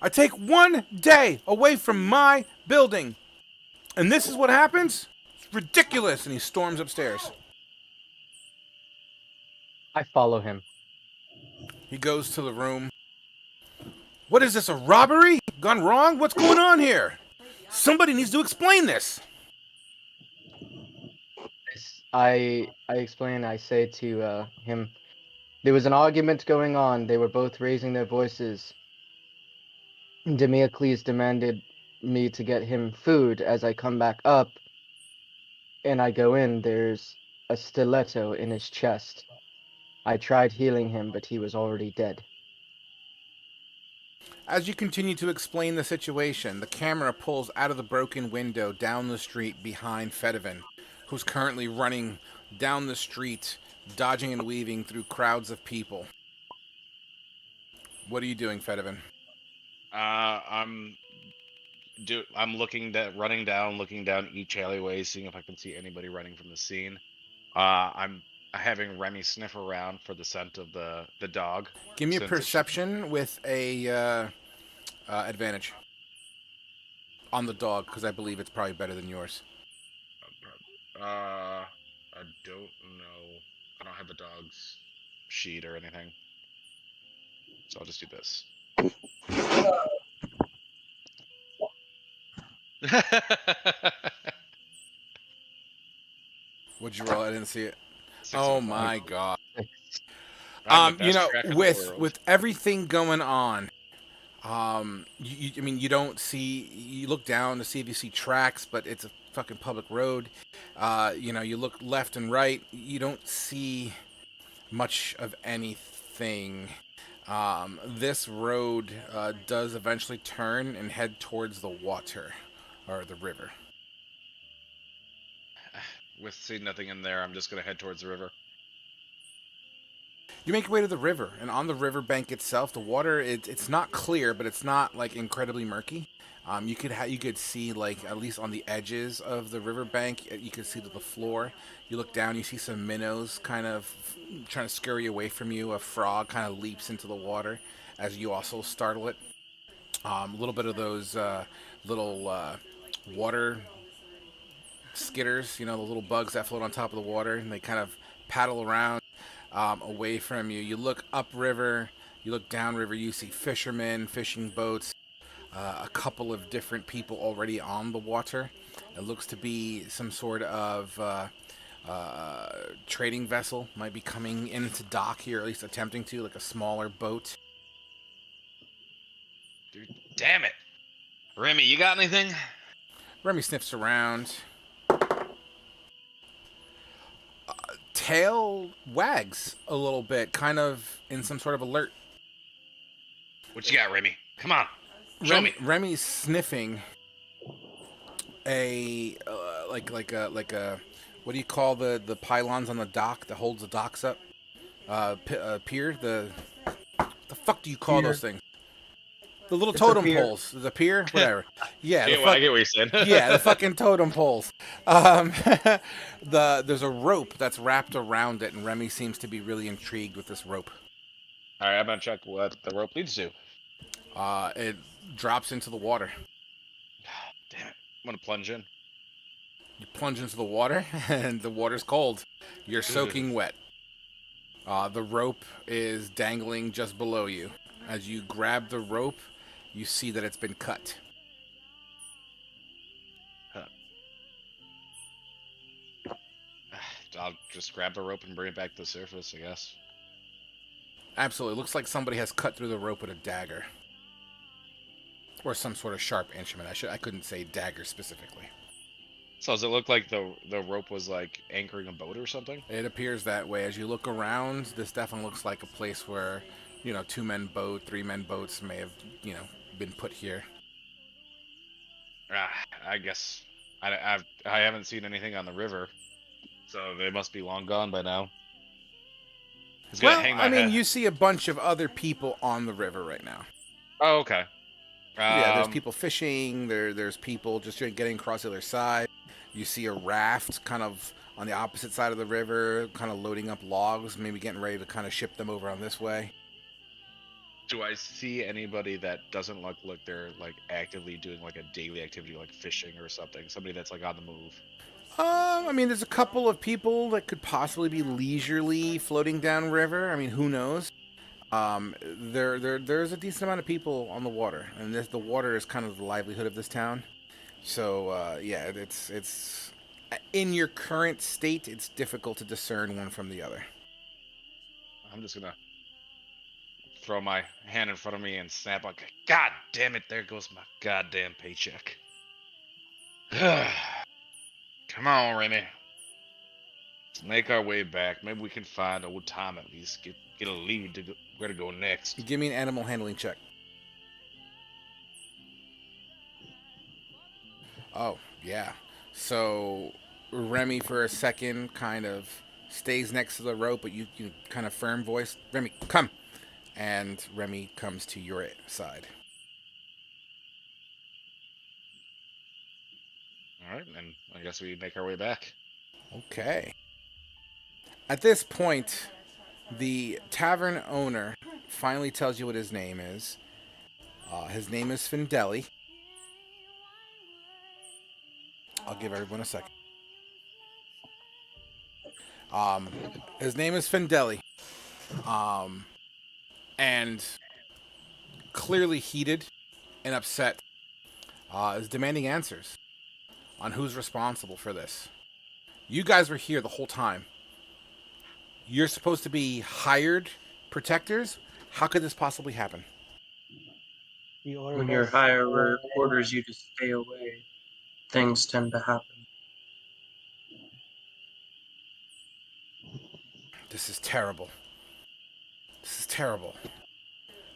I take 1 day away from my building, and this is what happens? It's ridiculous! And he storms upstairs. I follow him. He goes to the room. What is this, a robbery? Gone wrong? What's going on here? Somebody needs to explain this. I explain. I say to him, there was an argument going on. They were both raising their voices. Democles demanded me to get him food. As I come back up and I go in, there's a stiletto in his chest. I tried healing him, but he was already dead. As you continue to explain the situation, the camera pulls out of the broken window down the street behind Fedivin, who's currently running down the street, dodging and weaving through crowds of people. What are you doing, Fedivin? I'm running down, looking down each alleyway, seeing if I can see anybody running from the scene. I'm having Remy sniff around for the scent of the dog. Give me a since it's- perception with a advantage on the dog, because I believe it's probably better than yours. I don't know. I don't have the dog's sheet or anything, so I'll just do this. What'd you roll? I didn't see it. 6 Oh and a my 5. god. I'm the best tracker in the world. With everything going on, I mean, you don't see. You look down to see if you see tracks, but it's a fucking public road. You look left and right. You don't see much of anything. This road does eventually turn and head towards the water or the river. With seeing nothing in there, I'm just gonna head towards the river. You make your way to the river, and on the riverbank itself, the water it's not clear, but it's not like incredibly murky. You could see like at least on the edges of the riverbank, you could see to the floor. You look down, you see some minnows kind of trying to scurry away from you. A frog kind of leaps into the water as you also startle it. A little bit of those little water skitters, the little bugs that float on top of the water, and they kind of paddle around away from you. You look upriver, you look downriver, you see fishermen, fishing boats, a couple of different people already on the water. It looks to be some sort of trading vessel, might be coming into dock here, or at least attempting to, like a smaller boat. Dude, damn it. Remy, you got anything? Remy sniffs around. Tail wags a little bit, kind of in some sort of alert. What you got, Remy? Come on. Show me. Remy's sniffing a like a what do you call the pylons on the dock that holds the docks up? Pier. The fuck do you call those things? The little It's a totem pier. poles. The pier, whatever. Yeah, I get what you're saying. yeah, the fucking totem poles. There's a rope that's wrapped around it, and Remy seems to be really intrigued with this rope. All right, I'm gonna check what the rope leads to. It drops into the water. Damn it. I'm gonna plunge in. You plunge into the water, and the water's cold. You're soaking wet. The rope is dangling just below you. As you grab the rope, you see that it's been cut. I'll just grab the rope and bring it back to the surface, I guess. Absolutely. Looks like somebody has cut through the rope with a dagger. Or some sort of sharp instrument. I couldn't say dagger specifically. So does it look like the rope was like anchoring a boat or something? It appears that way. As you look around, this definitely looks like a place where, 2-man boat, 3-man boats may have, been put here. I guess I haven't seen anything on the river, so they must be long gone by now. Well, you see a bunch of other people on the river right now. Oh, okay. Yeah, there's people fishing. There's people just getting across the other side. You see a raft kind of on the opposite side of the river, kind of loading up logs, maybe getting ready to kind of ship them over on this way. Do I see anybody that doesn't look like they're like actively doing like a daily activity like fishing or something? Somebody that's like on the move. There's a couple of people that could possibly be leisurely floating down river. Who knows? There's a decent amount of people on the water, and the water is kind of the livelihood of this town. So it's in your current state, it's difficult to discern one from the other. I'm just gonna throw my hand in front of me and snap like, God damn it! There goes my goddamn paycheck. Come on, Remy. Let's make our way back. Maybe we can find old Tom at least. Get a lead to where to go next. Give me an animal handling check. Oh, yeah. So Remy for a second kind of stays next to the rope, but you kind of firm voice, Remy, come. And Remy comes to your side. All right, and I guess we make our way back. Okay. At this point, the tavern owner finally tells you what his name is. His name is Findeli. I'll give everyone a second. His name is Findeli. And clearly heated and upset, is demanding answers on who's responsible for this. You guys were here the whole time. You're supposed to be hired protectors. How could this possibly happen? When your higher orders you to stay away, things tend to happen. This is terrible. This is terrible.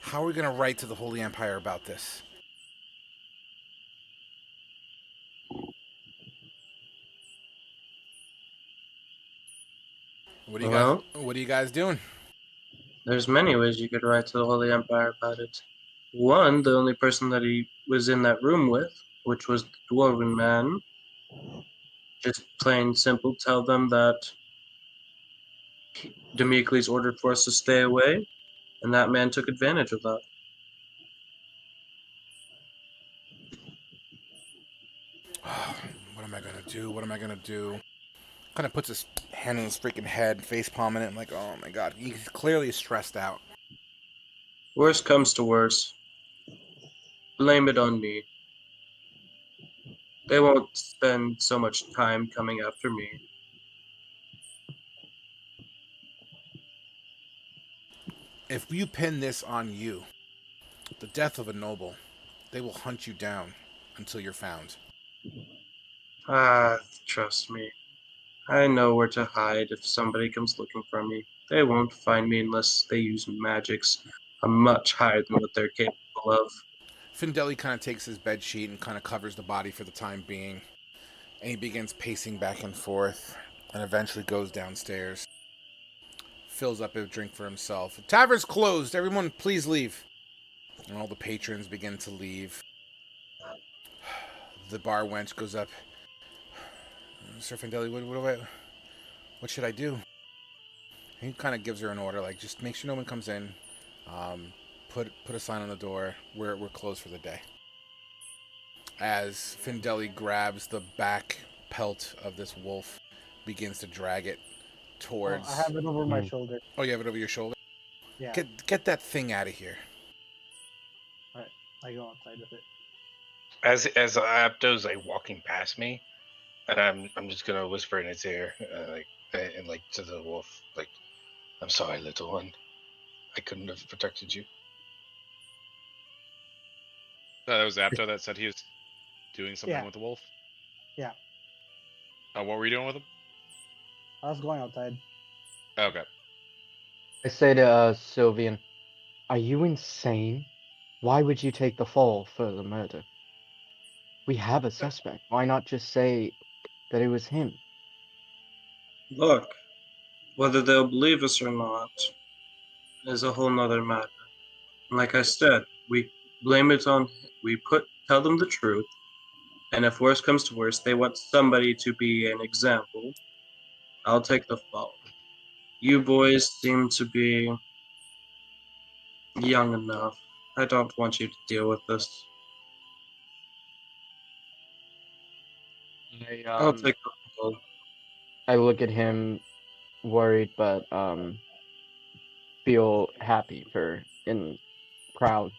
How are we going to write to the Holy Empire about this? What are you guys doing? There's many ways you could write to the Holy Empire about it. One, the only person that he was in that room with, which was the Dwarven man, just plain simple, tell them that Democles ordered for us to stay away, and that man took advantage of that. What am I going to do? Kind of puts his hand on his freaking head, face palming it. I'm like, oh my god, he's clearly stressed out. Worst comes to worst, blame it on me. They won't spend so much time coming after me. If you pin this on you, the death of a noble, they will hunt you down until you're found. Ah, trust me. I know where to hide if somebody comes looking for me. They won't find me unless they use magics much higher than what they're capable of. Findeli kind of takes his bed sheet and kind of covers the body for the time being, and he begins pacing back and forth, and eventually goes downstairs, fills up a drink for himself. The tavern's closed. Everyone, please leave. And all the patrons begin to leave. The bar wench goes up. Sir Findeli, what should I do? And he kind of gives her an order, like, just make sure no one comes in. Put a sign on the door. We're closed for the day. As Findeli grabs the back pelt of this wolf, begins to drag it towards. I have it over my shoulder. Oh, you have it over your shoulder? Yeah. Get that thing out of here. Alright, I go outside with it. As Apto's like walking past me, and I'm just gonna whisper in its ear, like to the wolf, like, "I'm sorry, little one. I couldn't have protected you." That was Apto that said he was doing something Yeah. with the wolf. Yeah. What were you doing with him? I was going outside. Okay. I say to Sylvian, are you insane? Why would you take the fall for the murder? We have a suspect. Why not just say that it was him? Look, whether they'll believe us or not is a whole nother matter. Like I said, we blame it on, tell them the truth, and if worse comes to worse, they want somebody to be an example. I'll take the fall. You boys seem to be young enough. I don't want you to deal with this. I'll take the fall. I look at him, worried, but feel happy and proud.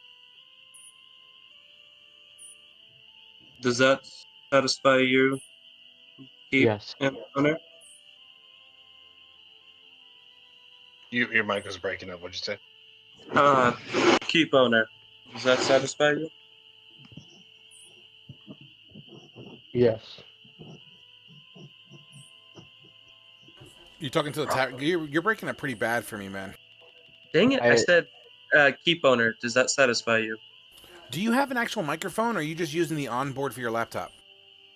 Does that satisfy you, Keep Yes. and Owner? Your mic was breaking up. What'd you say? Keep Owner. Does that satisfy you? Yes. You talking to the tavern? You're breaking up pretty bad for me, man. Dang it! I I- said, Keep Owner. Does that satisfy you? Do you have an actual microphone, or are you just using the onboard for your laptop?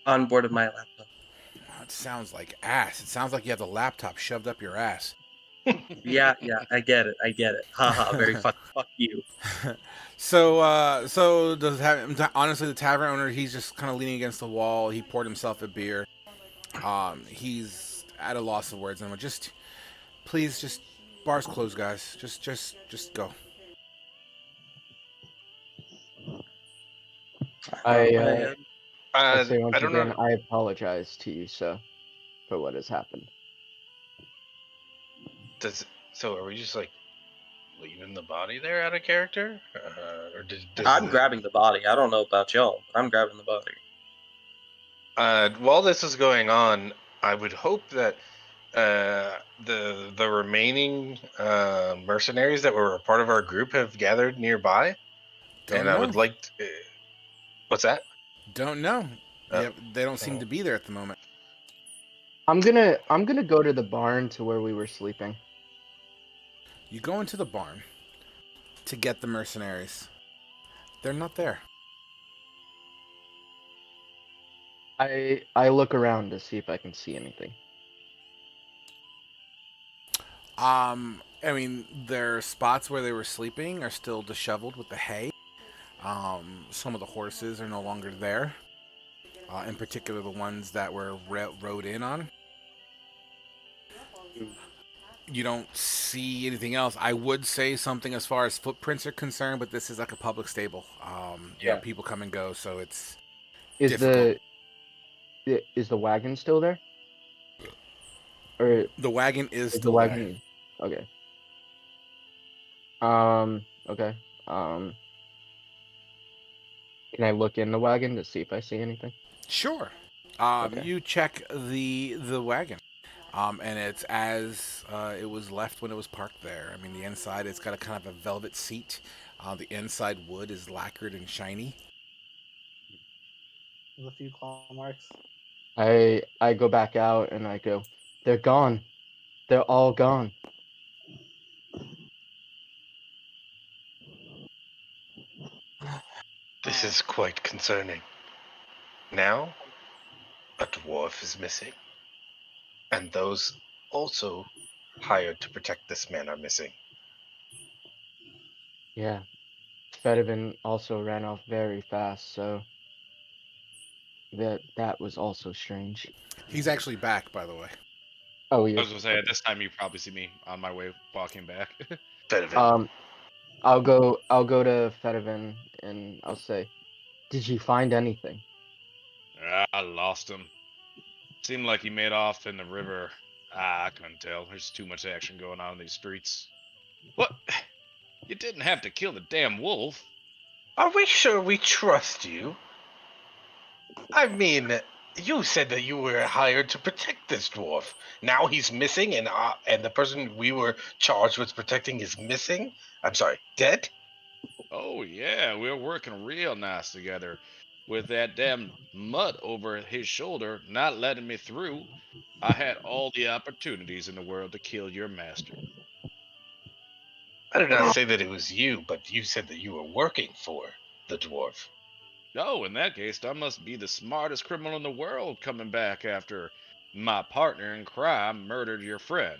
On board of my laptop. Oh, it sounds like ass. It sounds like you have the laptop shoved up your ass. Yeah, I get it. Haha, very fuck you. So honestly, the tavern owner, he's just kind of leaning against the wall. He poured himself a beer. He's at a loss of words, and we're please, just bar's closed, guys. Just go. I say once I don't again, know. I apologize to you, sir, for what has happened. So are we just like leaving the body there out of character, or does I'm grabbing the body. I don't know about y'all, but I'm grabbing the body. While this is going on, I would hope that the remaining mercenaries that were a part of our group have gathered nearby, Don't and know. I would like. What's that? Don't know. Oh. Yeah, they don't seem to be there at the moment. I'm gonna go to the barn to where we were sleeping. You go into the barn to get the mercenaries. They're not there. I look around to see if I can see anything. I mean, their spots where they were sleeping are still disheveled with the hay. Some of the horses are no longer there. In particular, the ones that were rode in on. You don't see anything else. I would say something as far as footprints are concerned, but this is like a public stable. You know, people come and go, so it's Is difficult. the wagon still there? Or The wagon is is the still there. wagon? Okay. Okay. Can I look in the wagon to see if I see anything? Sure. Okay. You check the wagon, and it's as it was left when it was parked there. I mean, the inside it's got a kind of a velvet seat. The inside wood is lacquered and shiny. There's a few claw marks. I go back out and I go, they're gone. They're all gone. This is quite concerning. Now, a dwarf is missing, and those also hired to protect this man are missing. Yeah. Fedivin also ran off very fast, so that was also strange. He's actually back, by the way. Oh, he I was is. gonna say at this time you probably see me on my way walking back. Fedivin, I'll go to Fedivin and I'll say, did you find anything? I lost him. Seemed like he made off in the river. I couldn't tell. There's too much action going on in these streets. What? You didn't have to kill the damn wolf. are we sure we trust you? I mean, you said that you were hired to protect this dwarf. Now he's missing, and the person we were charged with protecting is missing? I'm sorry, dead? Oh yeah, we were working real nice together. With that damn mud over his shoulder not letting me through, I had all the opportunities in the world to kill your master. I did not say that it was you, but you said that you were working for the dwarf. Oh, in that case, I must be the smartest criminal in the world coming back after my partner in crime murdered your friend.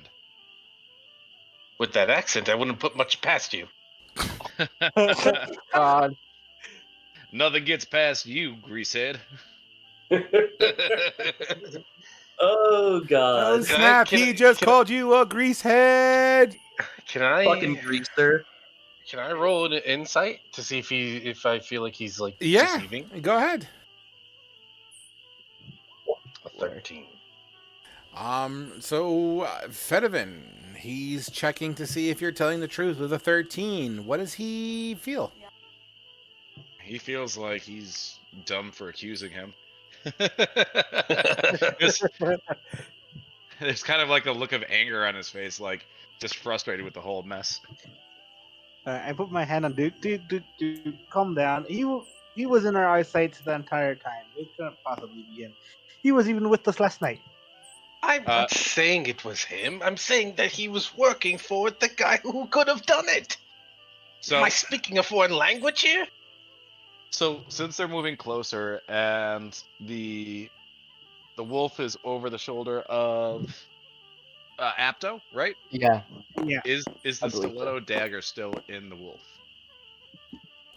With that accent, I wouldn't put much past you. God. Nothing gets past you, greasehead. Oh Oh god. snap! He just called you a greasehead. Can I Fucking greaser. Can I roll an insight to see if I feel like he's like Yeah, deceiving? go ahead. A 13. So Fedivin, he's checking to see if you're telling the truth with a 13. What does he feel? He feels like he's dumb for accusing him. There's kind of like a look of anger on his face, like just frustrated with the whole mess. I put my hand on Duke. Duke, calm down. He was in our eyesight the entire time. It couldn't possibly be him. He was even with us last night. I'm not saying it was him. I'm saying that he was working for the guy who could have done it. So, Am I speaking a foreign language here? so since they're moving closer and the wolf is over the shoulder of Apto, right? Yeah. Yeah. Is I the believe so. stiletto dagger still in the wolf?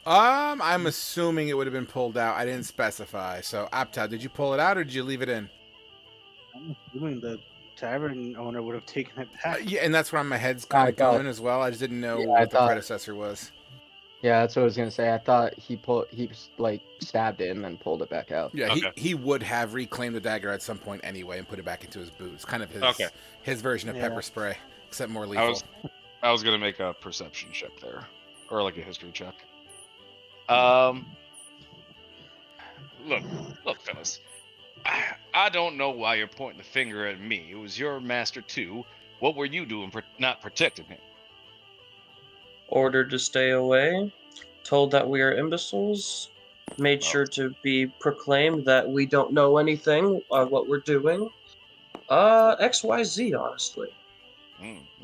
I'm assuming it would have been pulled out. I didn't specify. So, Apta, did you pull it out or did you leave it in? I'm assuming the tavern owner would have taken it back. Yeah, and that's where my head's kind I of thought- going as well. I just didn't know Yeah, I what the thought- predecessor was. Yeah, that's what I was gonna say. I thought he like stabbed it and then pulled it back out. Yeah, Okay. he would have reclaimed the dagger at some point anyway and put it back into his boot. It's kind of his Okay. his version of Yeah. pepper spray, except more lethal. I was gonna make a perception check there, or like a history check. Look, fellas. I don't know why you're pointing the finger at me. It was your master too. What were you doing for not protecting him? Ordered to stay away. Told that we are imbeciles. Made sure to be proclaimed that we don't know anything on what we're doing. XYZ, honestly.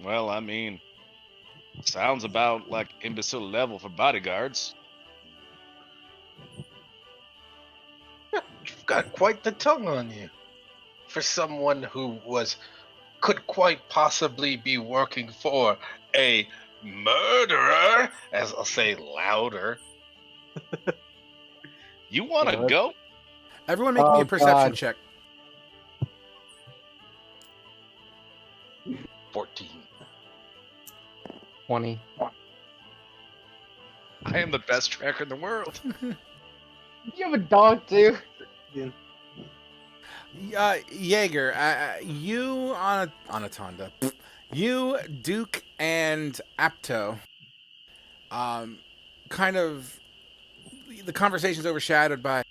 Well, I mean, sounds about like imbecile level for bodyguards. You've got quite the tongue on you. For someone who could quite possibly be working for a murderer, as I'll say louder. You want to Yeah, go? Everyone make me Oh, a perception God. check. 14. 20. I am the best tracker in the world. You have a dog too. Jaeger, you on Anatonda, you Duke and Apto, kind of the conversation's overshadowed by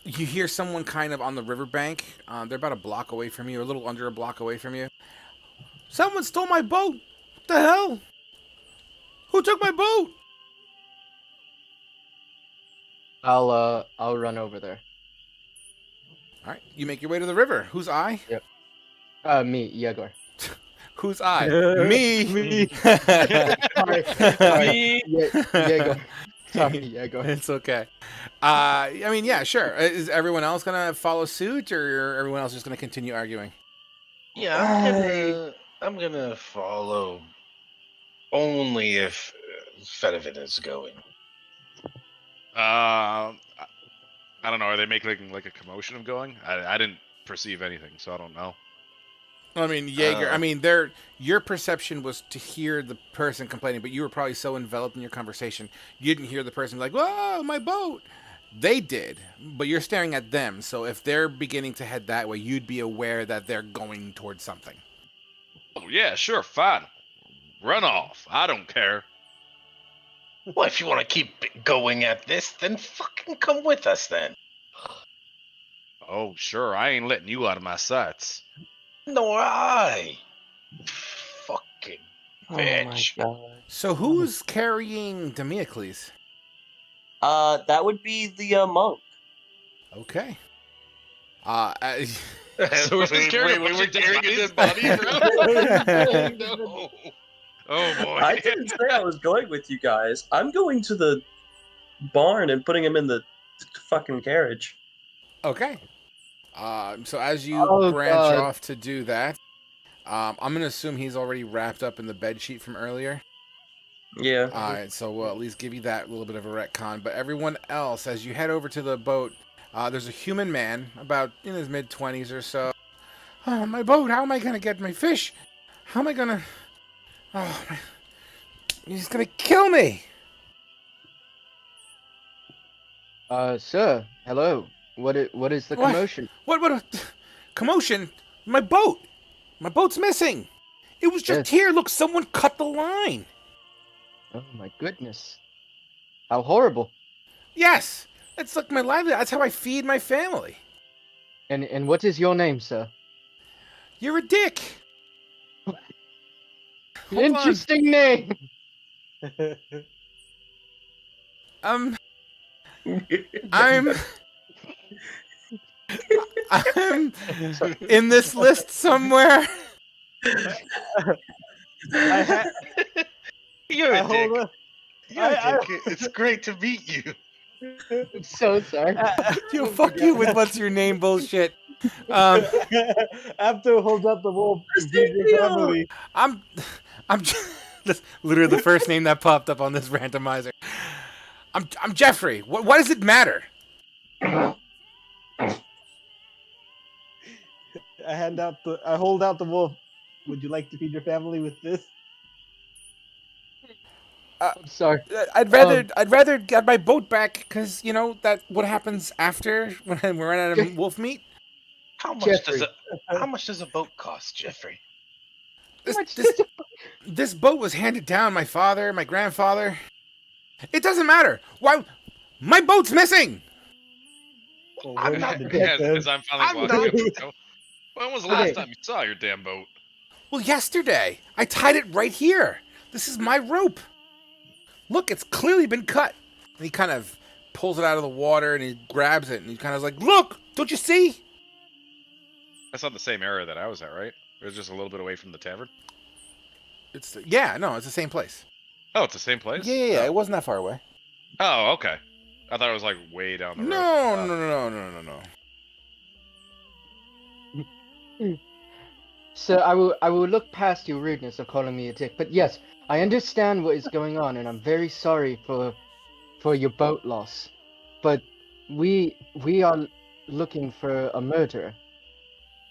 you hear someone kind of on the riverbank. They're about a block away from you, a little under a block away from you. Someone stole my boat. What the hell? Who took my boat? I'll run over there. All right, you make your way to the river. Who's I? Yep. Me, Yegor. Who's I? Me. Me. Sorry, Me. Yegor. Sorry, Yegor. It's okay. I mean, yeah, sure. Is everyone else gonna follow suit, or everyone else just gonna continue arguing? Yeah, I'm gonna follow only if Fedivin is going. I don't know. Are they making like a commotion of going? I didn't perceive anything, so I don't know. I mean, Jaeger. I mean, your perception was to hear the person complaining, but you were probably so enveloped in your conversation, you didn't hear the person like, "Whoa, my boat." They did, but you're staring at them. So if they're beginning to head that way, you'd be aware that they're going towards something. Oh yeah, sure, fine. Run off. I don't care. Well, if you want to keep going at this, then fucking come with us then. Oh sure, I ain't letting you out of my sights. Nor I. Fucking Oh my bitch. god. So who's carrying Demiocle? That would be the monk. Okay. So we're just carrying we a bunch were of dead carrying a bodies? dead body, bro? No. Oh boy. I didn't say I was going with you guys. I'm going to the barn and putting him in the fucking carriage. Okay. So as you Oh, branch God. off to do that, I'm gonna assume he's already wrapped up in the bed sheet from earlier. Yeah. All right, so we'll at least give you that little bit of a retcon. But everyone else, as you head over to the boat, there's a human man about in his mid-20s or so. Oh, my boat! How am I gonna get my fish? How am I gonna? Oh, he's gonna kill me! Sir, hello. What is the What? commotion? What a commotion! My boat! My boat's missing! It was just Yes. here. Look, someone cut the line. Oh my goodness. How horrible. Yes, that's like my livelihood. That's how I feed my family. And what is your name, sir? You're a dick. Hold on. Interesting name. I'm I'm in this list somewhere. You're a dick. Hold on. You're a dick. It's great to meet you. I'm so sorry. You fuck you with what's your name bullshit. After holds up the wolf, your family. I'm that's literally the first name that popped up on this randomizer. I'm Jeffrey. What does it matter? I hold out the wolf. Would you like to feed your family with this? I'm sorry. I'd rather get my boat back because you know that what happens after when we're out of wolf meat. How much Jeffrey. does a boat cost, Jeffrey? This boat was handed down my father, my grandfather. It doesn't matter. Why? My boat's missing. Well, I'm we're not- not Yeah, detectives. as I'm finally I'm walking not- up to go, when was the last Okay. time you saw your damn boat? Well, yesterday I tied it right here. This is my rope. Look, it's clearly been cut. And he kind of pulls it out of the water and he grabs it and he kind of is like, "Look, don't you see?" That's not the same area that I was at, right? It was just a little bit away from the tavern. It's it's the same place. Oh, it's the same place? Yeah. It wasn't that far away. Oh, okay. I thought it was like way down the road. No. Sir, I will look past your rudeness of calling me a dick, but yes, I understand what is going on, and I'm very sorry for your boat loss. But we are looking for a murderer.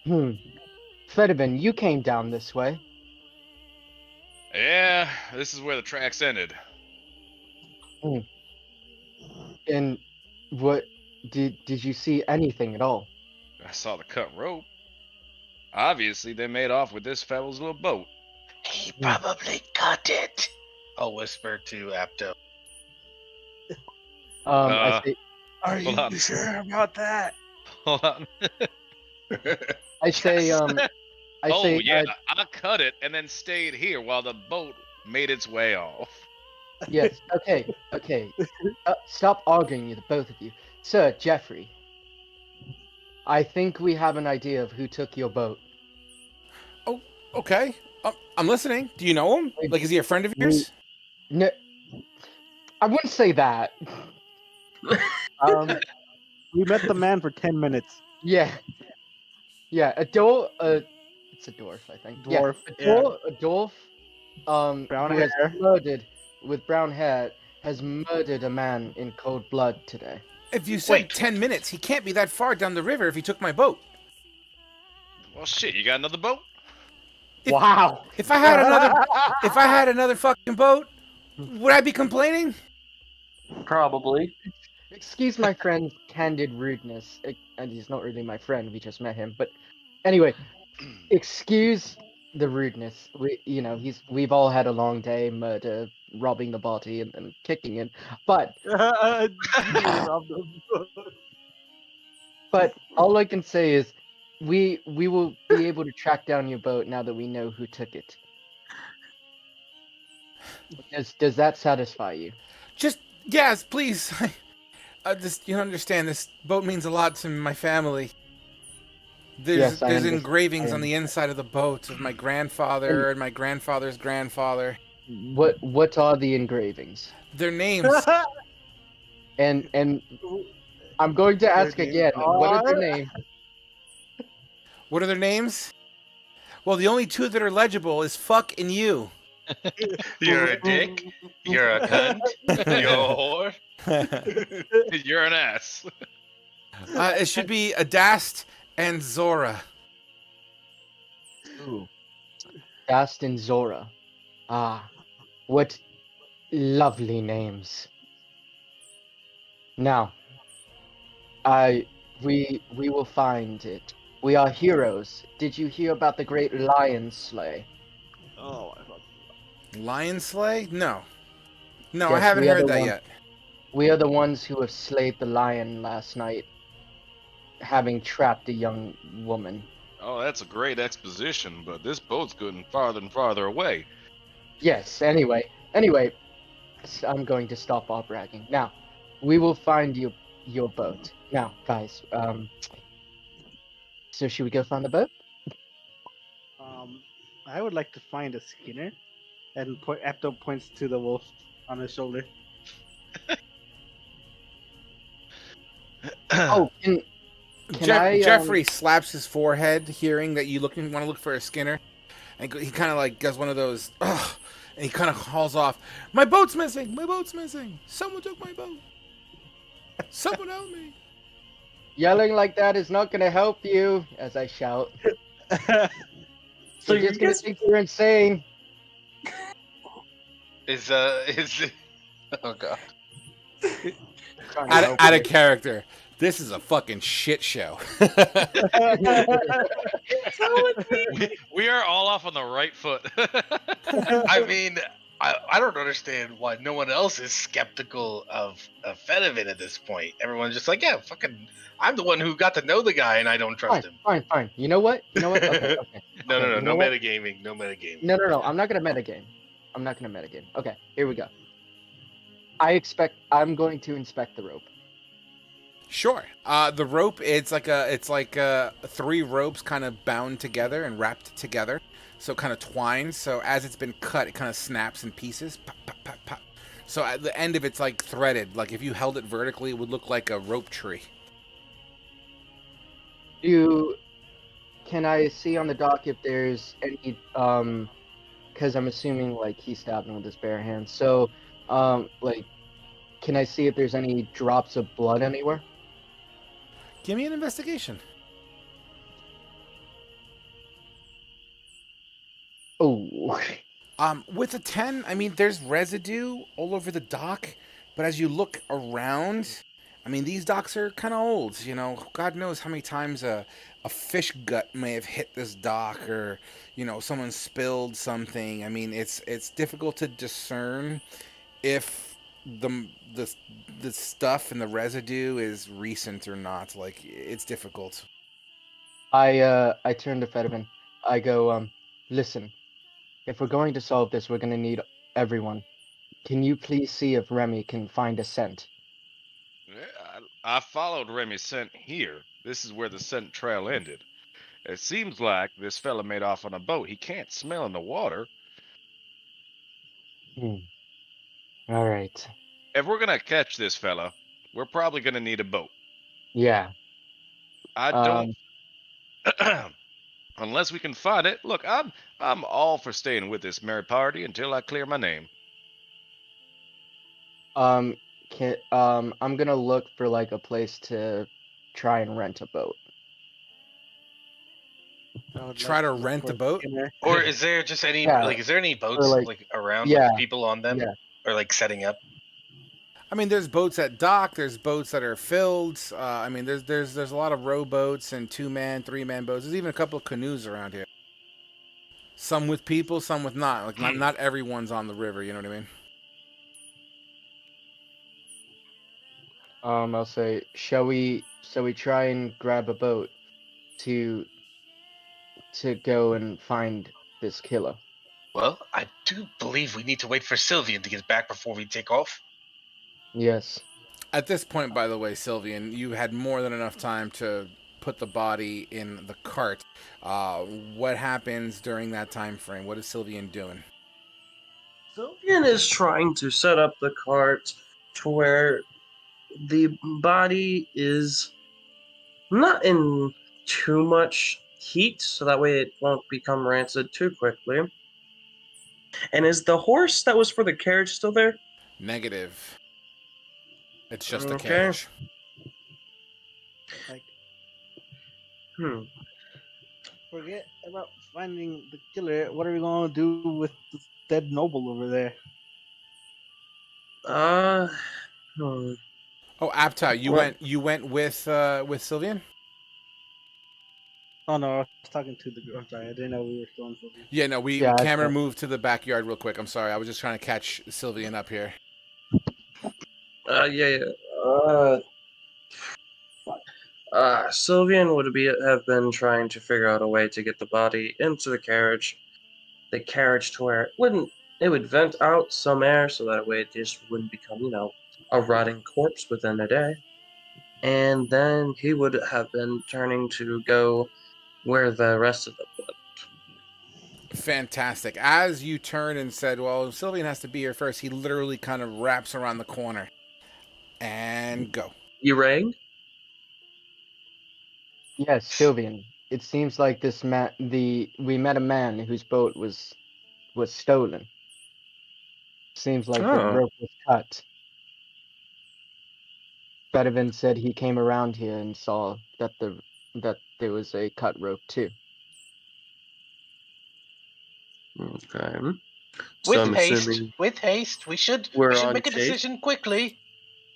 Fedivin, you came down this way. Yeah, this is where the tracks ended. And what did you see anything at all? I saw the cut rope. Obviously, they made off with this fellow's little boat. He probably cut it. I'll whisper to Apto. I say, Are Hold you on. sure about that? Hold on. I say, Yes. I Oh say, yeah, I cut it and then stayed here while the boat made its way off. yes, okay. Stop arguing, the both of you. Sir, Jeffrey, I think we have an idea of who took your boat. Oh, okay. I'm listening. Do you know him? Like, is he a friend of yours? No, I wouldn't say that. We met the man for 10 minutes. Yeah, a dwarf. It's a dwarf, I think. Dwarf, Yeah, yeah. a dwarf. Brown Who has hair. murdered with brown hair has murdered a man in cold blood today. If you said Wait. 10 minutes, he can't be that far down the river if he took my boat. Well, shit, you got another boat? Wow. If I had another fucking boat, would I be complaining? Probably. Excuse my friend's candid rudeness, and he's not really my friend. We just met him, but anyway, excuse the rudeness. We've all had a long day, murder, robbing the body, and then kicking it. But all I can say is, we will be able to track down your boat now that we know who took it. Does that satisfy you? Just, yes, please. You understand, this boat means a lot to my family. Yes, I There's understand. engravings on the inside of the boat of my grandfather and my grandfather's grandfather. What are the engravings? Their names. And I'm going to ask names again. What are their are- names? What are their names? Well, the only two that are legible is fuck and you. You're a dick. You're a cunt. You're a whore. You're an ass. It should be Adast and Zora. Ooh. Dast and Zora. Ah, what lovely names. Now, we will find it. We are heroes. Did you hear about the great lion slay? Oh, I thought. Lion Slay? No. No, I Yes, haven't we are heard the that one- yet. We are the ones who have slayed the lion last night, having trapped a young woman. Oh, that's a great exposition, but this boat's getting farther and farther away. Yes, anyway, I'm going to stop all bragging. Now, we will find your boat. Now, guys, so should we go find the boat? I would like to find a Skinner, and Apto points to the wolf on his shoulder. Oh, can I, Jeffrey slaps his forehead, hearing that you want to look for a Skinner, and he kind of like does one of those, ugh, and he kind of hauls off. My boat's missing! My boat's missing! Someone took my boat! Someone help me! Yelling like that is not going to help you, as I shout. So You're you just going to guys, think you're insane. Is oh god. Out of character. This is a fucking shit show. We are all off on the right foot. I mean, I don't understand why no one else is skeptical of Fedivin at this point. Everyone's just like, yeah, fucking, I'm the one who got to know the guy and I don't trust him. Fine. You know what? Okay. No, you know what? metagaming, no metagaming. No. I'm not gonna metagame. Okay, here we go. I'm going to inspect the rope. Sure. The rope, it's like three ropes kind of bound together and wrapped together, so it kind of twines. So as it's been cut, it kind of snaps in pieces. Pop, pop, pop, pop. So at the end of it's like threaded. Like if you held it vertically, it would look like a rope tree. Can I see on the dock if there's any because I'm assuming like he stabbed him with his bare hands. So like, can I see if there's any drops of blood anywhere? Give me an investigation. Oh. With a 10, I mean, there's residue all over the dock, but as you look around, I mean, these docks are kind of old. You know, God knows how many times a fish gut may have hit this dock, or someone spilled something. I mean, it's difficult to discern if the the the stuff and the residue is recent or not. Like, it's difficult. I turn to Fedivin. I go, listen, if we're going to solve this, we're gonna need everyone. Can you please see if Remy can find a scent? Yeah, I followed Remy's scent here. This is where the scent trail ended. It seems like this fella made off on a boat. He can't smell in the water. All right. If we're gonna catch this fella, we're probably gonna need a boat. Yeah. I don't, Um. unless we can find it. Look, I'm all for staying with this merry party until I clear my name. I'm gonna look for like a place to try and rent a boat. I would Try like to look rent for a boat. Skinner. Or is there just any Yeah, is there any or boats like, like around with yeah, people on them, yeah. or like setting up? I mean, there's boats at dock. There's boats that are filled. I mean, there's a lot of rowboats and 2-man, 3-man boats. There's even a couple of canoes around here. Some with people, some with not. Like not everyone's on the river. You know what I mean? I'll say, shall we try and grab a boat to go and find this killer? Well, I do believe we need to wait for Sylvian to get back before we take off. Yes. At this point, by the way, Sylvian, you had more than enough time to put the body in the cart. What happens during that time frame? What is Sylvian doing? Sylvian is trying to set up the cart to where the body is not in too much heat, so that way it won't become rancid too quickly. And is the horse that was for the carriage still there? Negative. It's just a Okay. carriage. Like, Hmm. forget about finding the killer. What are we gonna do with the dead noble over there? Uh. Hmm. Oh, Aptai, you Well, went with Sylvian? Oh no, I was talking to the girl. I'm sorry, I didn't know we were still in Sylvian. Yeah, no, Yeah, I camera thought- moved to the backyard real quick. I'm sorry. I was just trying to catch Sylvian up here. yeah. Sylvian would have been trying to figure out a way to get the body into the carriage to where it would vent out some air so that way it just wouldn't become, a rotting corpse within a day. And then he would have been turning to go where the rest of the blood. Fantastic. As you turn and said, well, Sylvian has to be here first, he literally kind of wraps around the corner. And go. You rang? Yes, Sylvian. It seems like we met a man whose boat was stolen. Seems like the Oh. rope was cut. Fedivin said he came around here and saw that there was a cut rope too. Okay. So I'm assuming With haste, we should we're on make a chase? decision quickly.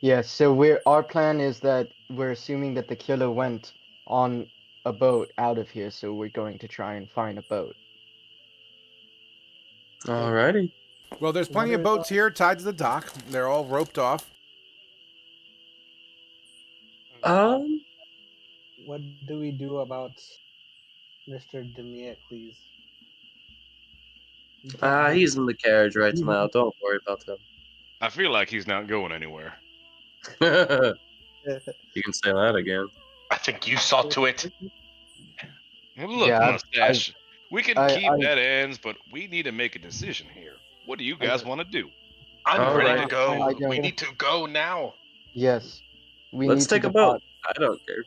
Yes, so our plan is that we're assuming that the killer went on a boat out of here, so we're going to try and find a boat. Alrighty. Well, there's plenty of boats here tied to the dock. They're all roped off. Um, What do we do about Mr. Demiocle? he's in the carriage right now. Don't worry about him. I feel like he's not going anywhere. You can say that again. I think you saw to it. Look, Yeah, mustache. We can I- keep I- that ends, but we need to make a decision here. What do you guys want to do? I'm All ready right. to go. I don't- We need to go now. Yes, we Let's need to take a depart. boat. I don't care.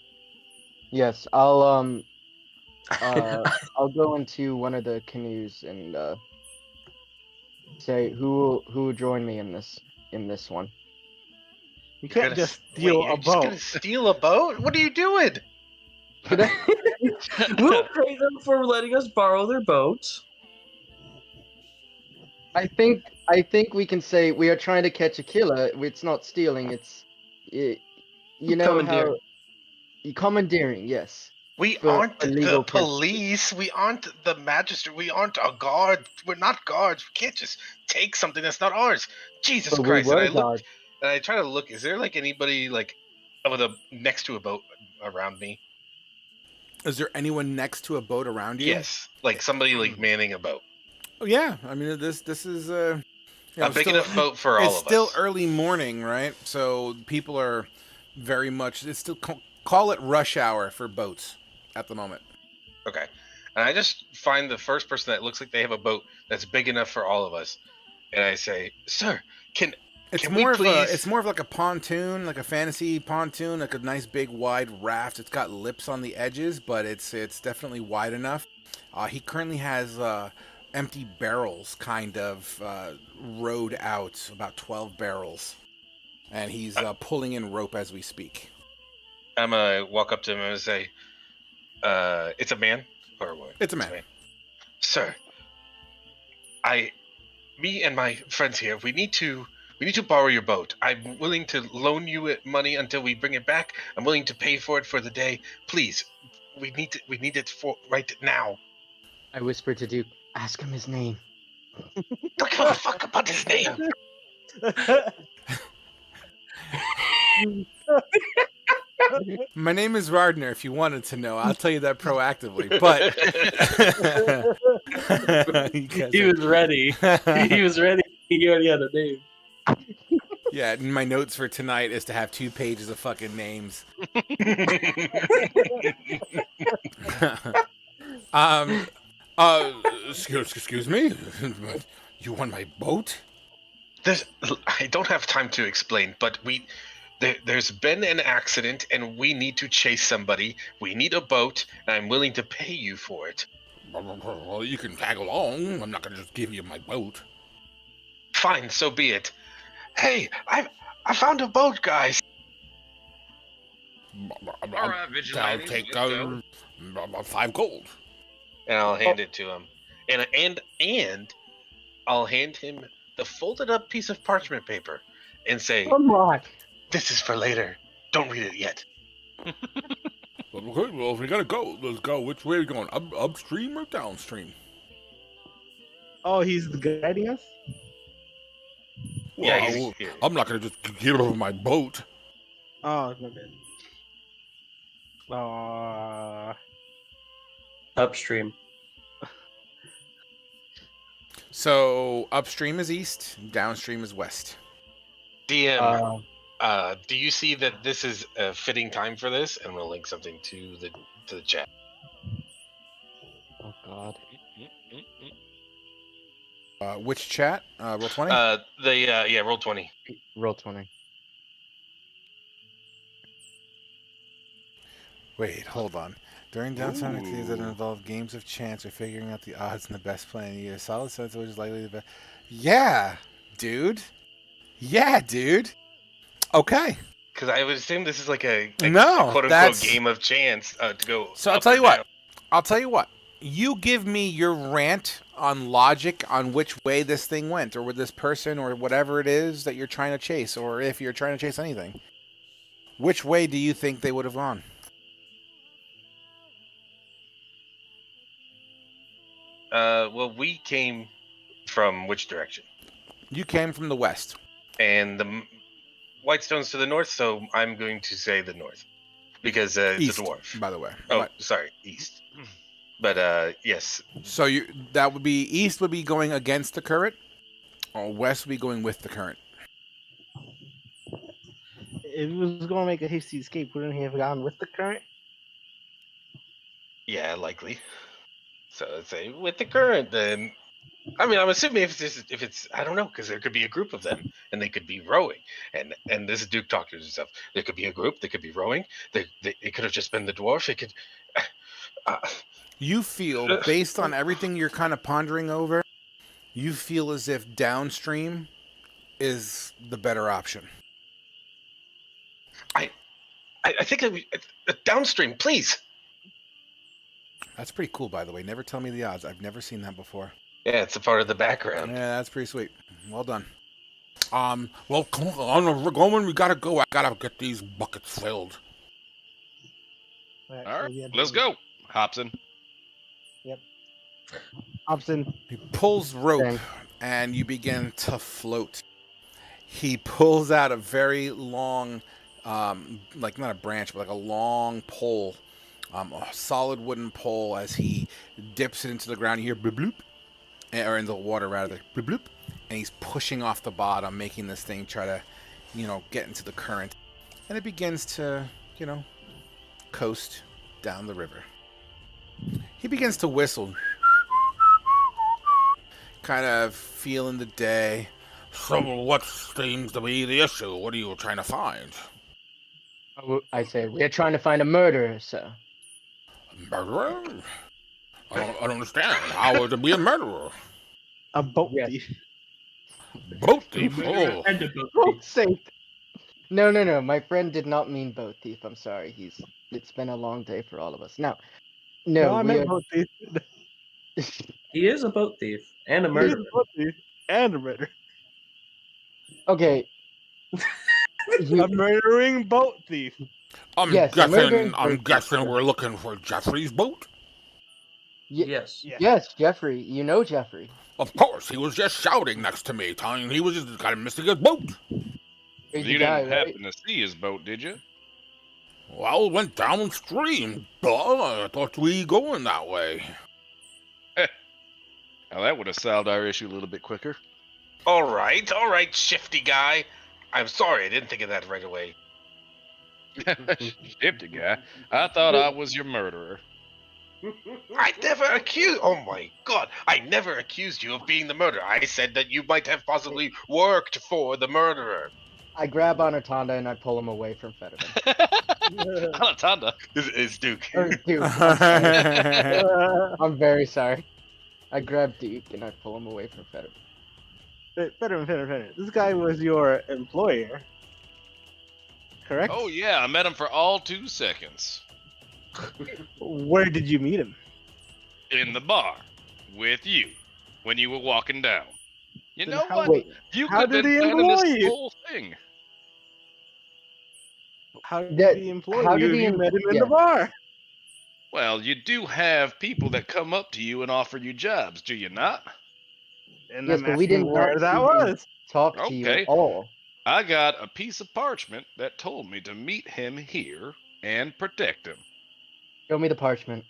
Yes, I'll go into one of the canoes and say who will join me in this one. You can't just steal a Just gonna boat. steal a boat? What are you doing? We'll pay them for letting us borrow their boat. I think we can say we are trying to catch a killer. It's not stealing. you know Commandeering. how commandeering, yes. We For aren't the illegal purposes. police. We aren't the magistrate. We aren't a guard. We're not guards. We can't just take something that's not ours. Jesus But we Christ! And were I look, guards. and I try to look. Is there like anybody like of the next to a boat around me? Is there anyone next to a boat around you? Yes, like somebody like manning a boat. Oh, yeah. I mean, this is A big enough boat for all it's of still us. early morning, right? So people are very much. It's still call it rush hour for boats at the moment. Okay. And I just find the first person that looks like they have a boat that's big enough for all of us, and I say, "Sir, can It's can more we of please?" it's more of like a pontoon, like a fantasy pontoon, like a nice big wide raft. It's got lips on the edges, but it's definitely wide enough. He currently has empty barrels, kind of rowed out, about 12 barrels, and he's pulling in rope as we speak. I'm gonna walk up to him and say, "It's a man or a woman?" It's a man. Sir, me and my friends here, we need to borrow your boat. I'm willing to loan you money until we bring it back. I'm willing to pay for it for the day. Please, we need it for right now. I whispered to Duke, ask him his name. Don't give a fuck about his name. My name is Rardner. If you wanted to know, I'll tell you that proactively. But He was ready. He was ready. He already had a name. Yeah, and my notes for tonight is to have 2 pages of fucking names. um, excuse me, you want my boat? I don't have time to explain, but there's been an accident and we need to chase somebody. We need a boat, and I'm willing to pay you for it. Well, you can tag along. I'm not gonna just give you my boat. Fine, so be it. Hey, I found a boat, guys. All right, I'll vigilantes, take let's go. 5 gold. And I'll hand it to him. And I'll hand him the folded up piece of parchment paper and say, Come on. "This is for later. Don't read it yet." Okay, well, if we gotta go, let's go. Which way are we going? Upstream or downstream? Oh, he's guiding us? Yeah, Well, I'm not gonna just get over my boat. Oh, okay. Upstream. So upstream is east, downstream is west. DM, do you see that this is a fitting time for this? And we'll link something to the chat. Oh God. Which chat? Roll 20? Roll 20. Roll 20. Wait, hold on. During downtime activities that involve games of chance or figuring out the odds and the best play in the year, solid sense which is likely the best. Yeah, dude. Okay. Because I would assume this is like a No, quote unquote that's- game of chance to go. So I'll up tell or you what. down. I'll tell you what. You give me your rant on logic on which way this thing went, or with this person, or whatever it is that you're trying to chase, or if you're trying to chase anything. Which way do you think they would have gone? Well, we came from which direction? You came from the west. And the Whitestone's to the north, so I'm going to say the north. Because it's East, a dwarf. by the way. Oh, What? sorry, east. But yes, So that would be east would be going against the current, or west would be going with the current. If he was going to make a hasty escape, wouldn't he have gone with the current? yeah, likely. So let's say with the current, then. I mean, I'm assuming if it's I don't know, because there could be a group of them and they could be rowing, and this is Duke talking to himself. There could be a group, they could be rowing. It could have just been the dwarf. It could. You feel, based on everything you're kind of pondering over, you feel as if downstream is the better option. I think downstream, please. That's pretty cool, by the way. Never tell me the odds. I've never seen that before. Yeah, it's a part of the background. Yeah, that's pretty sweet. Well done. Well, come on, we're going. We gotta go. I gotta get these buckets filled. Alright, All so right, we had let's go. Hobson. Yep. Hobson. He pulls rope, Thanks. and you begin to float. He pulls out a very long, like not a branch, but like a long pole, a solid wooden pole. As he dips it into the ground, you hear bloop bloop, or in the water rather, bloop bloop, and he's pushing off the bottom, making this thing try to, get into the current, and it begins to, coast down the river. He begins to whistle, kind of feeling the day. So, what seems to be the issue? What are you trying to find? I say, we're trying to find a murderer, sir. Murderer? I don't understand. How would it be a murderer? A boat Yes. thief. Boat A thief? murderer Oh. and a boat Oh, thief. sake. No. My friend did not mean boat thief. I'm sorry. It's been a long day for all of us. Now, No, no, I we meant are. boat thief. He is a boat thief and a He's murderer. a boat thief and a murderer. Okay. A murdering boat thief. Yes, a murdering I'm boat thief, guessing sir. we're looking for Jeffrey's boat. Yes. Yeah. Yes, Jeffrey. You know Jeffrey. Of course, he was just shouting next to me, telling he was just kind of missing his boat. Crazy You guy, didn't right? happen to see his boat, did you? Well, it went downstream. Duh, I thought we going that way. Now that would have solved our issue a little bit quicker. All right, shifty guy. I'm sorry, I didn't think of that right away. Shifty guy. I thought I was your murderer. I never accused. Oh my God! I never accused you of being the murderer. I said that you might have possibly worked for the murderer. I grab Anatanda and I pull him away from Fetterman. Anatanda. It's Duke. Or Duke. I'm sorry. I'm very sorry. I grab Duke and I pull him away from Fetterman. Better. This guy was your employer, correct? Oh yeah, I met him for all 2 seconds. Where did you meet him? In the bar. With you. When you were walking down. You Then know how- what? Wait, You how could have did he been planning employ this you? whole thing. How did That- he employ how you? did he You met him in yeah. the bar. Well, you do have people that come up to you and offer you jobs, do you not? And yes, I'm but we asking didn't where not that even was. talk to you Okay. at all. I got a piece of parchment that told me to meet him here and protect him. Show me the parchment.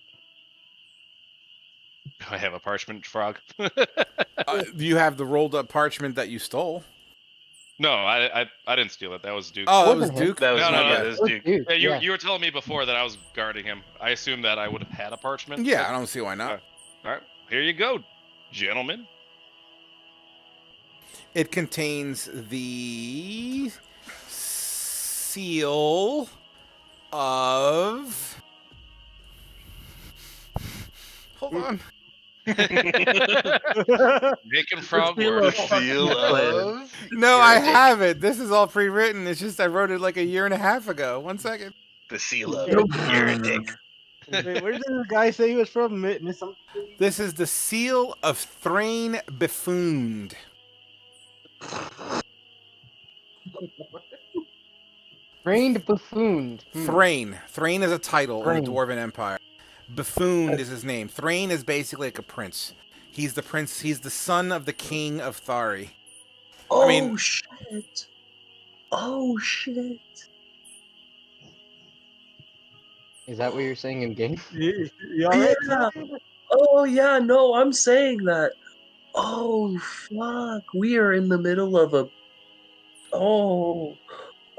I have a parchment frog. You have the rolled up parchment that you stole. No, I didn't steal it. That was Duke. Oh, that was Wasn't him. Duke? That was No, not no, that no. was Oh, Duke. dude, Yeah, yeah. you were telling me before that I was guarding him. I assumed that I would have had a parchment. Yeah, I don't see why not. All right, here you go, gentlemen. It contains the seal of. Hold on. Making frog seal work. of Seal of. No, You're I a dick. have it. This is all pre-written. It's just I wrote it like a year and a half ago. 1 second. The seal of. Nope. You're a dick. Wait, where did this guy say he was from? Miss some- This is the seal of Thrain Buffooned. Trained buffoon. Thrain. Thrain is a title in the Thrain. Dwarven Empire. Buffooned is his name. Thrain is basically like a prince. He's the prince. He's the son of the king of Thari. Oh mean- shit! Oh shit! Is that what you're saying in game? You all right? Yeah. Oh yeah, no, I'm saying that. Oh fuck! We are in the middle of a. Oh,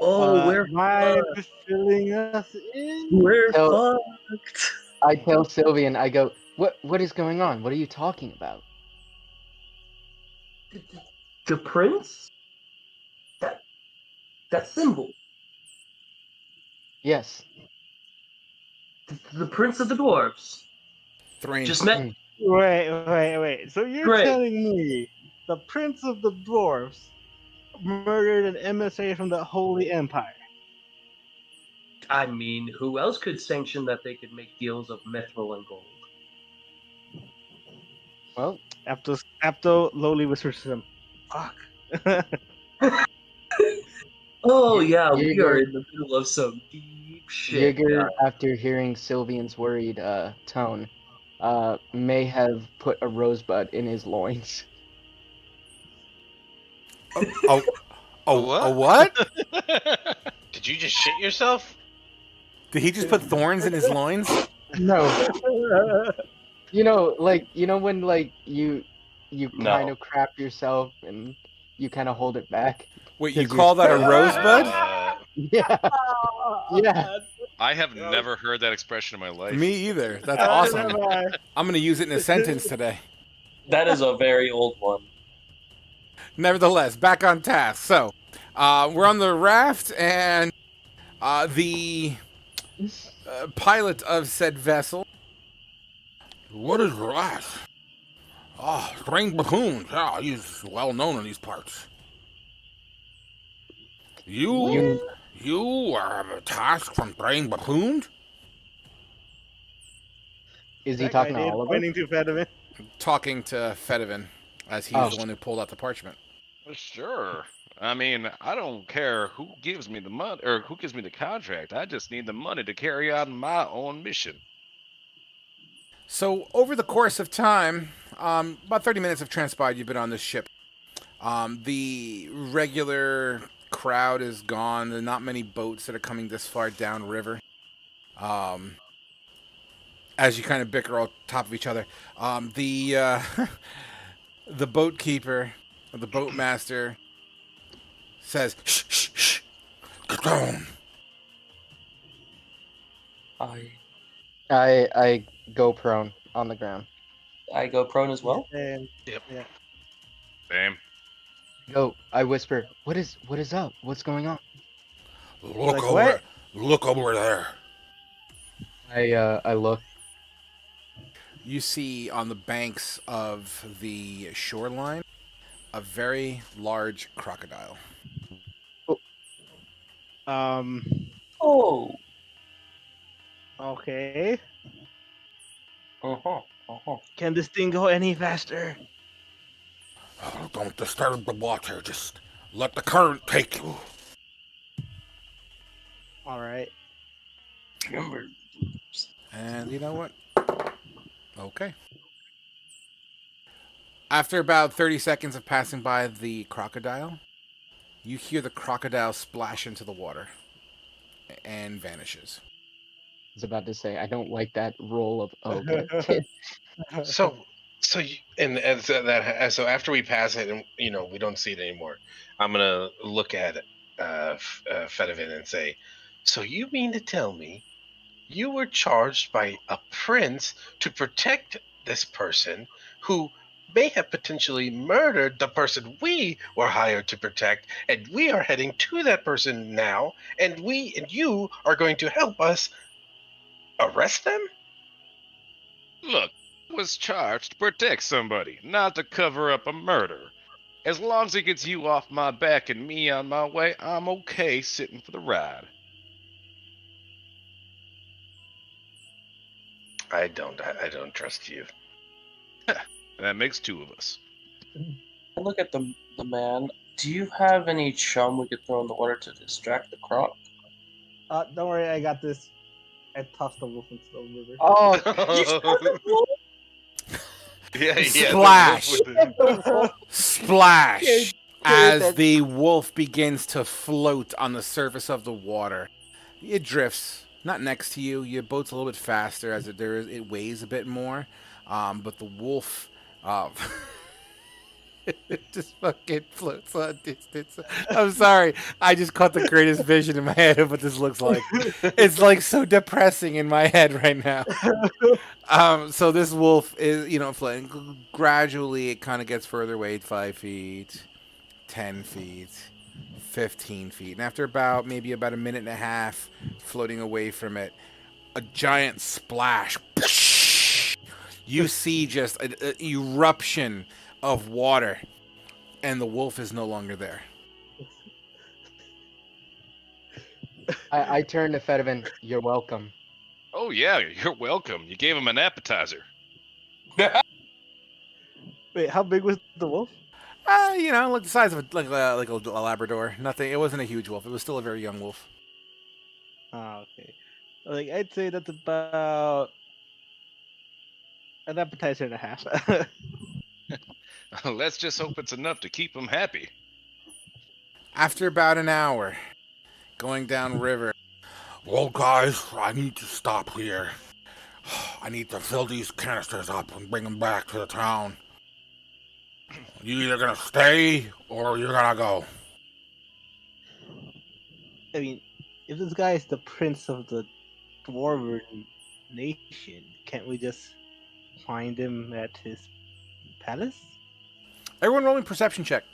we're mind filling us in? we're Tell- fucked. I tell Sylvian, I go, what is going on? What are you talking about? The prince? That symbol. Yes. The prince of the dwarves. Thrain. Just met. Wait. So you're Great. telling me the Prince of the Dwarfs murdered an emissary from the Holy Empire? I mean, who else could sanction that they could make deals of mithril and gold? Well, Apto lowly whispers to him, fuck. Oh Ye- yeah, we are Jaeger, in the middle of some deep shit, Jaeger, guys. after hearing Sylvian's worried tone, may have put a rosebud in his loins. Oh, What? a what? Did you just shit yourself? Did he just put thorns in his loins? No, when like you kind No. of crap yourself and you kind of hold it back Wait, you because you're call that a scared. rosebud? Yeah, yeah. I have never heard that expression in my life. Me either. That's Neither awesome. have I. I'm gonna use it in a sentence today. That is a very old one. Nevertheless, back on task. So, we're on the raft, and the pilot of said vessel. What is that? Ah, strange buffoon. Yeah, he's well known in these parts. You You have a task from Brain Buffoon? is he That guy talking to did, all of us? pointing to Fedivin. Talking to Fedivin, as he's Oh. the one who pulled out the parchment. Sure. I mean, I don't care who gives me the money or who gives me the contract. I just need the money to carry out my own mission. So, over the course of time, about 30 minutes have transpired. You've been on this ship. The regular crowd is gone. There are not many boats that are coming this far downriver. As you kind of bicker on top of each other, the the boat keeper, or the boatmaster, says, "Shh, shh, shh, get down." I go prone on the ground. I go prone as well. And Yep. yeah. Damn. I whisper, what is up? What's going on? Look Like over, what? look over there. I look. You see on the banks of the shoreline a very large crocodile. Oh. Okay. Uh-huh. Uh-huh. Can this thing go any faster? Oh, don't disturb the water. Just let the current take you. All right. Remember. And you know what? Okay. After about 30 seconds of passing by the crocodile, you hear the crocodile splash into the water and vanishes. I was about to say I don't like that roll of okay. So you, and so that so after we pass it and we don't see it anymore, I'm gonna look at Fedivin and say, so you mean to tell me you were charged by a prince to protect this person who may have potentially murdered the person we were hired to protect, and we are heading to that person now, and you are going to help us arrest them? Look, I was charged to protect somebody, not to cover up a murder. As long as it gets you off my back and me on my way, I'm okay sitting for the ride. I don't trust you. That makes two of us. I look at the man. Do you have any chum we could throw in the water to distract the croc? Don't worry, I got this. I tossed the wolf into the river. Oh, Yeah, Splash! the wolf with Splash! As that- the wolf begins to float on the surface of the water. It drifts, not next to you. Your boat's a little bit faster as it weighs a bit more. But the wolf it just fucking floats on distance. I'm sorry. I just caught the greatest vision in my head of what this looks like. It's like so depressing in my head right now. So this wolf is, floating. Gradually, it kind of gets further away, 5 feet, 10 feet, 15 feet. And after maybe about a minute and a half floating away from it, a giant splash. You see just an eruption of water, and the wolf is no longer there. I turn to Fedivin. You're welcome. Oh yeah, you're welcome. You gave him an appetizer. Wait, how big was the wolf? Like the size of a Labrador. Nothing. It wasn't a huge wolf. It was still a very young wolf. Ah, okay. Like I'd say that's about an appetizer and a half. Let's just hope it's enough to keep him happy. After about an hour, going down river. Well, guys, I need to stop here. I need to fill these canisters up and bring them back to the town. You either gonna stay or you're gonna go. I mean, if this guy is the prince of the dwarven nation, can't we just find him at his palace? Everyone roll me perception check.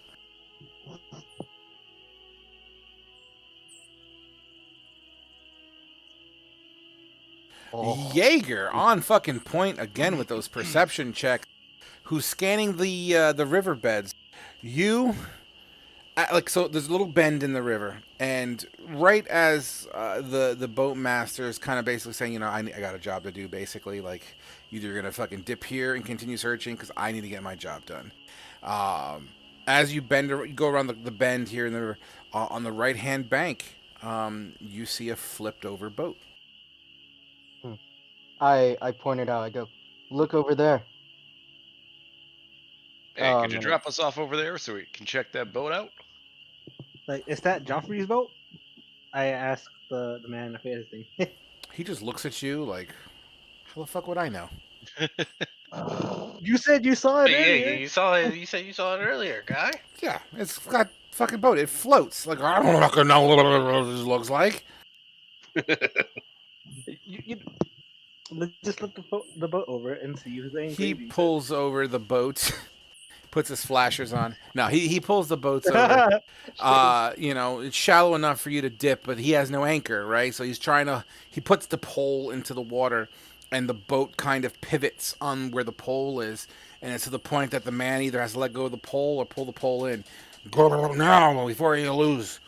Oh. Jaeger on fucking point again with those perception checks. Who's scanning the riverbeds? You so there's a little bend in the river, and right as the boat master is kind of basically saying, I got a job to do. Basically, like you're gonna fucking dip here and continue searching because I need to get my job done. As you go around the bend here in the river, on the right hand bank, you see a flipped over boat. I pointed out. I go, look over there. Hey, could you No. drop us off over there so we can check that boat out? Like, is that Joffrey's boat? I asked the man if he has thing. He just looks at you like, how the fuck would I know? You said you saw it Hey, earlier. yeah, you saw it. You said you saw it earlier, guy. Yeah, it's got fucking boat. It floats. Like, I don't fucking know what this looks like. Let's just flip the boat over and see who's ain't He crazy. pulls over the boat, puts his flashers on. No, he pulls the boats over. It's shallow enough for you to dip, but he has no anchor, right? So he puts the pole into the water, and the boat kind of pivots on where the pole is, and it's to the point that the man either has to let go of the pole or pull the pole in. Go now before you lose.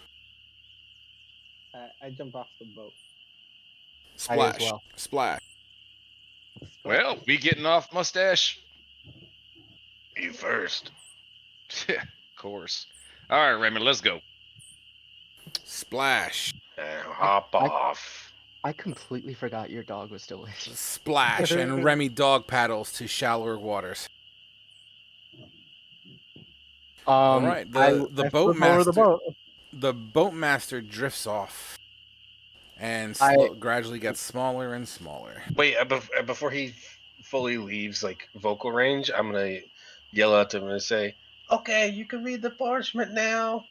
I jumped off the boat. I as Splash, well. splash. Well, we getting off, mustache? You first. Of course. All right, Raymond, let's go. Splash, Hop off. I completely forgot your dog was still with you. splash, and Remy dog paddles to shallower waters. All right, the I boat flip over master. the boat. The boat master drifts off, and gradually gets smaller and smaller. Wait, before he fully leaves like vocal range, I'm gonna yell at him and say, "Okay, you can read the parchment now."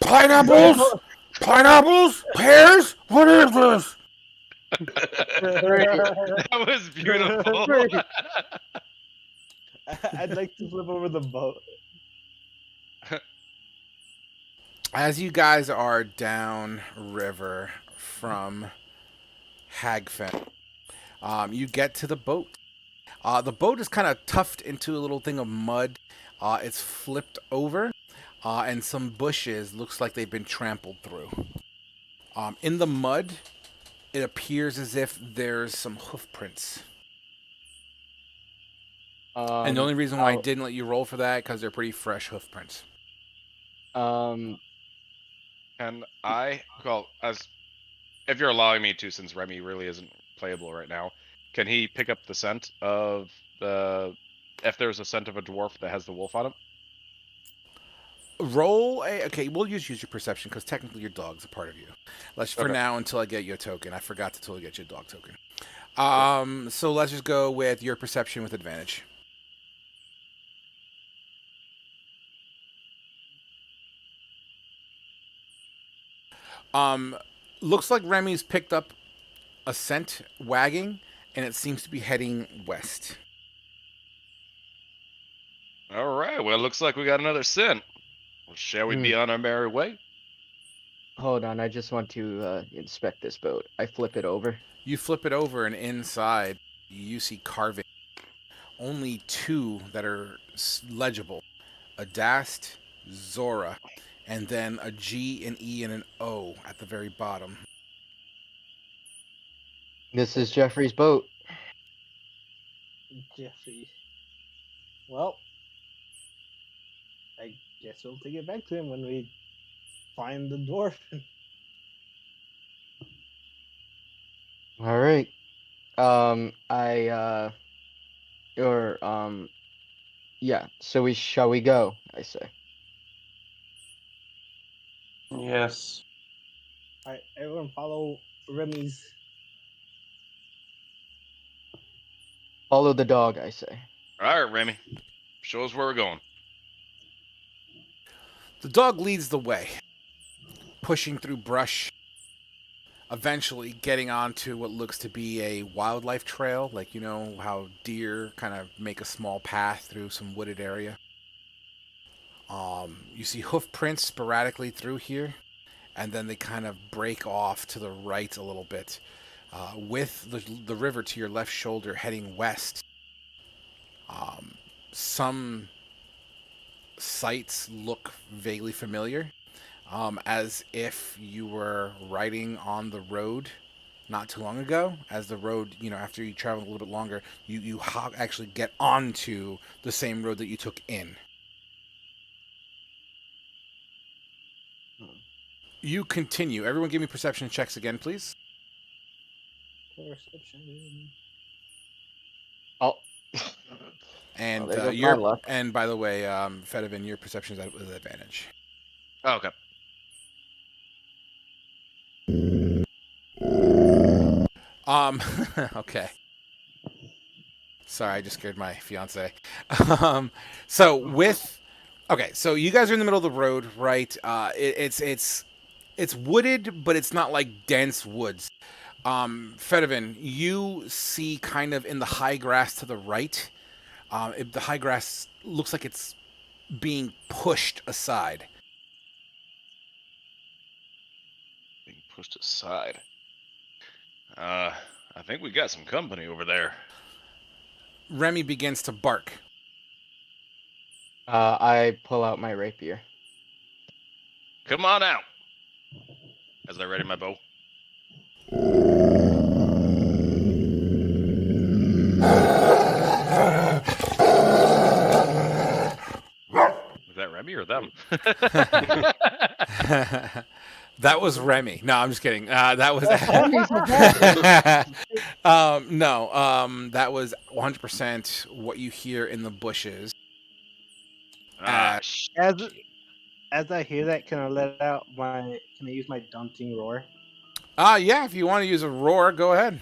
Pineapples, pineapples, pears. What is this? That was beautiful. I'd like to flip over the boat. As you guys are down river from Hagfen, you get to the boat. The boat is kind of tuffed into a little thing of mud. It's flipped over, and some bushes looks like they've been trampled through. In the mud, it appears as if there's some hoof prints. And the only reason why I didn't let you roll for that because they're pretty fresh hoof prints. And if you're allowing me to, since Remy really isn't playable right now, can he pick up the scent of if there's a scent of a dwarf that has the wolf on it? Okay, we'll use your perception because technically your dog's a part of you. For now until I get you a token. I forgot to totally get you a dog token. So let's just go with your perception with advantage. Looks like Remy's picked up a scent wagging, and it seems to be heading west. All right. Well, looks like we got another scent. Well, shall we be on our merry way? Hold on, I just want to inspect this boat. I flip it over. You flip it over, and inside you see carving. Only two that are legible: Adast, Zora, and then a G, an E, and an O at the very bottom. This is Jeffrey's boat. Jeffrey. Well, I guess we'll take it back to him when we find the dwarf. All right. I or yeah. So shall we go? I say. Yes. Alright, everyone follow Remy's. Follow the dog. I say. All right, Remy, show us where we're going. The dog leads the way, pushing through brush, eventually getting onto what looks to be a wildlife trail, like you know how deer kind of make a small path through some wooded area. You see hoof prints sporadically through here, and then they kind of break off to the right a little bit, with the river to your left shoulder heading west. Some sights look vaguely familiar, as if you were riding on the road not too long ago. As the road, you know, after you travel a little bit longer, you actually get onto the same road that you took in. You continue. Everyone give me perception checks again, please. Perception. Oh. And there goes my luck. and by the way, Fedivin, your perception is with advantage. Oh, okay. Okay. Sorry, I just scared my fiance. So with, okay, so you guys are in the middle of the road, right? It's wooded, but it's not like dense woods. Fedivin, you see kind of in the high grass to the right. The high grass looks like it's being pushed aside. Being pushed aside. I think we got some company over there. Remy begins to bark. I pull out my rapier. Come on out. As I ready my bow. Was that Remy or them? That was Remy. No, I'm just kidding. That was no. That was 100% what you hear in the bushes. As I hear that, can I let out my? Can I use my daunting roar? Yeah. If you want to use a roar, go ahead.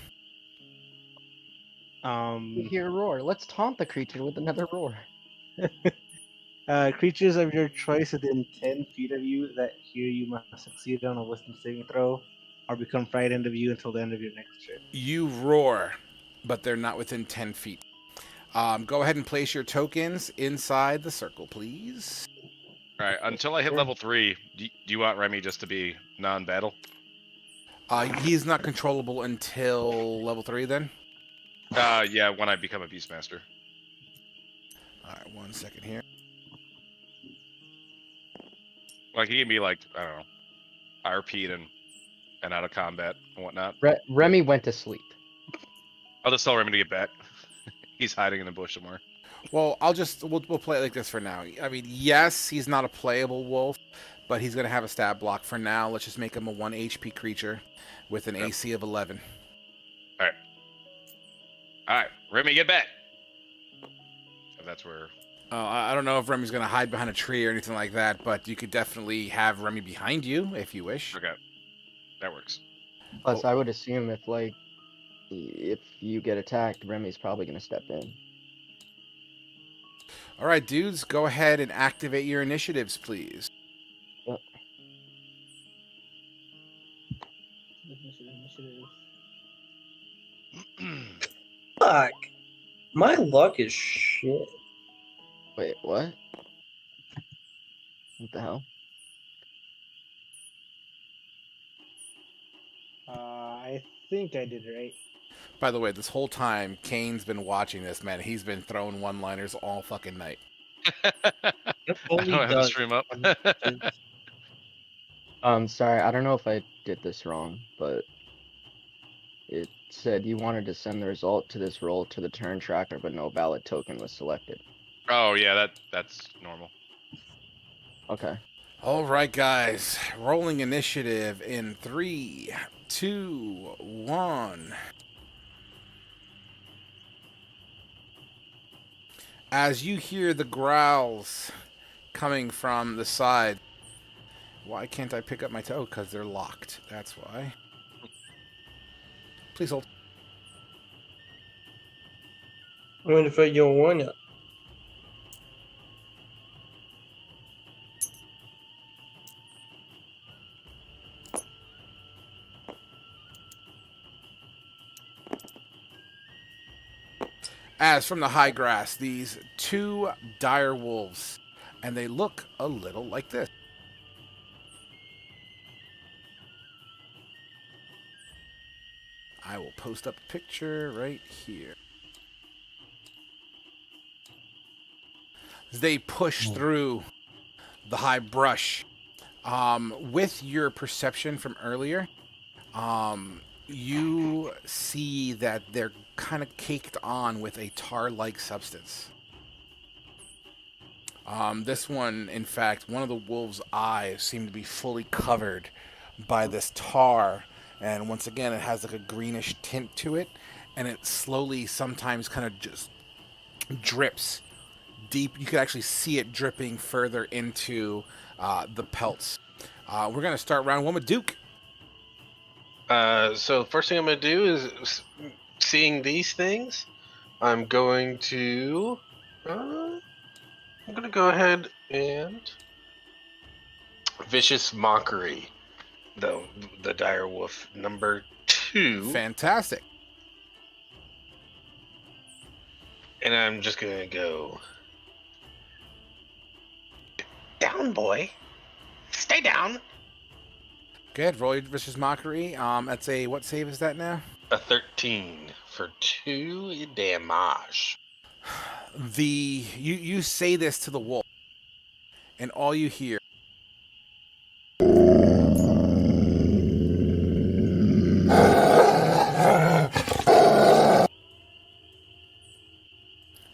We hear a roar. Let's taunt the creature with another roar. Creatures of your choice within 10 feet of you that hear you must succeed on a wisdom saving throw or become frightened of you until the end of your next turn. You roar, but they're not within 10 feet. Go ahead and place your tokens inside the circle, please. All right, until I hit level 3, do you want Remy just to be non-battle? He's not controllable until level 3 then? Yeah, when I become a Beastmaster. Alright, 1 second here. Like, he can be like, I don't know, RP'd and out of combat and whatnot. Remy went to sleep. I'll just tell Remy to get back. He's hiding in the bush somewhere. Well, we'll play it like this for now. I mean, yes, he's not a playable wolf, but he's going to have a stab block for now. Let's just make him a 1 HP creature with an AC of 11. All right, Remy, get back. If that's where. I don't know if Remy's going to hide behind a tree or anything like that, but you could definitely have Remy behind you if you wish. Okay, that works. Plus, I would assume if you get attacked, Remy's probably going to step in. All right, dudes, go ahead and activate your initiatives, please. Yep. Fuck. My luck is shit. Wait, what? What the hell? I think I did right. By the way, this whole time, Kane's been watching this, man. He's been throwing one-liners all fucking night. That's all I he don't have the does. stream up. Sorry, I don't know if I did this wrong, but it said you wanted to send the result to this roll to the turn tracker, but no valid token was selected. Oh yeah, that's normal. Okay. All right, guys. Rolling initiative in 3, 2, 1. As you hear the growls coming from the side. Why can't I pick up my toe? Because they're locked. That's why. Please hold. I wonder if you'll warn it. As from the high grass, these 2 dire wolves, and they look a little like this. I will post up a picture right here. As they push through the high brush, with your perception from earlier, you see that they're kind of caked on with a tar-like substance. This one, in fact, one of the wolves' eyes seem to be fully covered by this tar, and once again, it has like a greenish tint to it, and it slowly, sometimes, kind of just drips deep. You could actually see it dripping further into the pelts. We're gonna start round 1 with Duke. So first thing I'm gonna do is, seeing these things, I'm going to go ahead and vicious mockery the dire wolf number 2, Fantastic. and I'm just gonna go down, boy. Stay down. Good. Roll your vicious mockery. That's a what save is that now? A 13 for 2 damage. You say this to the wolf, and all you hear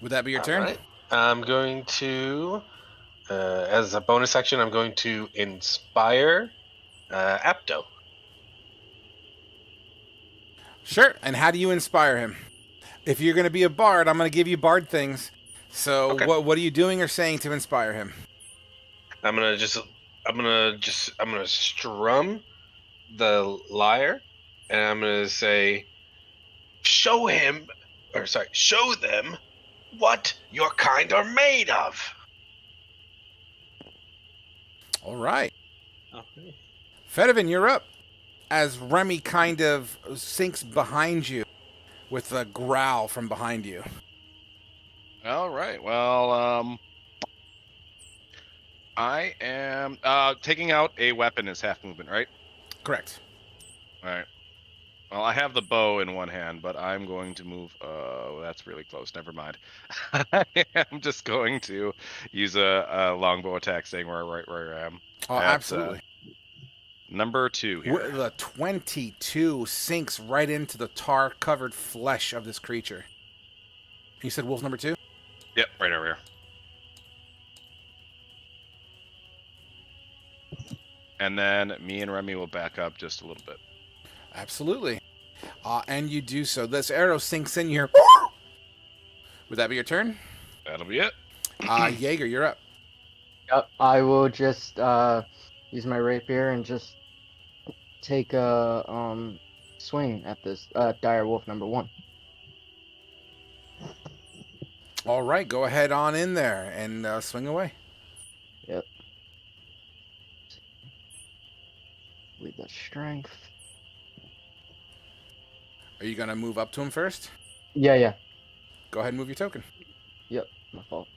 would that be your turn? All right. I'm going to, as a bonus action, I'm going to inspire Apto. Sure. And how do you inspire him? If you're going to be a bard, I'm going to give you bard things. So Okay. what are you doing or saying to inspire him? I'm gonna strum the lyre, and I'm gonna say, show them what your kind are made of. All right. Okay. Fedivin, you're up. As Remy kind of sinks behind you with a growl from behind you. All right. Well, I am taking out a weapon is half movement, right? Correct. All right. Well, I have the bow in one hand, but I'm going to move. That's really close. Never mind. I'm just going to use a longbow attack, staying right where I am. Oh, That's, absolutely. Number 2 here. The 22 sinks right into the tar-covered flesh of this creature. You said wolf number 2? Yep, right over here. And then me and Remy will back up just a little bit. Absolutely. And you do so. This arrow sinks in your... Would that be your turn? That'll be it. Jaeger, you're up. Yep. I will just use my rapier and just take a swing at this dire wolf number 1. All right, go ahead on in there and swing away. Yep. With the strength. Are you going to move up to him first? Yeah. Go ahead and move your token. Yep. My fault.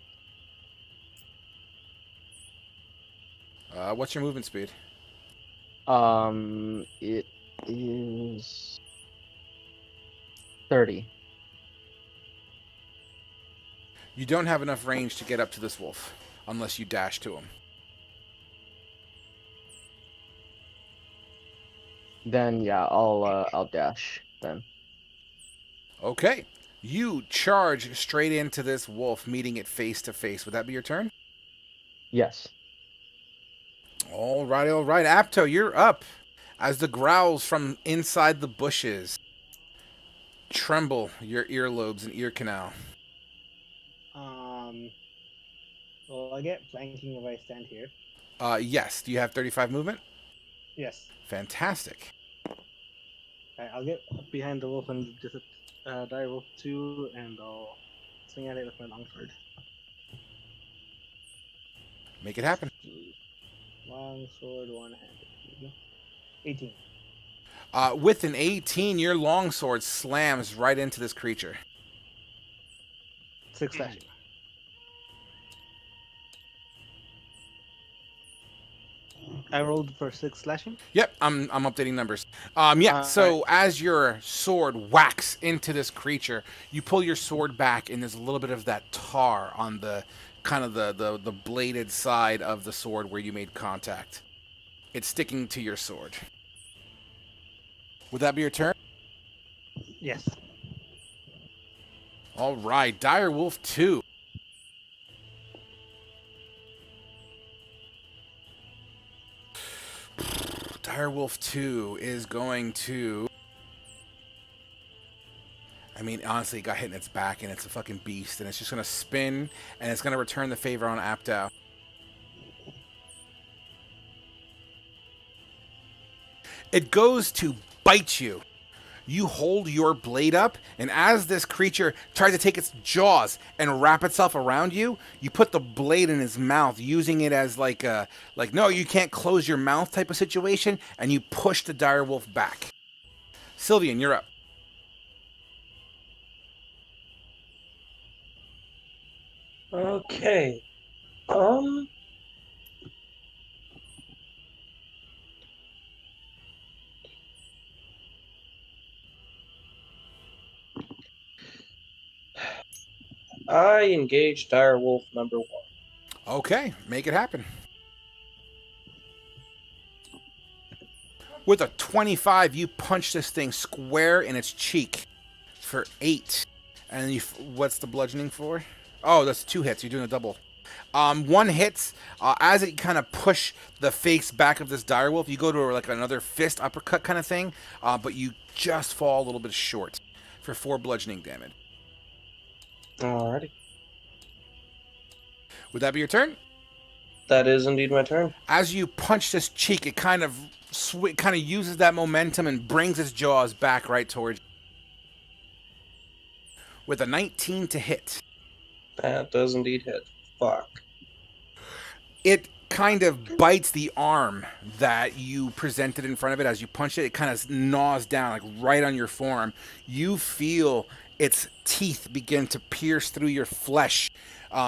What's your movement speed? It is 30. You don't have enough range to get up to this wolf unless you dash to him. Then yeah, I'll dash then. Okay. You charge straight into this wolf, meeting it face to face. Would that be your turn? Yes. All right, all right. Apto, you're up. As the growls from inside the bushes tremble your earlobes and ear canal. Will I get flanking if I stand here? Yes. Do you have 35 movement? Yes. Fantastic. Alright, I'll get up behind the wolf and just die wolf 2, and I'll swing at it with my longsword. Make it happen. Longsword, one-handed. Here we go. 18. With an 18, your longsword slams right into this creature. 6 slashing. I rolled for 6 slashing. Yep, I'm updating numbers. Yeah. So Alright. as your sword whacks into this creature, you pull your sword back, and there's a little bit of that tar on the kind of the bladed side of the sword where you made contact. It's sticking to your sword. Would that be your turn? Yes. All right, Direwolf 2. Direwolf 2 is going to... I mean, honestly, it got hit in its back, and it's a fucking beast, and it's just going to spin, and it's going to return the favor on Apto. It goes to bite you. You hold your blade up, and as this creature tries to take its jaws and wrap itself around you, you put the blade in its mouth, using it as like no, you can't close your mouth type of situation, and you push the direwolf back. Sylvian, you're up. Okay. I engage Direwolf number 1. Okay, make it happen. With a 25, you punch this thing square in its cheek for 8. And you, what's the bludgeoning for? Oh, that's 2 hits. You're doing a double. 1 hits. As it kind of push the face back of this direwolf, you go to like another fist uppercut kind of thing, but you just fall a little bit short for 4 bludgeoning damage. Alrighty. Would that be your turn? That is indeed my turn. As you punch this cheek, it kind of uses that momentum and brings its jaws back right towards you. With a 19 to hit. That does indeed hit. Fuck. It kind of bites the arm that you presented in front of it as you punch it. It kind of gnaws down, like right on your forearm. You feel its teeth begin to pierce through your flesh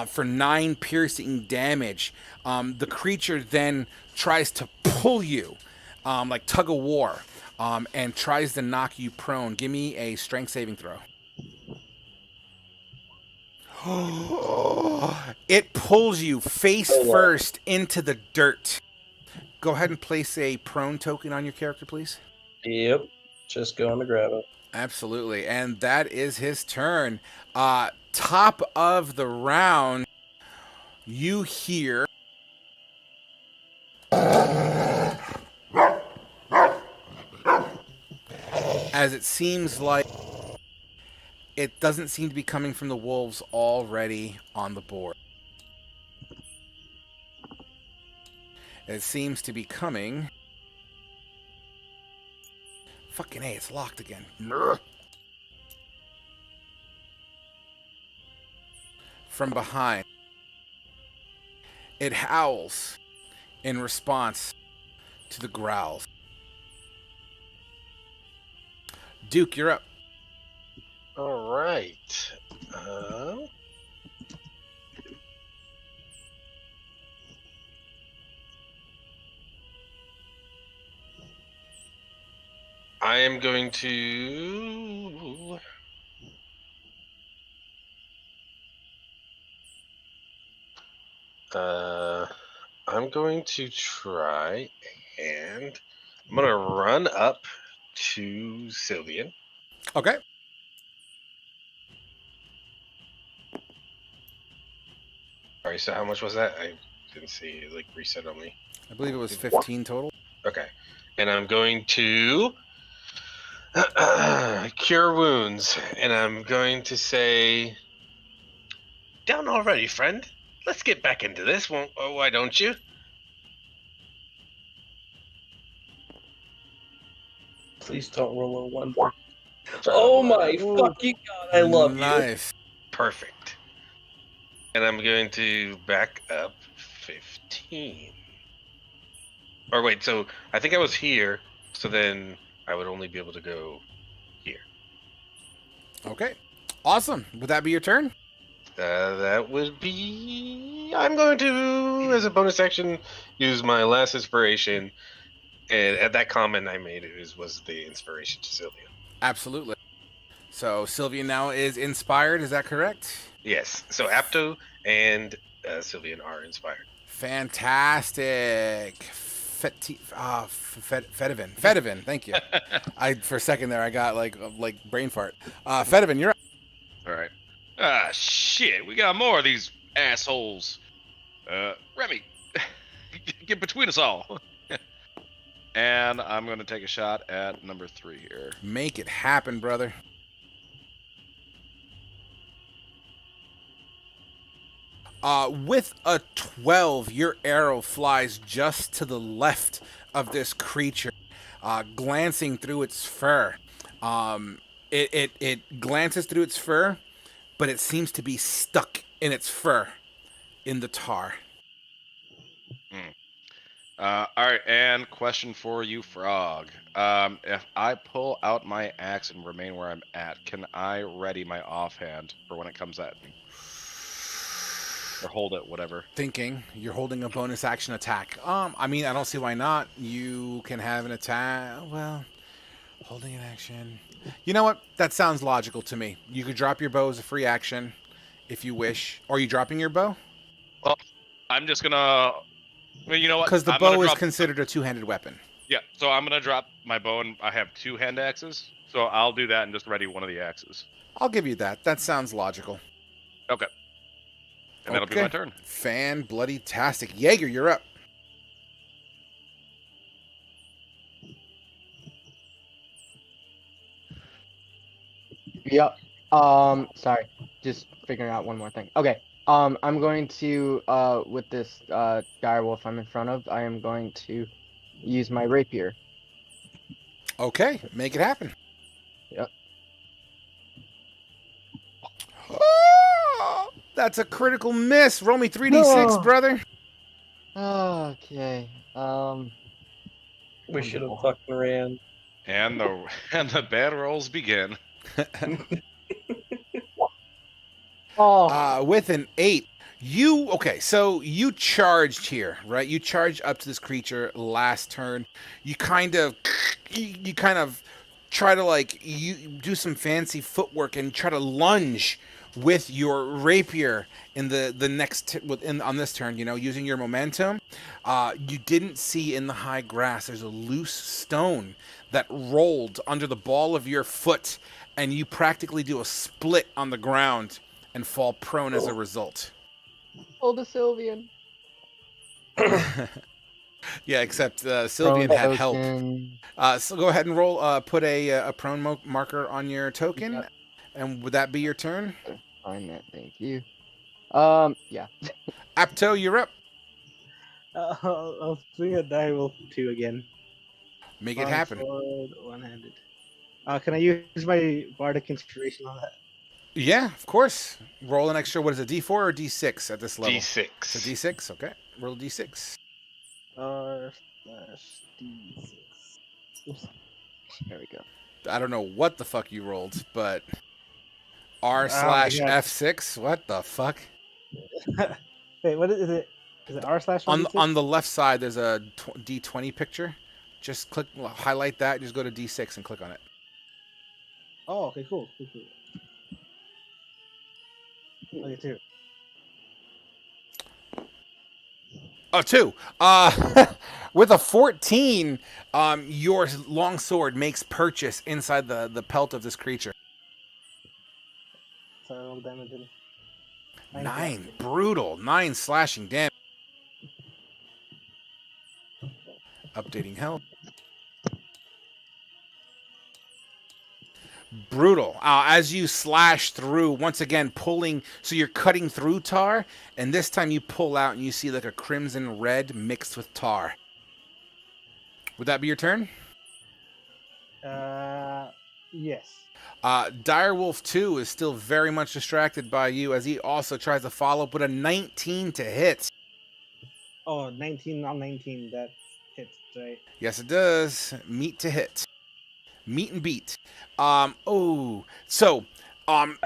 for 9 piercing damage. The creature then tries to pull you, like tug of war, and tries to knock you prone. Give me a strength saving throw. It pulls you face first into the dirt. Go ahead and place a prone token on your character, please. Yep. Just going to grab it. Absolutely. And that is his turn. Top of the round, you hear as it seems like it doesn't seem to be coming from the wolves already on the board. It seems to be coming... Fucking A, it's locked again. From behind. It howls in response to the growls. Duke, you're up. All right. I am going to... I'm going to try and I'm going to run up to Sylvian. Okay. Alright, so how much was that? I didn't see. It like reset on me. I believe it was 15 total. Okay. And I'm going to cure wounds. And I'm going to say, down already, friend. Let's get back into this. Why don't you? Please don't roll a 1. Oh my Ooh. fucking god, I love you. Nice. Perfect. And I'm going to back up 15. Or wait, so I think I was here, so then I would only be able to go here. Okay. Awesome. Would that be your turn? That would be... I'm going to, as a bonus action, use my last inspiration. And at that comment I made, was the inspiration to Sylvia. Absolutely. So Sylvia now is inspired. Is that correct? Yes. So Apto and Sylvian are inspired. Fantastic. Fedivin. Thank you. For a second there, I got like brain fart. Fedivin, you're up. All right. Ah, shit. We got more of these assholes. Remy, get between us all. And I'm going to take a shot at number 3 here. Make it happen, brother. With a 12, your arrow flies just to the left of this creature, glancing through its fur. It glances through its fur, but it seems to be stuck in its fur, in the tar. All right, and question for you, Frog. If I pull out my axe and remain where I'm at, can I ready my offhand for when it comes at me? Or hold it, whatever. Thinking you're holding a bonus action attack. I mean, I don't see why not. You can have an attack. Well, holding an action. You know what? That sounds logical to me. You could drop your bow as a free action, if you wish. Are you dropping your bow? Well, I'm just gonna. Well, you know what? Because the I'm bow gonna is drop... considered a two-handed weapon. Yeah, so I'm gonna drop my bow, and I have 2 hand axes. So I'll do that and just ready one of the axes. I'll give you that. That sounds logical. Okay. And that'll be my turn. Fan-bloody-tastic. Jaeger, you're up. Yep. Sorry. Just figuring out one more thing. Okay. I'm going to, with this, direwolf I'm in front of, I am going to use my rapier. Okay, make it happen. Yep. Oh, that's a critical miss. Roll me 3d6, No. brother. Okay. We should have fucking ran. And the bad rolls begin. Oh. With an 8, so you charged here, right? You charged up to this creature last turn. You kind of try to you do some fancy footwork and try to lunge with your rapier in the next on this turn. Using your momentum. You didn't see in the high grass. There's a loose stone that rolled under the ball of your foot, and you practically do a split on the ground and fall prone as a result. Oh, the Sylvian. Yeah, except Sylvian had help. So go ahead and roll. Put a prone marker on your token, Yep. And would that be your turn? Find that, thank you. Yeah. Apto, you're up. I'll swing a direwolf 2 again. Make it happen. Sword, one-handed. Can I use my bardic inspiration on that? Yeah, of course. Roll an extra. What is it? D4 or D6 at this level? D6. So D6. Okay. Roll D6. R/D6. Oops. There we go. I don't know what the fuck you rolled, but R// God. F6. What the fuck? Wait, what is it? Is it R/? On the left side, there's a D20 picture. Just highlight that. Just go to D6 and click on it. Oh, okay, cool. Okay, 2. Oh, 2. With a 14, your longsword makes purchase inside the pelt of this creature. So I roll damage in. 9. Brutal. 9 slashing damage. Updating health. Brutal. As you slash through, once again pulling, so you're cutting through tar, and this time you pull out and you see like a crimson red mixed with tar. Would that be your turn? Yes. Direwolf 2 is still very much distracted by you as he also tries to follow up with a 19 to hit. Oh, 19 on 19. That hits, right? Yes, it does. Meet to hit. Meet and beat.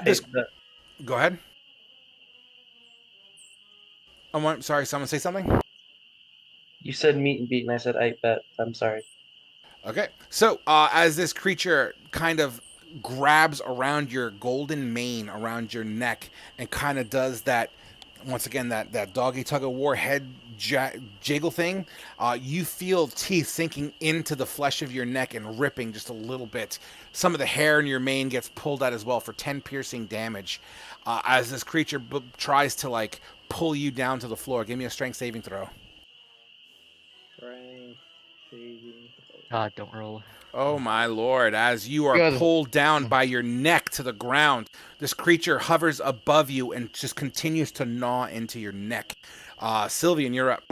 This. Go ahead. I'm sorry, someone say something? You said meet and beat, and I said I bet. I'm sorry. Okay. So, as this creature kind of grabs around your golden mane, around your neck, and kind of does that, once again, that doggy tug of war head jiggle thing, you feel teeth sinking into the flesh of your neck and ripping just a little bit. Some of the hair in your mane gets pulled out as well for 10 piercing damage. As this creature tries to, like, pull you down to the floor. Give me a strength saving throw. Strength saving throw. God, don't roll. Oh my lord, as you are Good. pulled down by your neck to the ground, this creature hovers above you and just continues to gnaw into your neck. Sylvian, you're up.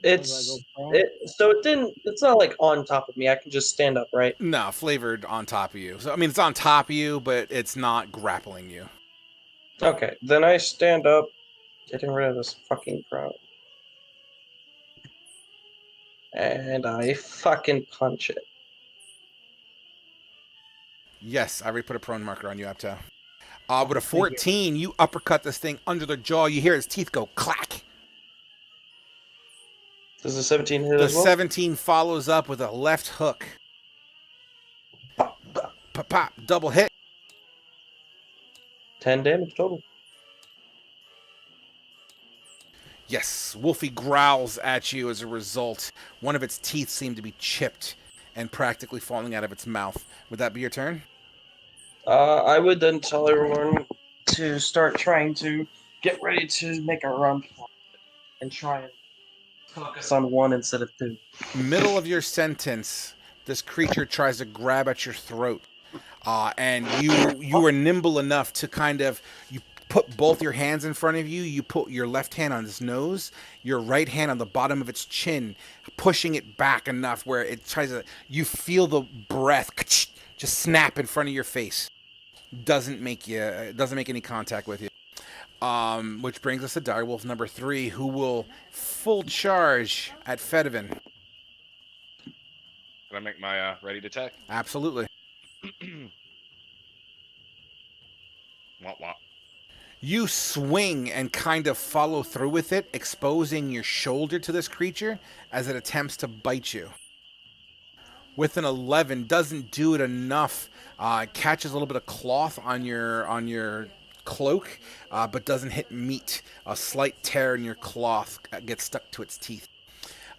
It's it's not like on top of me. I can just stand up, right? No, flavored on top of you. So I mean, it's on top of you, but it's not grappling you. Okay, then I stand up, getting rid of this fucking crowd. And I fucking punch it. Yes, I already put a prone marker on you, Apto. With a 14, you uppercut this thing under the jaw. You hear its teeth go clack. Does the 17 hit The as well? 17 follows up with a left hook. Pop, pop. Pop, pop, double hit. 10 damage total. Yes, Wolfie growls at you as a result. One of its teeth seem to be chipped and practically falling out of its mouth. Would that be your turn? I would then tell everyone to start trying to get ready to make a run for it and try and focus on 1 instead of 2. Middle of your sentence, this creature tries to grab at your throat. And you are nimble enough to kind of, you put both your hands in front of you. You put your left hand on its nose, your right hand on the bottom of its chin, pushing it back enough where it tries to, you feel the breath just snap in front of your face. Doesn't make any contact with you. Which brings us to Direwolf number 3, who will full charge at Fedivin. Can I make my ready to attack? Absolutely. Womp womp. You swing and kind of follow through with it, exposing your shoulder to this creature as it attempts to bite you. With an 11, doesn't do it enough. It catches a little bit of cloth on your cloak, but doesn't hit meat. A slight tear in your cloth gets stuck to its teeth.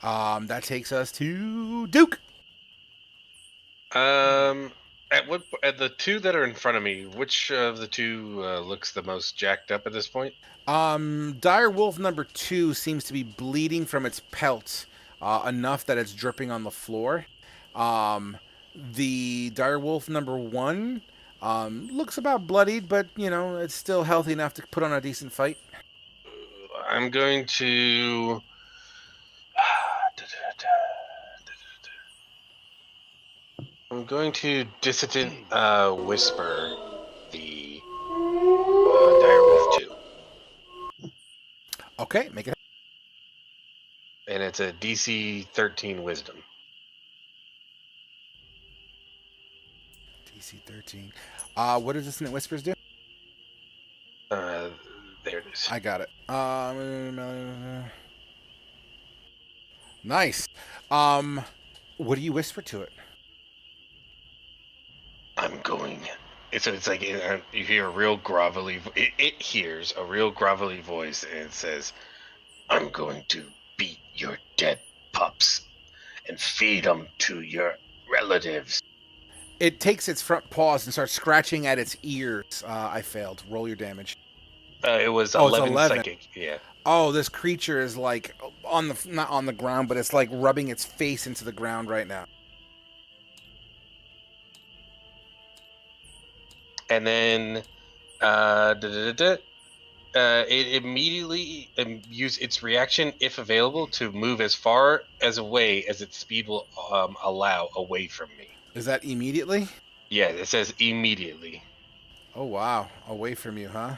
That takes us to Duke. At the 2 that are in front of me, which of the 2 looks the most jacked up at this point? Direwolf number 2 seems to be bleeding from its pelt enough that it's dripping on the floor. The Direwolf number 1 looks about bloodied, but it's still healthy enough to put on a decent fight. I'm going to dissident whisper the Direwolf 2. Okay, make it. And it's a DC 13 Wisdom. DC 13. What does Dissonant Whispers do? There it is. I got it. Nice. What do you whisper to it? I'm going. It's like you hear a real grovelly. It hears a real grovelly voice, and it says, "I'm going to beat your dead pups and feed them to your relatives." It takes its front paws and starts scratching at its ears. I failed. Roll your damage. It was Oh, it's 11 11. psychic. Yeah. Oh, this creature is like not on the ground, but it's like rubbing its face into the ground right now. And then it immediately use its reaction, if available, to move as far as away as its speed will allow away from me. Is that immediately? Yeah, it says immediately. Oh, wow. Away from you, huh?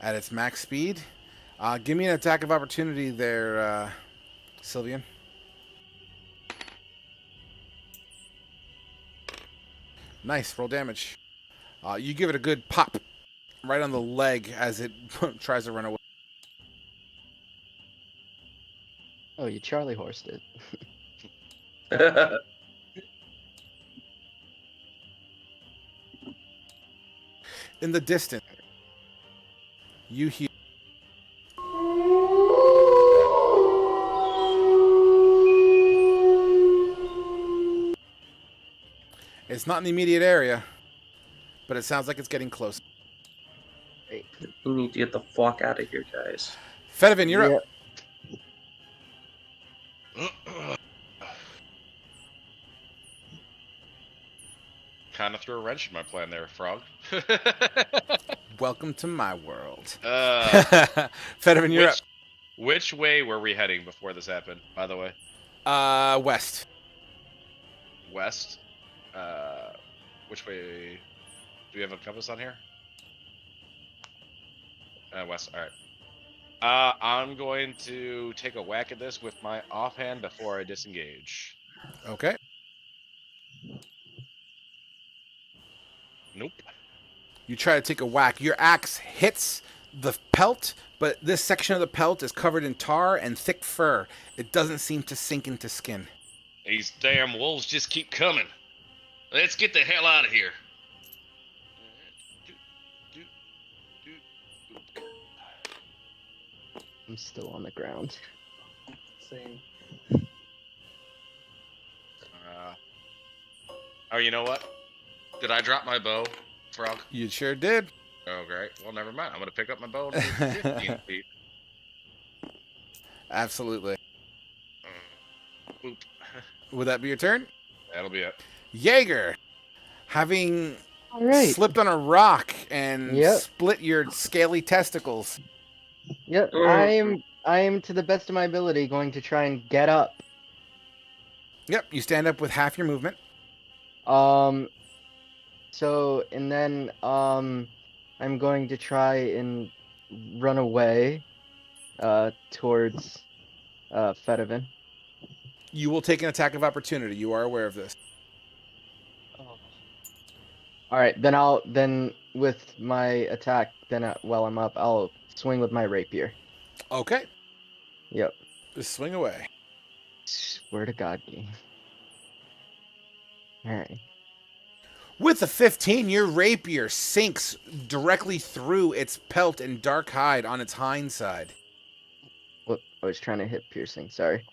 At its max speed? Give me an attack of opportunity there, Sylvian. Nice. Roll damage. You give it a good pop right on the leg as it tries to run away. Oh, you Charlie horsed it. In the distance, you hear... It's not in the immediate area, but it sounds like it's getting close. Great. We need to get the fuck out of here, guys. Fedivin, you're Yeah. up. Kind of threw a wrench in my plan there, Frog. Welcome to my world. which, Fedivin, you're which way were we heading before this happened, by the way? up. West. West? Which way? Do we have a compass on here? West, alright. I'm going to take a whack at this with my offhand before I disengage. Okay. Nope. You try to take a whack. Your axe hits the pelt, but this section of the pelt is covered in tar and thick fur. It doesn't seem to sink into skin. These damn wolves just keep coming. Let's get the hell out of here. I'm still on the ground. Same. Oh, you know what? Did I drop my bow, Frog? You sure did. Oh, great. Well, never mind. I'm going to pick up my bow and move 15 feet. Absolutely. Boop. Would that be your turn? That'll be it. Jaeger, having All right. slipped on a rock and Yep. split your scaly testicles. Yep. I am to the best of my ability going to try and get up. Yep, you stand up with half your movement. So and then I'm going to try and run away towards Fedivin. You will take an attack of opportunity. You are aware of this. All right, then with my attack, while I'm up, I'll swing with my rapier. Okay. Yep. Just swing away. Swear to God, game. All right. With a 15, your rapier sinks directly through its pelt and dark hide on its hind side. What? I was trying to hit piercing. Sorry.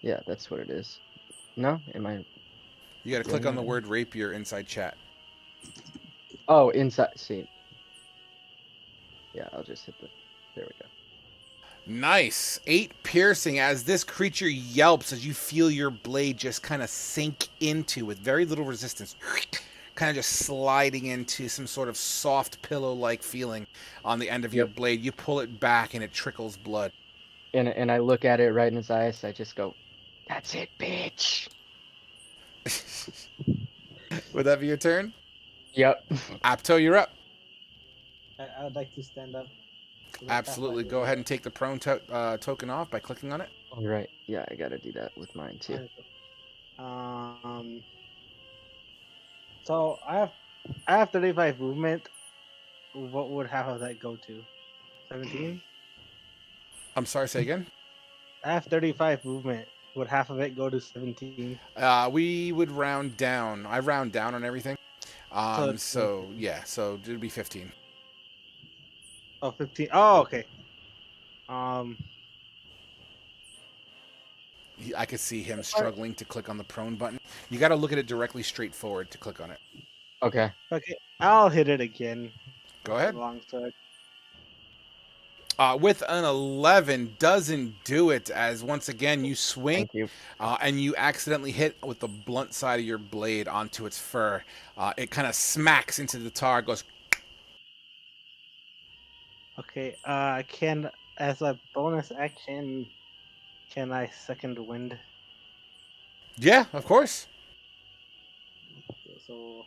Yeah, that's what it is. No? Am I? You got to click on the word rapier inside chat. Oh, inside. See. Yeah, I'll just hit the. There we go. Nice. 8 piercing as this creature yelps as you feel your blade just kind of sink into with very little resistance. Kind of just sliding into some sort of soft pillow-like feeling on the end of your blade. You pull it back and it trickles blood. And I look at it right in his eyes. I just go, "That's it, bitch." Would that be your turn? Yep. Apto, you're up. I would like to stand up. Absolutely. Go ahead and take the prone token off by clicking on it. All right. Yeah, I gotta do that with mine too. So I have 35 movement. What would half of that go to? 17? I'm sorry, say again? I have 35 movement. Would half of it go to 17? We would round down. I round down on everything. So it would be 15. Oh, 15. Oh, okay. I could see him struggling to click on the prone button. You got to look at it directly straight forward to click on it. Okay. Okay, I'll hit it again. Go ahead. Longsword. With an 11, doesn't do it, as once again you swing Thank you. and you accidentally hit with the blunt side of your blade onto its fur. It kind of smacks into the tar, goes. Okay, can as a bonus action, can I second wind? Yeah, of course. So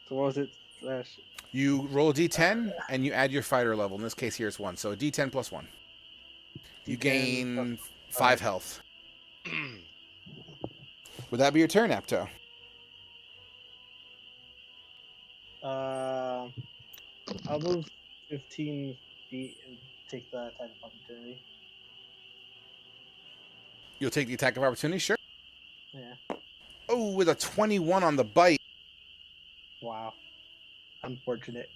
what was it? Slash. You roll a d10 and you add your fighter level. In this case, here it's 1. So d10 plus 1. You D10 gain plus 5 health. Would that be your turn, Apto? I'll move 15 feet and take the attack of opportunity. You'll take the attack of opportunity, sure. Yeah. Oh, with a 21 on the bite. Wow. Unfortunate.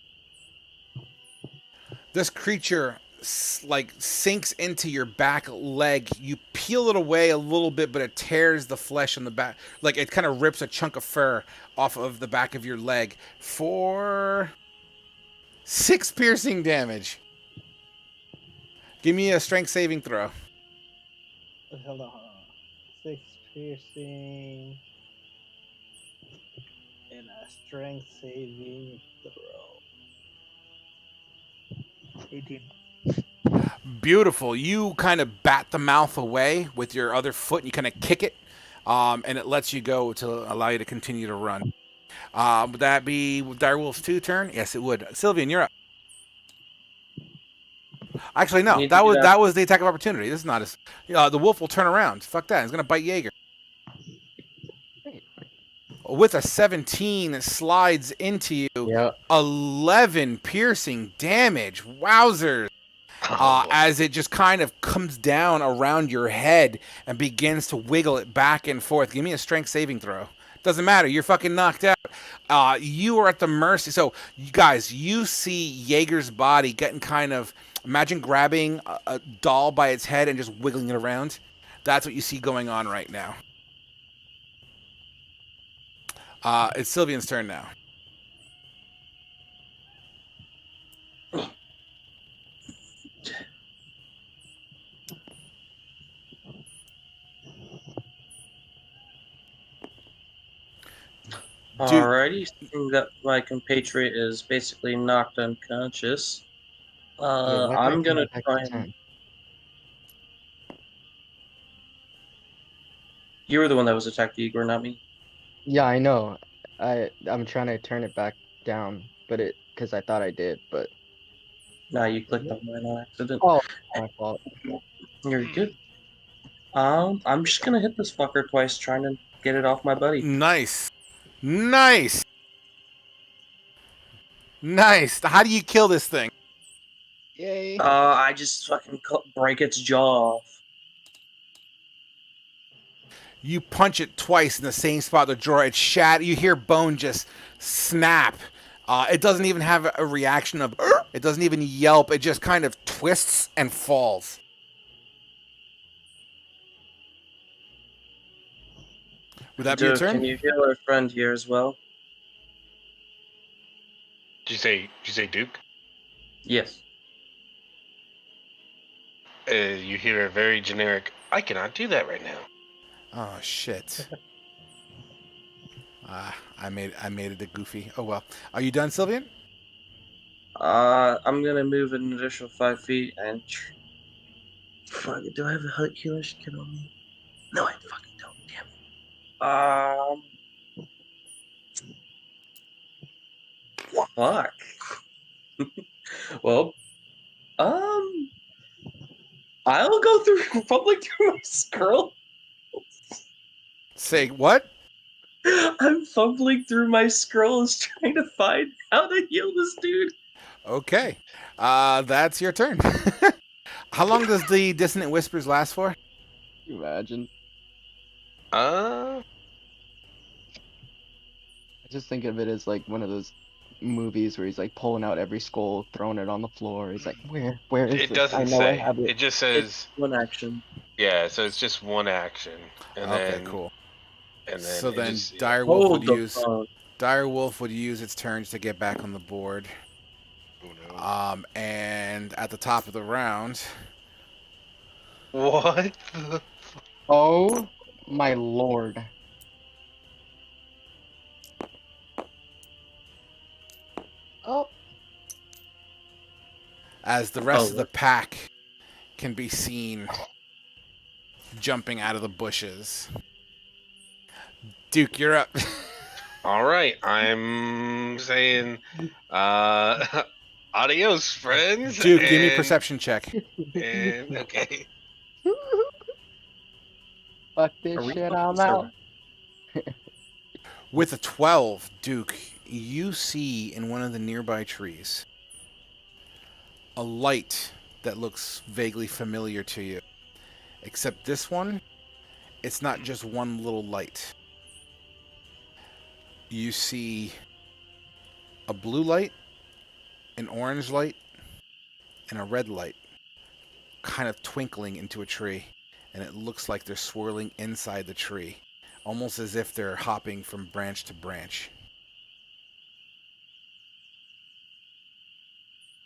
This creature sinks into your back leg. You peel it away a little bit, but it tears the flesh on the back. Like it kind of rips a chunk of fur off of the back of your leg for 6 piercing damage. Give me a strength saving throw. Hold on. 6 piercing and a strength saving throw. 18. Beautiful. You kind of bat the mouth away with your other foot, and you kind of kick it, and it lets you go to allow you to continue to run. Would that be Direwolf's 2 turn? Yes, it would. Sylvian, you're up. Actually, no. That was the attack of opportunity. This is not as. The wolf will turn around. Fuck that. He's gonna bite Jaeger. With a 17, it slides into you. Yeah. 11 piercing damage. Wowzers. As it just kind of comes down around your head and begins to wiggle it back and forth. Give me a strength saving throw. Doesn't matter. You're fucking knocked out. You are at the mercy. So, you guys, you see Jaeger's body getting kind of. Imagine grabbing a doll by its head and just wiggling it around. That's what you see going on right now. It's Sylvian's turn now. Alrighty, seeing that my compatriot is basically knocked unconscious, I'm gonna try and. You were the one that was attacked, Igor, not me. Yeah, I know. I'm trying to turn it back down, but because I thought I did, but Nah, you clicked on mine on accident. oh, my fault. You're good. I'm just gonna hit this fucker twice, trying to get it off my buddy. Nice. Nice. How do you kill this thing? Yay. I just fucking break its jaw off. You punch it twice in the same spot of the drawer. It shatters. You hear bone just snap. It doesn't even have a reaction of. It doesn't even yelp. It just kind of twists and falls. Would that be your turn? Can you heal our friend here as well? Did you say Duke? Yes. You hear a very generic. I cannot do that right now. Oh shit. I made it a goofy. Oh well. Are you done, Sylvian? I'm gonna move an additional 5 feet and. Fuck it. Do I have a healer kit on me? No, I fucking don't. Damn it. Fuck. Well, I'll go through fumbling through my scroll. Say what? I'm fumbling through my scrolls trying to find how to heal this dude. Okay. That's your turn. How long does the Dissonant Whispers last for? Can you imagine? Uh, I just think of it as like one of those movies where he's like pulling out every skull, throwing it on the floor. He's like, where is it this? doesn't I know I say. have it. It just says One action. Yeah, so it's just one action, and Okay, then cool. and then So it then just Hold the phone. Direwolf would use its turns to get back on the board. Oh no. And at the top of the round, what? The... Oh my lord. Oh, as the rest of the Oh, pack can be seen jumping out of the bushes. Duke, you're up. All right, I'm saying, adios, friends, Duke, give me a perception check. and okay. fuck this are we shit, I'm close or out. what? With a 12, Duke, you see in one of the nearby trees a light that looks vaguely familiar to you. Except this one, it's not just one little light. You see a blue light, an orange light, and a red light kind of twinkling into a tree. And it looks like they're swirling inside the tree, almost as if they're hopping from branch to branch.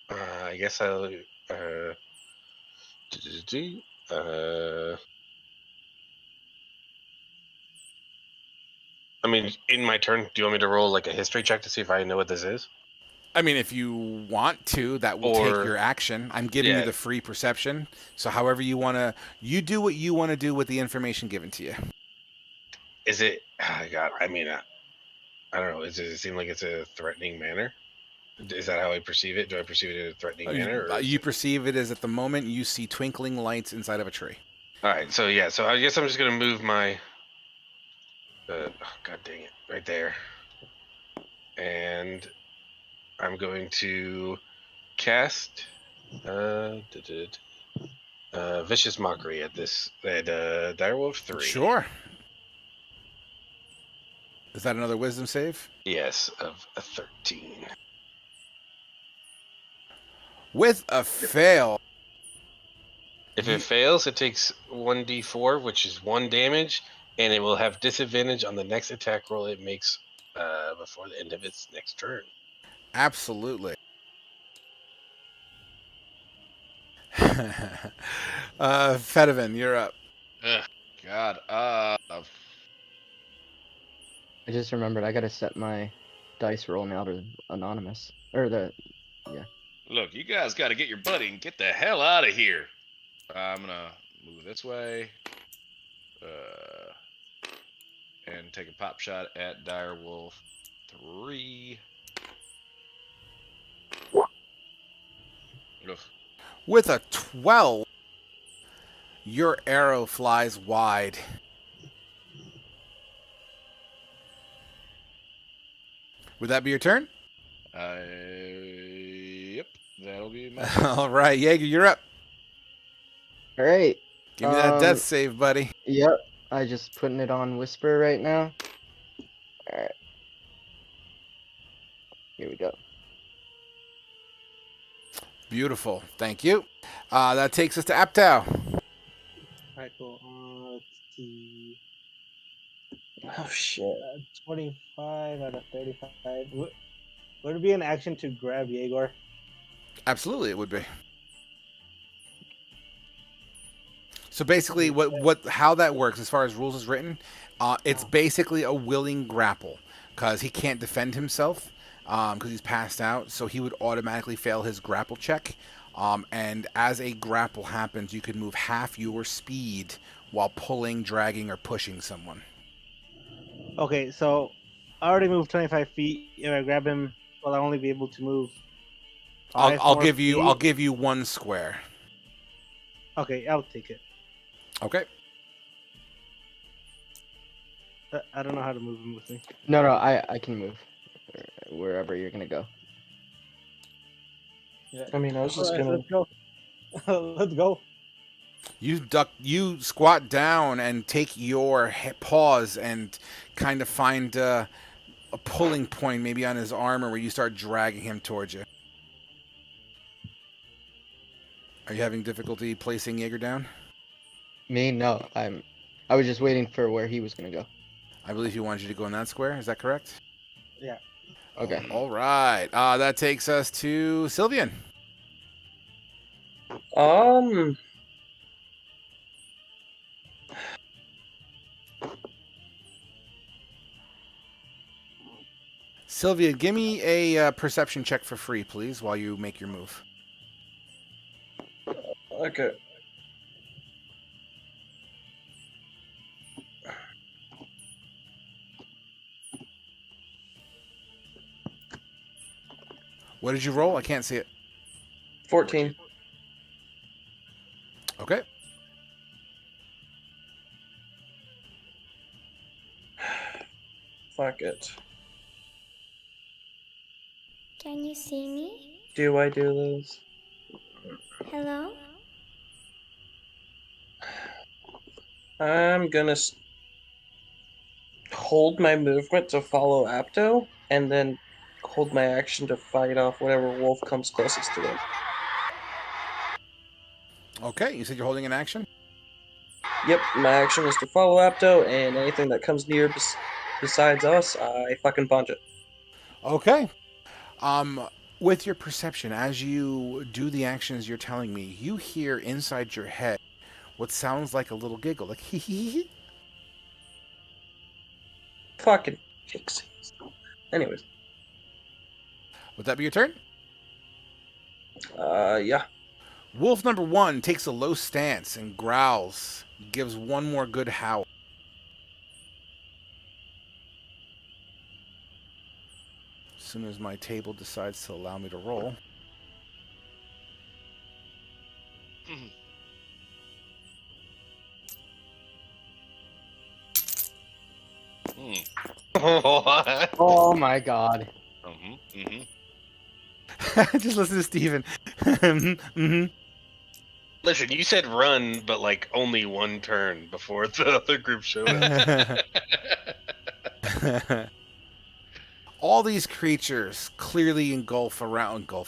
I guess I'll. Uh, I mean, in my turn, do you want me to roll like a history check to see if I know what this is? I mean, if you want to, that will take Or your action. I'm giving you yeah, the free perception. So however you want to, you do what you want to do with the information given to you. is it? God, I mean, I don't know. Does it seem like it's a threatening manner? Is that how I perceive it? Do I perceive it in a threatening manner, or is You it? perceive it as at the moment you see twinkling lights inside of a tree. All right, so yeah, so I guess I'm just gonna move my. Oh, God dang it! Right there, and I'm going to cast vicious mockery at this at Direwolf 3. Sure. Is that another wisdom save? Yes, of a 13. With a fail. If it fails, it takes 1d4, which is 1 damage, and it will have disadvantage on the next attack roll it makes before the end of its next turn. Absolutely. Fedivin, you're up. Ugh, God. I just remembered I gotta set my dice roll now to anonymous. Or yeah. Look, you guys got to get your buddy and get the hell out of here. I'm gonna move this way, and take a pop shot at Direwolf 3. Ugh. With a 12, your arrow flies wide. Would that be your turn? Yep, that'll be my. All right, Jaeger, you're up. All right. Give me that death save, buddy. Yep. I just putting it on whisper right now. All right. Here we go. Beautiful. Thank you. That takes us to Aptow. Alright, cool. Let's see. Oh shit. 25 out of 35. Would it be an action to grab Yegor? Absolutely, it would be. So basically, how that works as far as rules is written, it's basically a willing grapple because he can't defend himself because he's passed out. So he would automatically fail his grapple check. And as a grapple happens, you can move half your speed while pulling, dragging, or pushing someone. Okay, so I already moved 25 feet. If I grab him, will I only be able to move? I'll give you 1 square. Okay, I'll take it. Okay. I don't know how to move him with me. No, I can move wherever you're gonna go. Yeah. I mean, I was just Alright, gonna. let's go. Let's go. You squat down and take your paws and kind of find a pulling point maybe on his armor where you start dragging him towards you. Are you having difficulty placing Jaeger down? Me? No, I was just waiting for where he was gonna go. I believe he wanted you to go in that square. Is that correct? Yeah. Okay. All right. That takes us to Sylvian. Um, Sylvian, give me a perception check for free, please, while you make your move. okay. What did you roll? I can't see it. 14. Okay. Fuck it. Can you see me? Do I do this? Hello? I'm gonna hold my movement to follow Apto, and then hold my action to fight off whatever wolf comes closest to them. Okay. You said you're holding an action? Yep, my action is to follow Apto, and anything that comes near besides us, I fucking punch it. Okay. With your perception, as you do the actions you're telling me, you hear inside your head what sounds like a little giggle, like hee hee hee. Fucking pixies. Anyways, Would that be your turn? yeah. Wolf number 1 takes a low stance and growls, gives one more good howl. As soon as my table decides to allow me to roll. What? Oh my god. Just listen to Steven. Mhm. Listen, you said run, but like only one turn before the other group showed up. All these creatures clearly engulf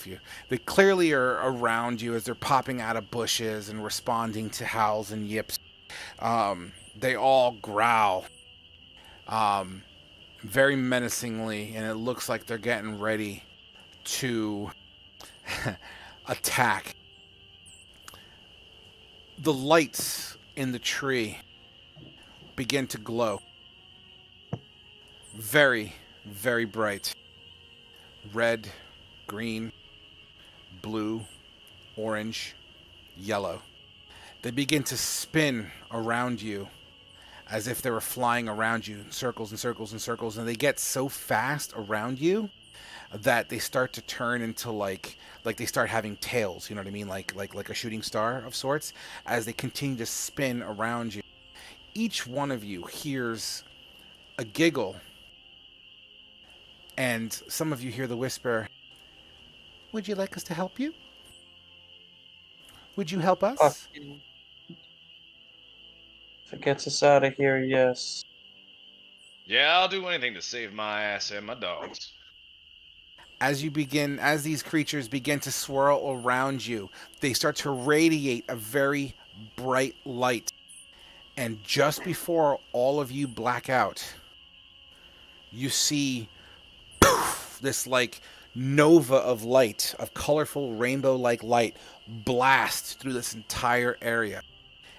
you. They clearly are around you as they're popping out of bushes and responding to howls and yips. They all growl, very menacingly, and it looks like they're getting ready to attack. The lights in the tree begin to glow. Very, very bright. Red, green, blue, orange, yellow. They begin to spin around you as if they were flying around you in circles and circles and circles, and they get so fast around you that they start to turn into like they start having tails, you know what I mean, like a shooting star of sorts, as they continue to spin around you. Each one of you hears a giggle, and some of you hear the whisper, "Would you like us to help you? Would you help Fuck us?" you. If it gets us out of here, yes. Yeah, I'll do anything to save my ass and my dogs. As these creatures begin to swirl around you, they start to radiate a very bright light. And just before all of you black out, you see this like nova of light, of colorful rainbow-like light, blast through this entire area.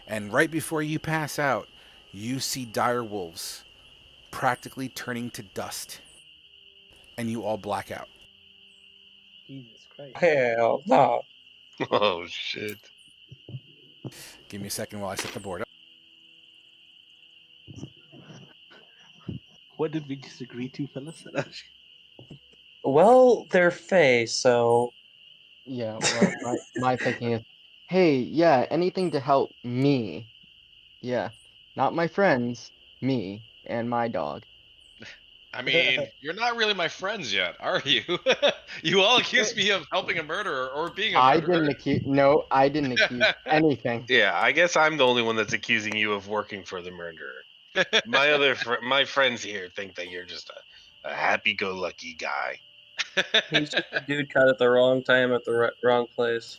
And right before you pass out, you see dire wolves practically turning to dust. And you all black out. Jesus Christ. Hell no. Oh shit. Give me a second while I set the board up. What did we just agree to, fellas? Well, they're Fae, so Yeah, well, my thinking is, hey, yeah, anything to help me. Yeah, not my friends, me and my dog. I mean, you're not really my friends yet, are you? You all accuse me of helping a murderer or being a I murderer. didn't accuse. No, I didn't accuse anything. Yeah, I guess I'm the only one that's accusing you of working for the murderer. My friends here think that you're just a happy-go-lucky guy. he's just a dude caught at the wrong time at the wrong place.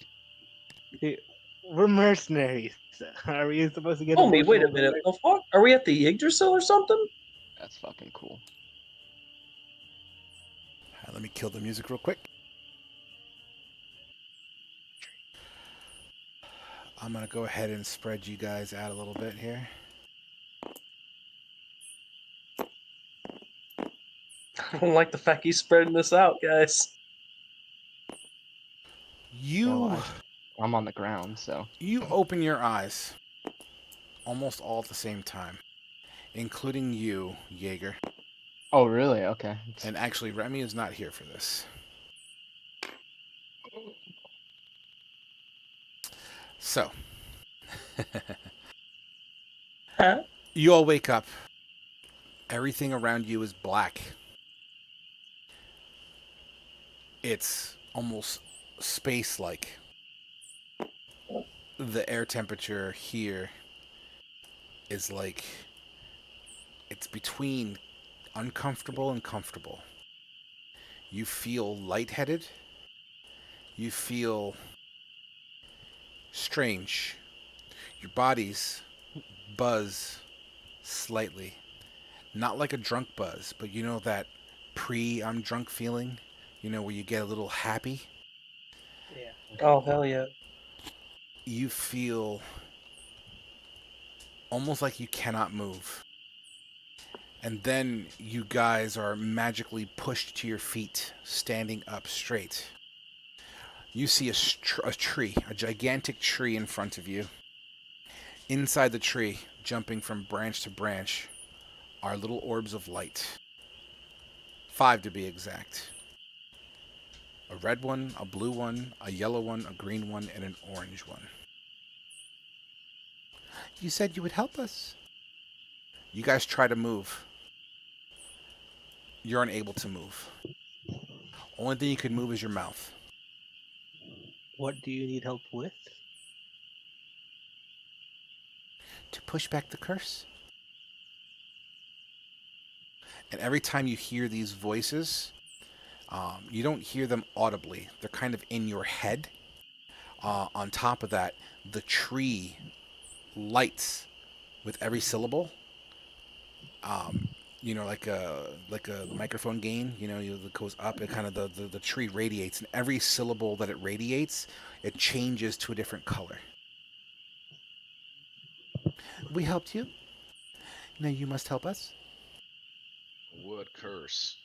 Hey, we're mercenaries. Are we supposed to get Homie, wait a emotional minute. there? The fuck? Are we at the Yggdrasil or something? That's fucking cool. Let me kill the music real quick. I'm going to go ahead and spread you guys out a little bit here. I don't like the fact he's spreading this out, guys. No, I'm on the ground, so. You open your eyes almost all at the same time, including you, Jaeger. Oh, really? Okay. And actually, Remy is not here for this. So, Huh? you all wake up. Everything around you is black. It's almost space-like. The air temperature here is like, it's between uncomfortable and comfortable. You feel lightheaded. You feel strange. Your bodies buzz slightly. Not like a drunk buzz, but you know that I'm drunk feeling? You know, where you get a little happy? Yeah. Oh, hell yeah. You feel almost like you cannot move. And then you guys are magically pushed to your feet, standing up straight. You see a tree, a gigantic tree in front of you. Inside the tree, jumping from branch to branch, are little orbs of light. 5 to be exact. A red one, a blue one, a yellow one, a green one, and an orange one. You said you would help us. You guys try to move. You're unable to move. Only thing you can move is your mouth. What do you need help with? To push back the curse. And every time you hear these voices, you don't hear them audibly. They're kind of in your head. On top of that, the tree lights with every syllable. You know, like a microphone gain. You know, it goes up. It kind of the tree radiates, and every syllable that it radiates, it changes to a different color. We helped you. Now you must help us. What curse?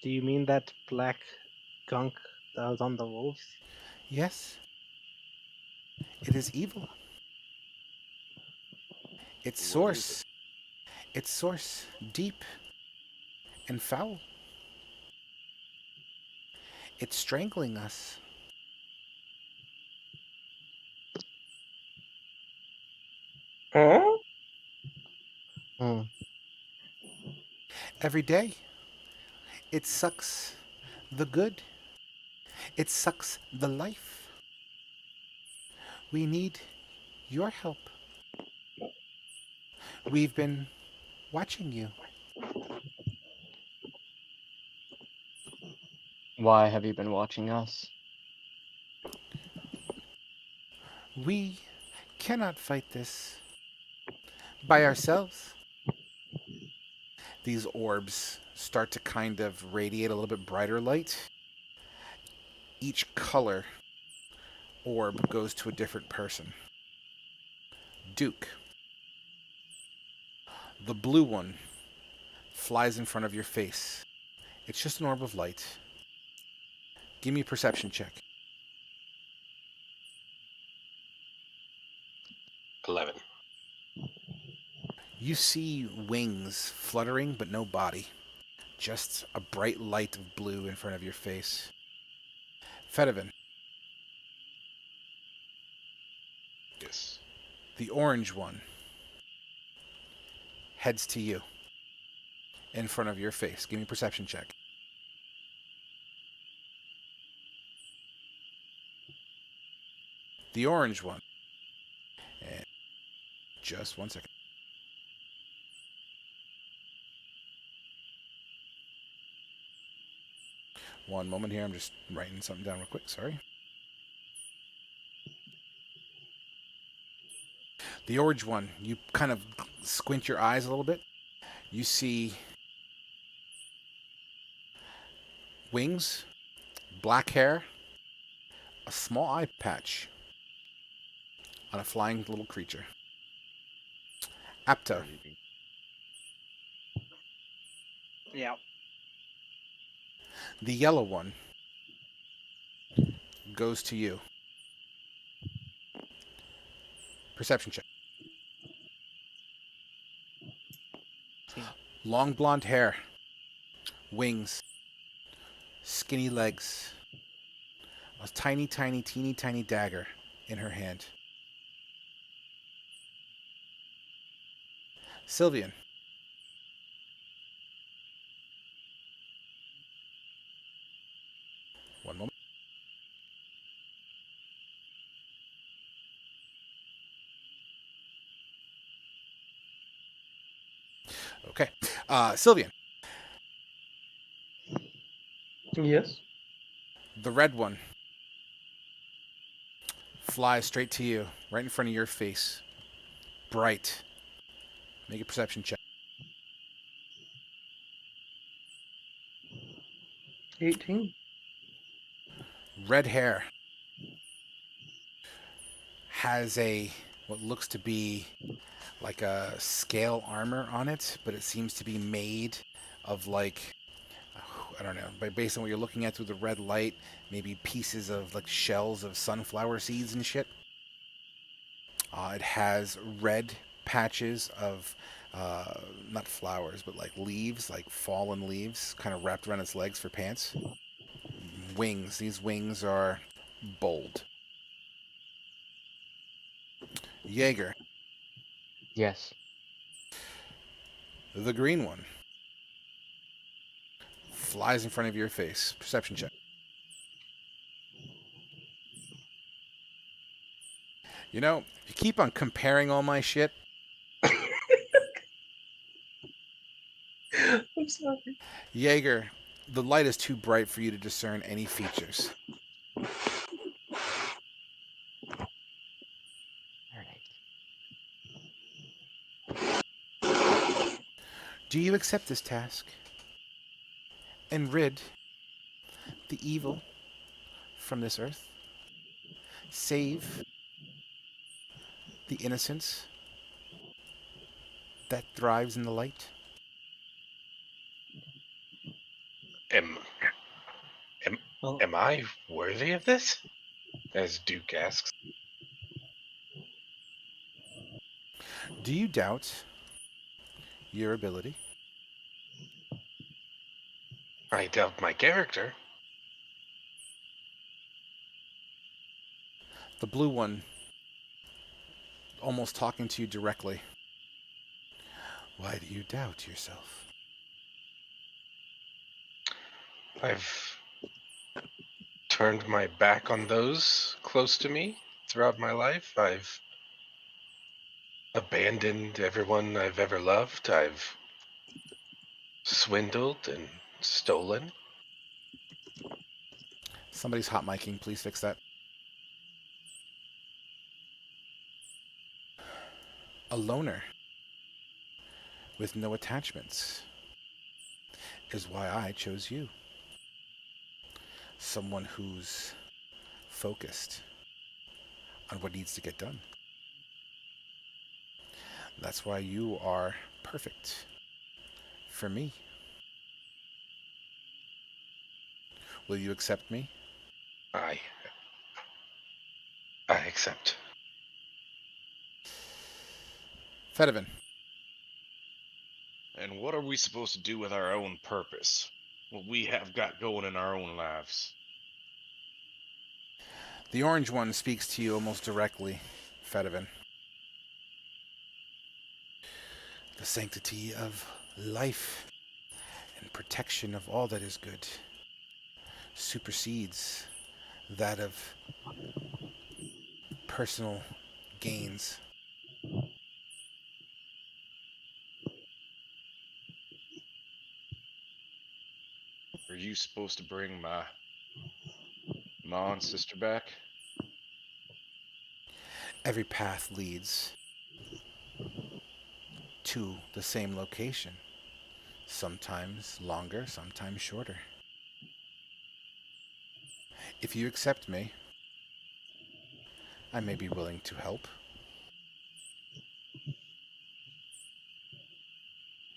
Do you mean that black gunk that was on the wolves? Yes. It is evil. Its What is source. Its source deep and foul. It's strangling us. Huh? Hmm. Every day. It sucks the good. It sucks the life. We need your help. We've been watching you. Why have you been watching us? We cannot fight this by ourselves. These orbs start to kind of radiate a little bit brighter light. Each color orb goes to a different person. Duke. The blue one flies in front of your face. It's just an orb of light. Give me a perception check. 11. You see wings fluttering, but no body. Just a bright light of blue in front of your face. Fedivin. Yes. The orange one heads to you in front of your face. Give me a perception check. The orange one. And just 1 second. One moment here. I'm just writing something down real quick. Sorry. The orange one, you kind of squint your eyes a little bit. You see wings, black hair, a small eye patch on a flying little creature. Apta, Yeah. the yellow one, goes to you. Perception check. Long blonde hair, wings, skinny legs, a tiny, tiny, teeny, tiny dagger in her hand. Sylvian. One moment. Okay. Sylvian, Yes. the red one, flies straight to you, right in front of your face. Bright. Make a perception check. 18. Red hair. Has a what looks to be like a scale armor on it, but it seems to be made of like I don't know, but based on what you're looking at through the red light, maybe pieces of like shells of sunflower seeds and shit. It has red patches of not flowers, but like leaves, like fallen leaves, kind of wrapped around its legs for pants. Wings. These wings are bold. Jaeger, Yes. the green one, flies in front of your face. Perception check. You know, if you keep on comparing all my shit, I'm sorry. Jaeger, the light is too bright for you to discern any features. All right. Do you accept this task and rid the evil from this earth? Save the innocence that thrives in the light? Am am Well, am I worthy of this? As Duke asks. Do you doubt your ability? I doubt my character. The blue one, almost talking to you directly. Why do you doubt yourself? I've turned my back on those close to me throughout my life. I've abandoned everyone I've ever loved. I've swindled and stolen. Somebody's hot micing. Please fix that. A loner with no attachments is why I chose you. Someone who's focused on what needs to get done. That's why you are perfect for me. Will you accept me? I I accept. Fedivin, And what are we supposed to do with our own purpose? What we have got going in our own lives? the orange one speaks to you almost directly, Fedivin. The sanctity of life and protection of all that is good supersedes that of personal gains. Are you supposed to bring my mom and sister back? Every path leads to the same location. Sometimes longer, sometimes shorter. If you accept me, I may be willing to help.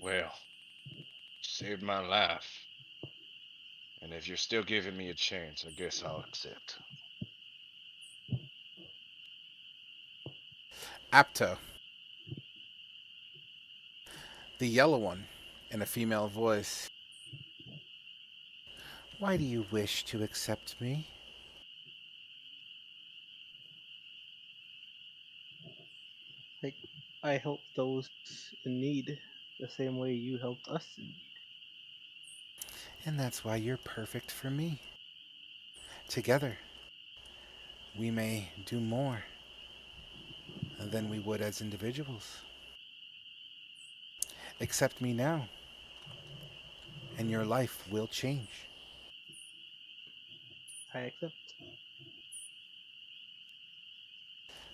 Well, saved my life. And if you're still giving me a chance, I guess I'll accept. Apto, the yellow one, in a female voice. Why do you wish to accept me? Like, I help those in need the same way you helped us in need. And that's why you're perfect for me. Together, we may do more than we would as individuals. Accept me now, and your life will change. I accept.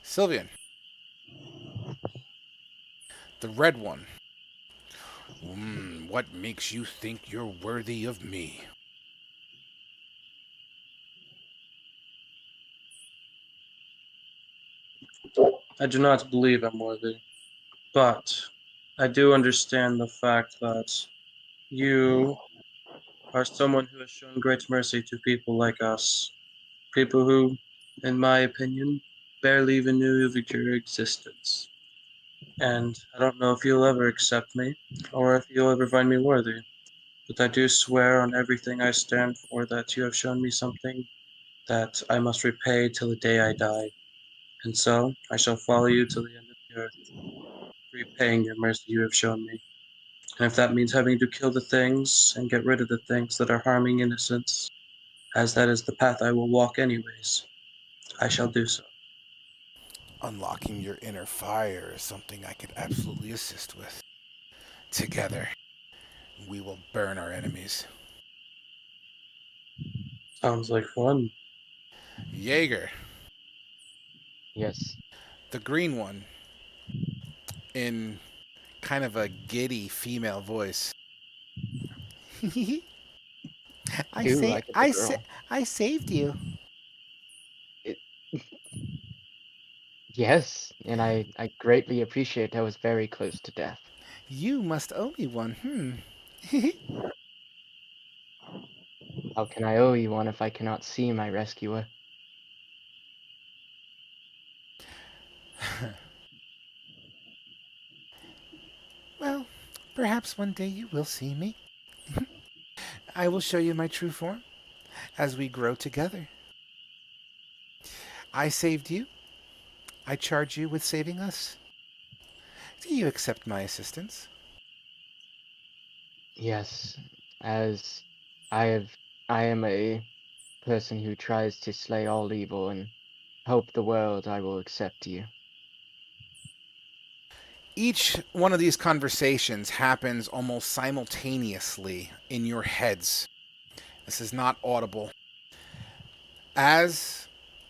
Sylvian, the red one. What makes you think you're worthy of me? I do not believe I'm worthy, but I do understand the fact that you are someone who has shown great mercy to people like us. People who, in my opinion, barely even knew of your existence. And I don't know if you'll ever accept me, or if you'll ever find me worthy. But I do swear on everything I stand for that you have shown me something that I must repay till the day I die. And so I shall follow you till the end of the earth, repaying your mercy you have shown me. And if that means having to kill the things and get rid of the things that are harming innocence, as that is the path I will walk anyways, I shall do so. Unlocking your inner fire is something I could absolutely assist with. Together, we will burn our enemies. Sounds like fun. Jaeger, Yes. the green one, in kind of a giddy female voice. I Do say, like it's a girl. I saved you. It, yes, and I greatly appreciate I was very close to death. You must owe me one. How can I owe you one if I cannot see my rescuer? Well, perhaps one day you will see me. I will show you my true form as we grow together. I saved you. I charge you with saving us. Do you accept my assistance? Yes, as I have, I am a person who tries to slay all evil and help the world. I will accept you. Each one of these conversations happens almost simultaneously in your heads. This is not audible. As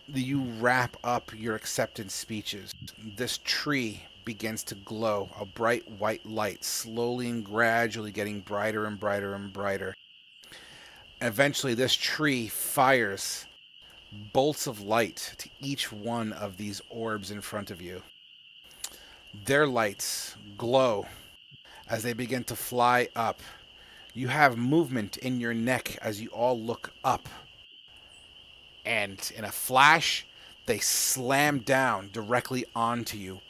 you wrap up your acceptance speeches, this tree begins to glow, a bright white light, slowly and gradually getting brighter and brighter and brighter. Eventually, this tree fires bolts of light to each one of these orbs in front of you. Their lights glow as they begin to fly up. You have movement in your neck as you all look up. And in a flash, they slam down directly onto you.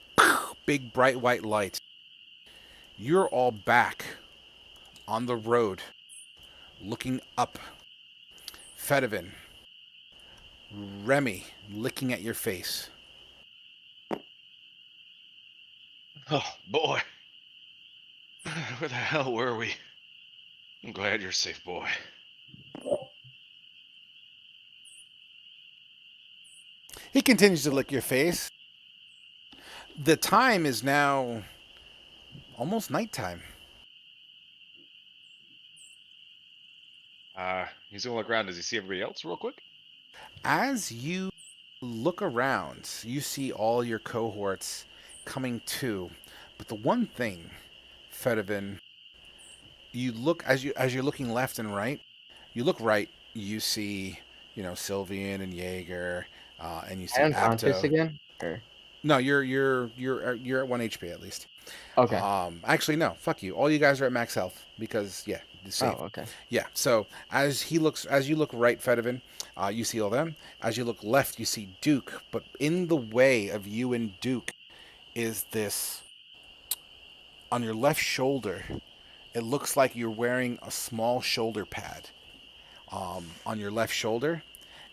Big bright white light. You're all back on the road, looking up. Fedivin, Remy, licking at your face. Oh, boy. Where the hell were we? I'm glad you're safe, boy. He continues to lick your face. The time is now almost nighttime. He's gonna look around. Does he see everybody else real quick? As you look around, you see all your cohorts coming to. But the one thing Fedivin, you look as you're looking left and right. You look right, you see, Sylvian and Jaeger, and you Am see I unconscious Apto. again? Or No, you're at 1 HP at least. okay. Actually, no, fuck you. All you guys are at max health because Oh, save. okay. Yeah. So as you look right, Fedivin, you see all them. As you look left, you see Duke. But in the way of you and Duke is this on your left shoulder. It looks like you're wearing a small shoulder pad on your left shoulder,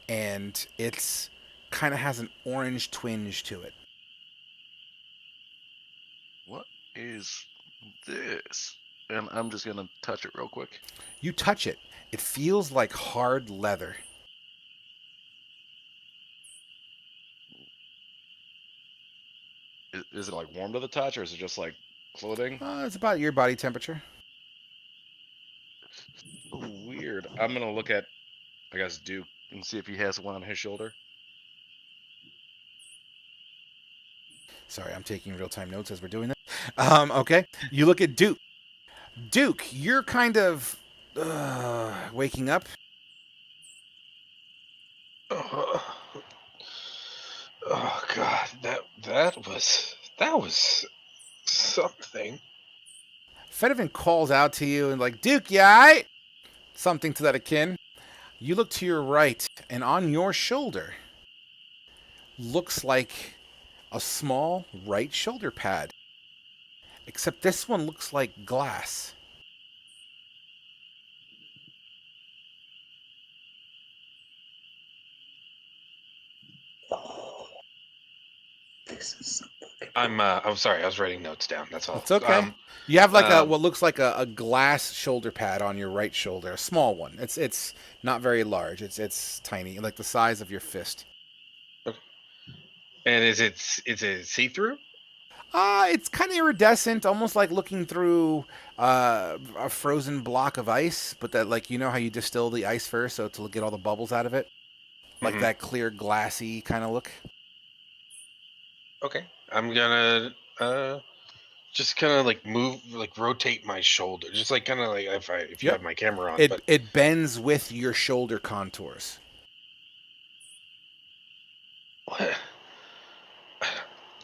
and it's kind of has an orange twinge to it. What is this? And I'm just gonna touch it real quick. You touch it. It feels like hard leather. Is it like warm to the touch, or is it just like clothing? It's about your body temperature. Oh, weird. I'm gonna look at, I guess, Duke and see if he has one on his shoulder. Sorry, I'm taking real time notes as we're doing this. Okay. You look at Duke. Duke, you're kind of waking up. Oh, oh God, that was something. Fedivin calls out to you and like, Duke, you alright? Something to that akin. You look to your right, and on your shoulder looks like a small right shoulder pad. Except this one looks like glass. Oh, this is something. I'm sorry, I was writing notes down. That's all. It's okay. You have like what looks like a glass shoulder pad on your right shoulder, a small one. It's not very large. It's tiny, like the size of your fist. And is it see through? It's kind of iridescent, almost like looking through a frozen block of ice. But that, like, how you distill the ice first, so to get all the bubbles out of it, like that clear, glassy kind of look. Okay, I'm gonna just kind of like move, like rotate my shoulder, just like kind of like if you have my camera on. It bends with your shoulder contours. What?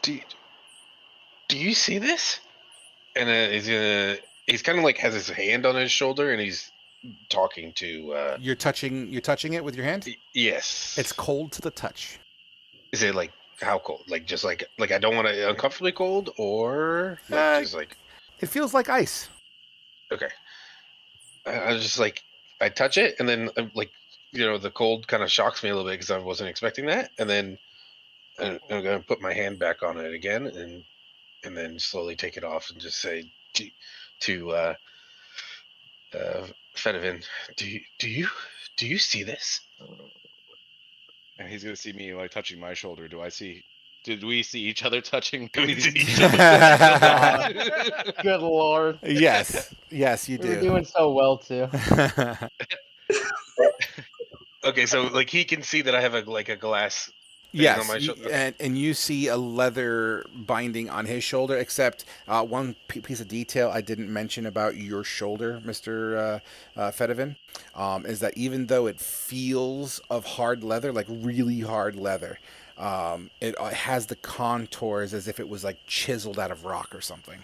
Do you see this? And he's kind of like has his hand on his shoulder and he's talking to. You're touching it with your hand. Yes. It's cold to the touch. Is it like how cold? Like just like I don't want to uncomfortably cold, or just like. It feels like ice. Okay. I was just like I touch it and then like the cold kind of shocks me a little bit because I wasn't expecting that, and then I'm gonna put my hand back on it again and then slowly take it off and just say to Fedivin, do you see this? And he's gonna see me like touching my shoulder. Did we see each other touching? Good lord. Yes, you do. We're doing so well too. Okay, so like he can see that I have a glass. Yes, on my shoulder. And you see a leather binding on his shoulder, except one piece of detail I didn't mention about your shoulder, Mr. Fedivin, is that even though it feels of hard leather, like really hard leather, it has the contours as if it was like chiseled out of rock or something.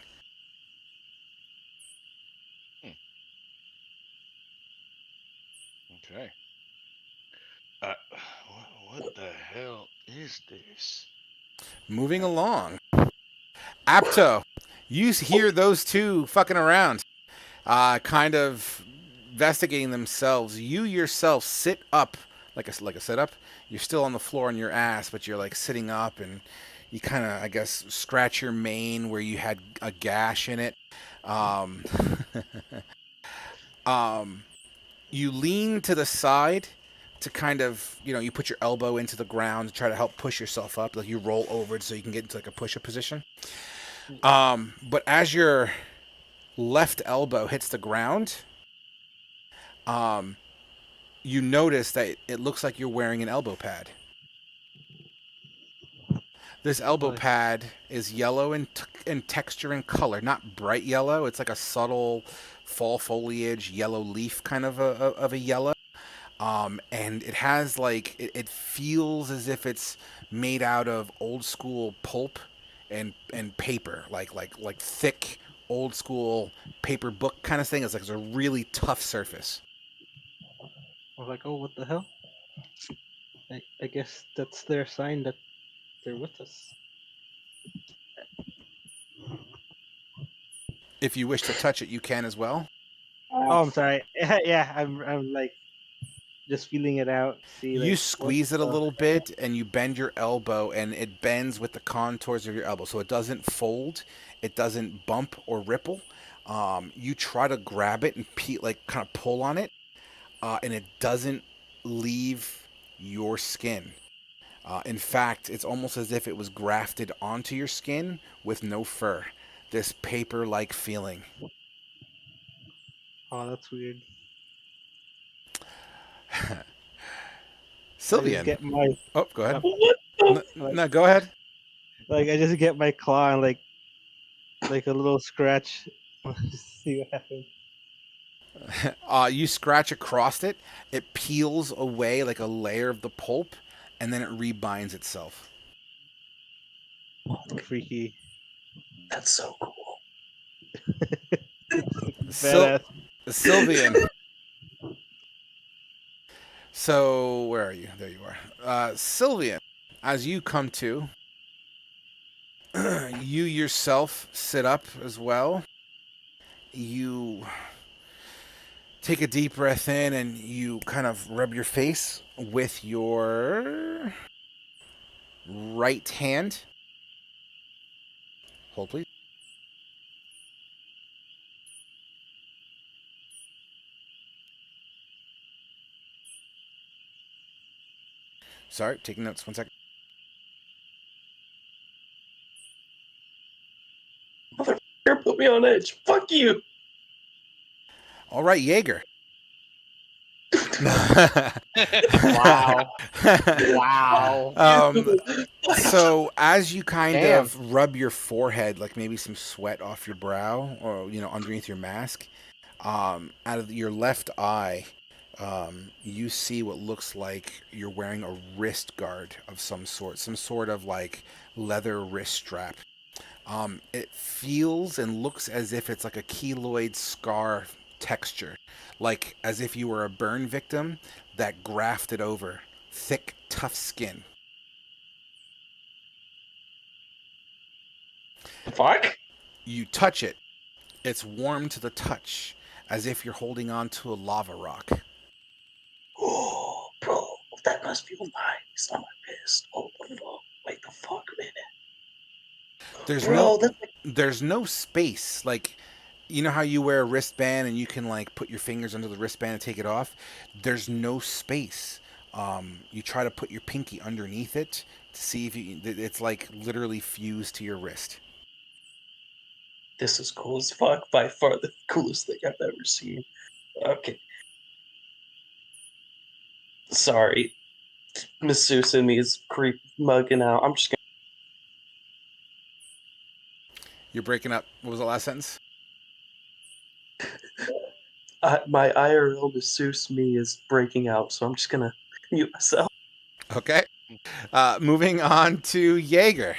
Okay. What the hell is this? Moving along. Apto, you hear those two fucking around, kind of investigating themselves. You yourself sit up, like a sit up. You're still on the floor on your ass, but you're like sitting up, and you kind of, I guess, scratch your mane where you had a gash in it. You lean to the side to kind of, you put your elbow into the ground to try to help push yourself up. Like you roll over it so you can get into like a push-up position. But as your left elbow hits the ground, you notice that it looks like you're wearing an elbow pad. This elbow Like, pad is yellow in texture and color, not bright yellow. It's like a subtle fall foliage, yellow leaf kind of a yellow. And it has like it feels as if it's made out of old school pulp and paper, like thick old school paper book kind of thing. It's a really tough surface. we're like, oh, what the hell? I guess that's their sign that they're with us. If you wish to touch it, you can as well. Oh, I'm sorry. Yeah, I'm like just feeling it out. See, You like, what squeeze it a the little bit and you bend your elbow and it bends with the contours of your elbow. So it doesn't fold, it doesn't bump or ripple. You try to grab it and like kind of pull on it, and it doesn't leave your skin. In fact, it's almost as if it was grafted onto your skin with no fur. This paper like feeling. Oh, that's weird. I just Sylvian. get my Oh, go ahead. What the? like, No, go ahead. I just get my claw and like a little scratch. Just see what happens. You scratch across it, it peels away like a layer of the pulp, and then it rebinds itself. Freaky. That's so cool. Sil- Badass. Sylvian. So, where are you? There you are. Sylvian, as you come to, you yourself sit up as well. You take a deep breath in and you kind of rub your face with your right hand. Hold, please. Sorry, taking notes. 1 second. Motherfucker, put me on edge. Fuck you. All right, Jaeger. Wow. Wow. So as you kind Damn. of rub your forehead, like maybe some sweat off your brow, or underneath your mask, out of your left eye, you see what looks like you're wearing a wrist guard of some sort of like leather wrist strap. It feels and looks as if it's like a keloid scar texture, like as if you were a burn victim that grafted over thick, tough skin. Fuck? You touch it, it's warm to the touch, as if you're holding on to a lava rock. Oh, bro, that must feel nice on my wrist. Oh, the fuck? Wait the fuck a minute. There's Bro, no that's like, there's no space. Like, you know how you wear a wristband and you can like put your fingers under the wristband and take it off? There's no space. You try to put your pinky underneath it to see if it's like literally fused to your wrist. this is cool as fuck. By far the coolest thing I've ever seen. Okay. Sorry. Masseuse in me is creep mugging out. I'm just You're breaking up. What was the last sentence? gonna. My IRL masseuse me is breaking out, so I'm just gonna mute myself. Okay. Moving on to Jaeger.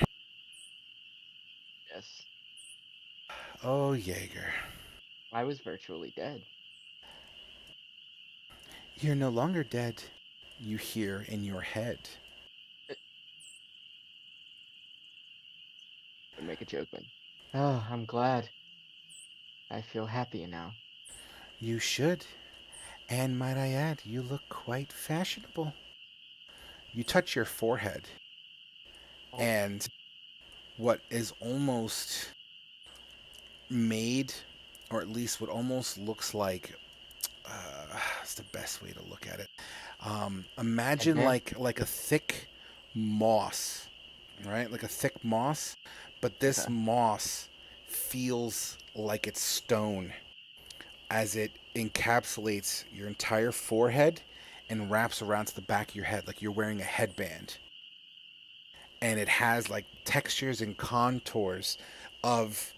Yes. Oh, Jaeger. I was virtually dead. You're no longer dead. You hear in your head. Don't make a joke, man. Oh, I'm glad. I feel happier now. You should. And might I add, you look quite fashionable. You touch your forehead, Oh. and what is almost made, or at least what almost looks like, it's the best way to look at it. Imagine Headband? like a thick moss, right? Like a thick moss, but this Okay. moss feels like it's stone as it encapsulates your entire forehead and wraps around to the back of your head like you're wearing a headband. and it has like textures and contours of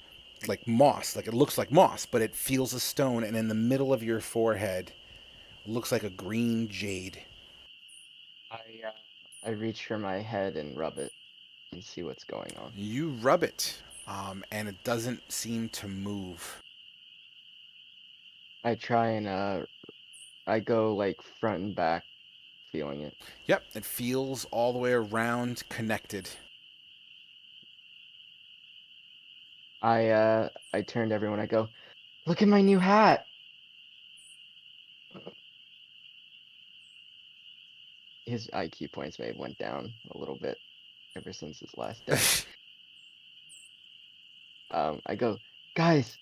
like moss. Like it looks like moss, but it feels a stone, and in the middle of your forehead looks like a green jade. I reach for my head and rub it and see what's going on. You rub it, and it doesn't seem to move. I try and I go like front and back, feeling it. Yep, it feels all the way around connected. I turn to everyone. I go, look at my new hat. His IQ points may have went down a little bit ever since his last death. I go, guys,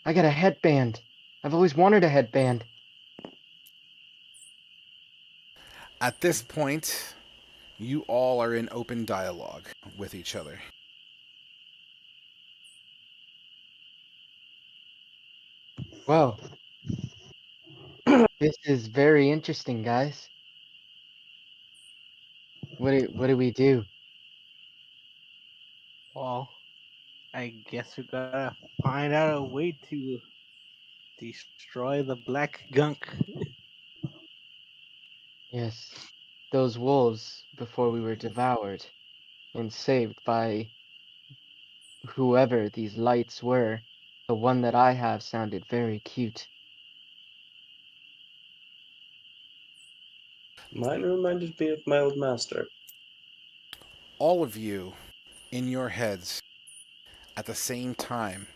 I got a headband. I've always wanted a headband. At this point, you all are in open dialogue with each other. Well, this is very interesting, guys. What do we do? Well, I guess we gotta find out a way to destroy the black gunk. Yes, those wolves before we were devoured and saved by whoever these lights were. The one that I have sounded very cute. Mine reminded me of my old master. All of you in your heads at the same time,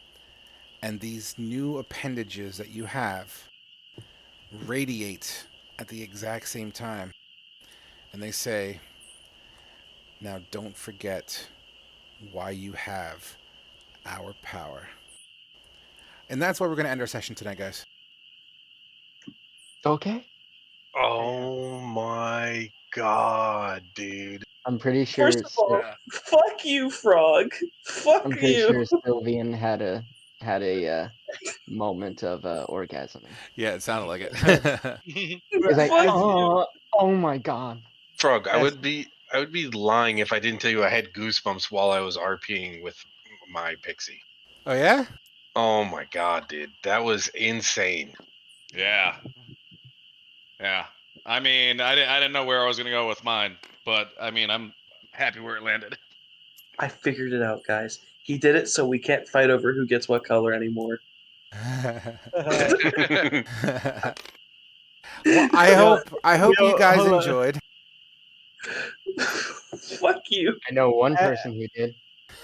and these new appendages that you have radiate at the exact same time. And they say, now don't forget why you have our power. And that's where we're going to end our session tonight, guys. Okay. Oh my god, dude. I'm pretty sure. First of all, Yeah. fuck you, Frog. Fuck I'm pretty you. sure Sylvian had a moment of orgasming. Yeah, it sounded like it. He's like, Fuck oh my god. Frog, I Yes. would be lying if I didn't tell you I had goosebumps while I was RPing with my pixie. Oh, yeah? Oh my god, dude. That was insane. Yeah. Yeah. I mean, I didn't know where I was going to go with mine, but I mean, I'm happy where it landed. I figured it out, guys. He did it so we can't fight over who gets what color anymore. Well, I hope you guys hold on. enjoyed. Fuck you. I know one person who did.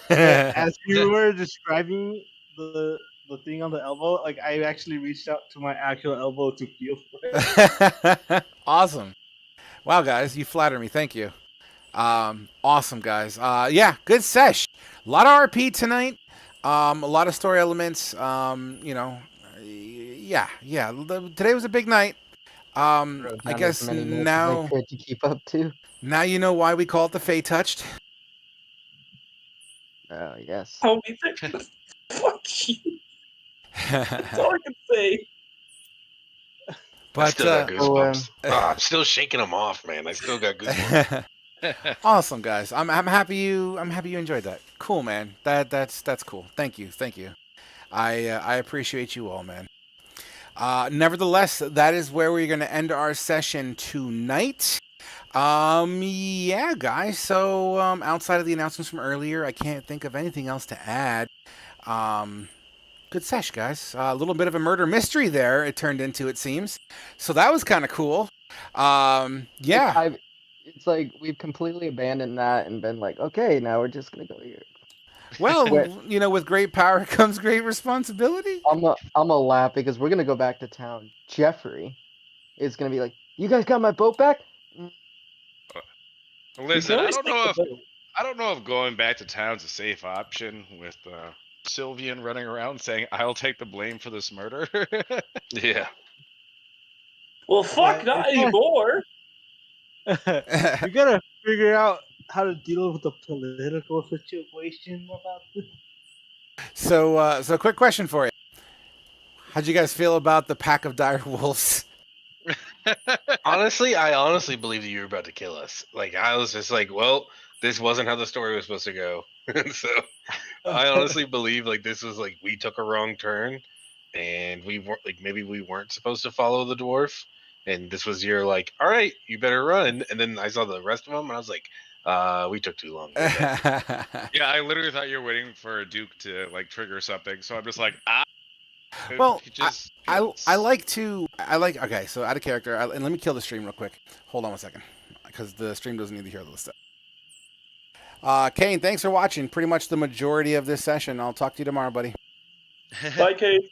As you were describing the thing on the elbow, like I actually reached out to my actual elbow to feel for it. Awesome. Wow, guys, you flatter me. Thank you. Awesome, guys. Yeah, good sesh. A lot of RP tonight. A lot of story elements. Yeah. Today was a big night. Wrote I down guess as many notes as now I could to keep up to. you know why we call it the Fey Touched. Yes. Homie, fuck you. That's all I can say. I But still got goosebumps. so, I'm still shaking them off, man. I still got goosebumps. awesome, guys. I'm happy you enjoyed that. Cool, man. That's cool. Thank you. I appreciate you all, man. Nevertheless, that is where we're going to end our session tonight. Yeah, guys. So, outside of the announcements from earlier, I can't think of anything else to add. Good sesh, guys. A little bit of a murder mystery there, it turned into, it seems. So that was kind of cool. Yeah. It's like we've completely abandoned that and been like, okay, now we're just gonna go here. Well, Wait. with great power comes great responsibility. I'm a laugh because we're gonna go back to town. Jeffrey is gonna be like, you guys got my boat back? Listen, I always don't take know the if going back to town's a safe option with Sylvian running around saying, "I'll take the blame for this murder." Yeah. Well, fuck, not anymore. We gotta figure out how to deal with the political situation about this. So quick question for you. How'd you guys feel about the pack of dire wolves? I honestly believed that you were about to kill us. Like, I was just like, well, this wasn't how the story was supposed to go. So I honestly believe like this was like we took a wrong turn, and we weren't like maybe we weren't supposed to follow the dwarf, and this was your like, all right, you better run. And then I saw the rest of them, and I was like, we took too long. Way back. Yeah, I literally thought you were waiting for a Duke to like trigger something, so I'm just like, Well, he just I feels- like okay. So out of character, and let me kill the stream real quick. Hold on one second, because the stream doesn't need to hear all this stuff. Kane, thanks for watching. Pretty much the majority of this session. I'll talk to you tomorrow, buddy. Bye, Kate.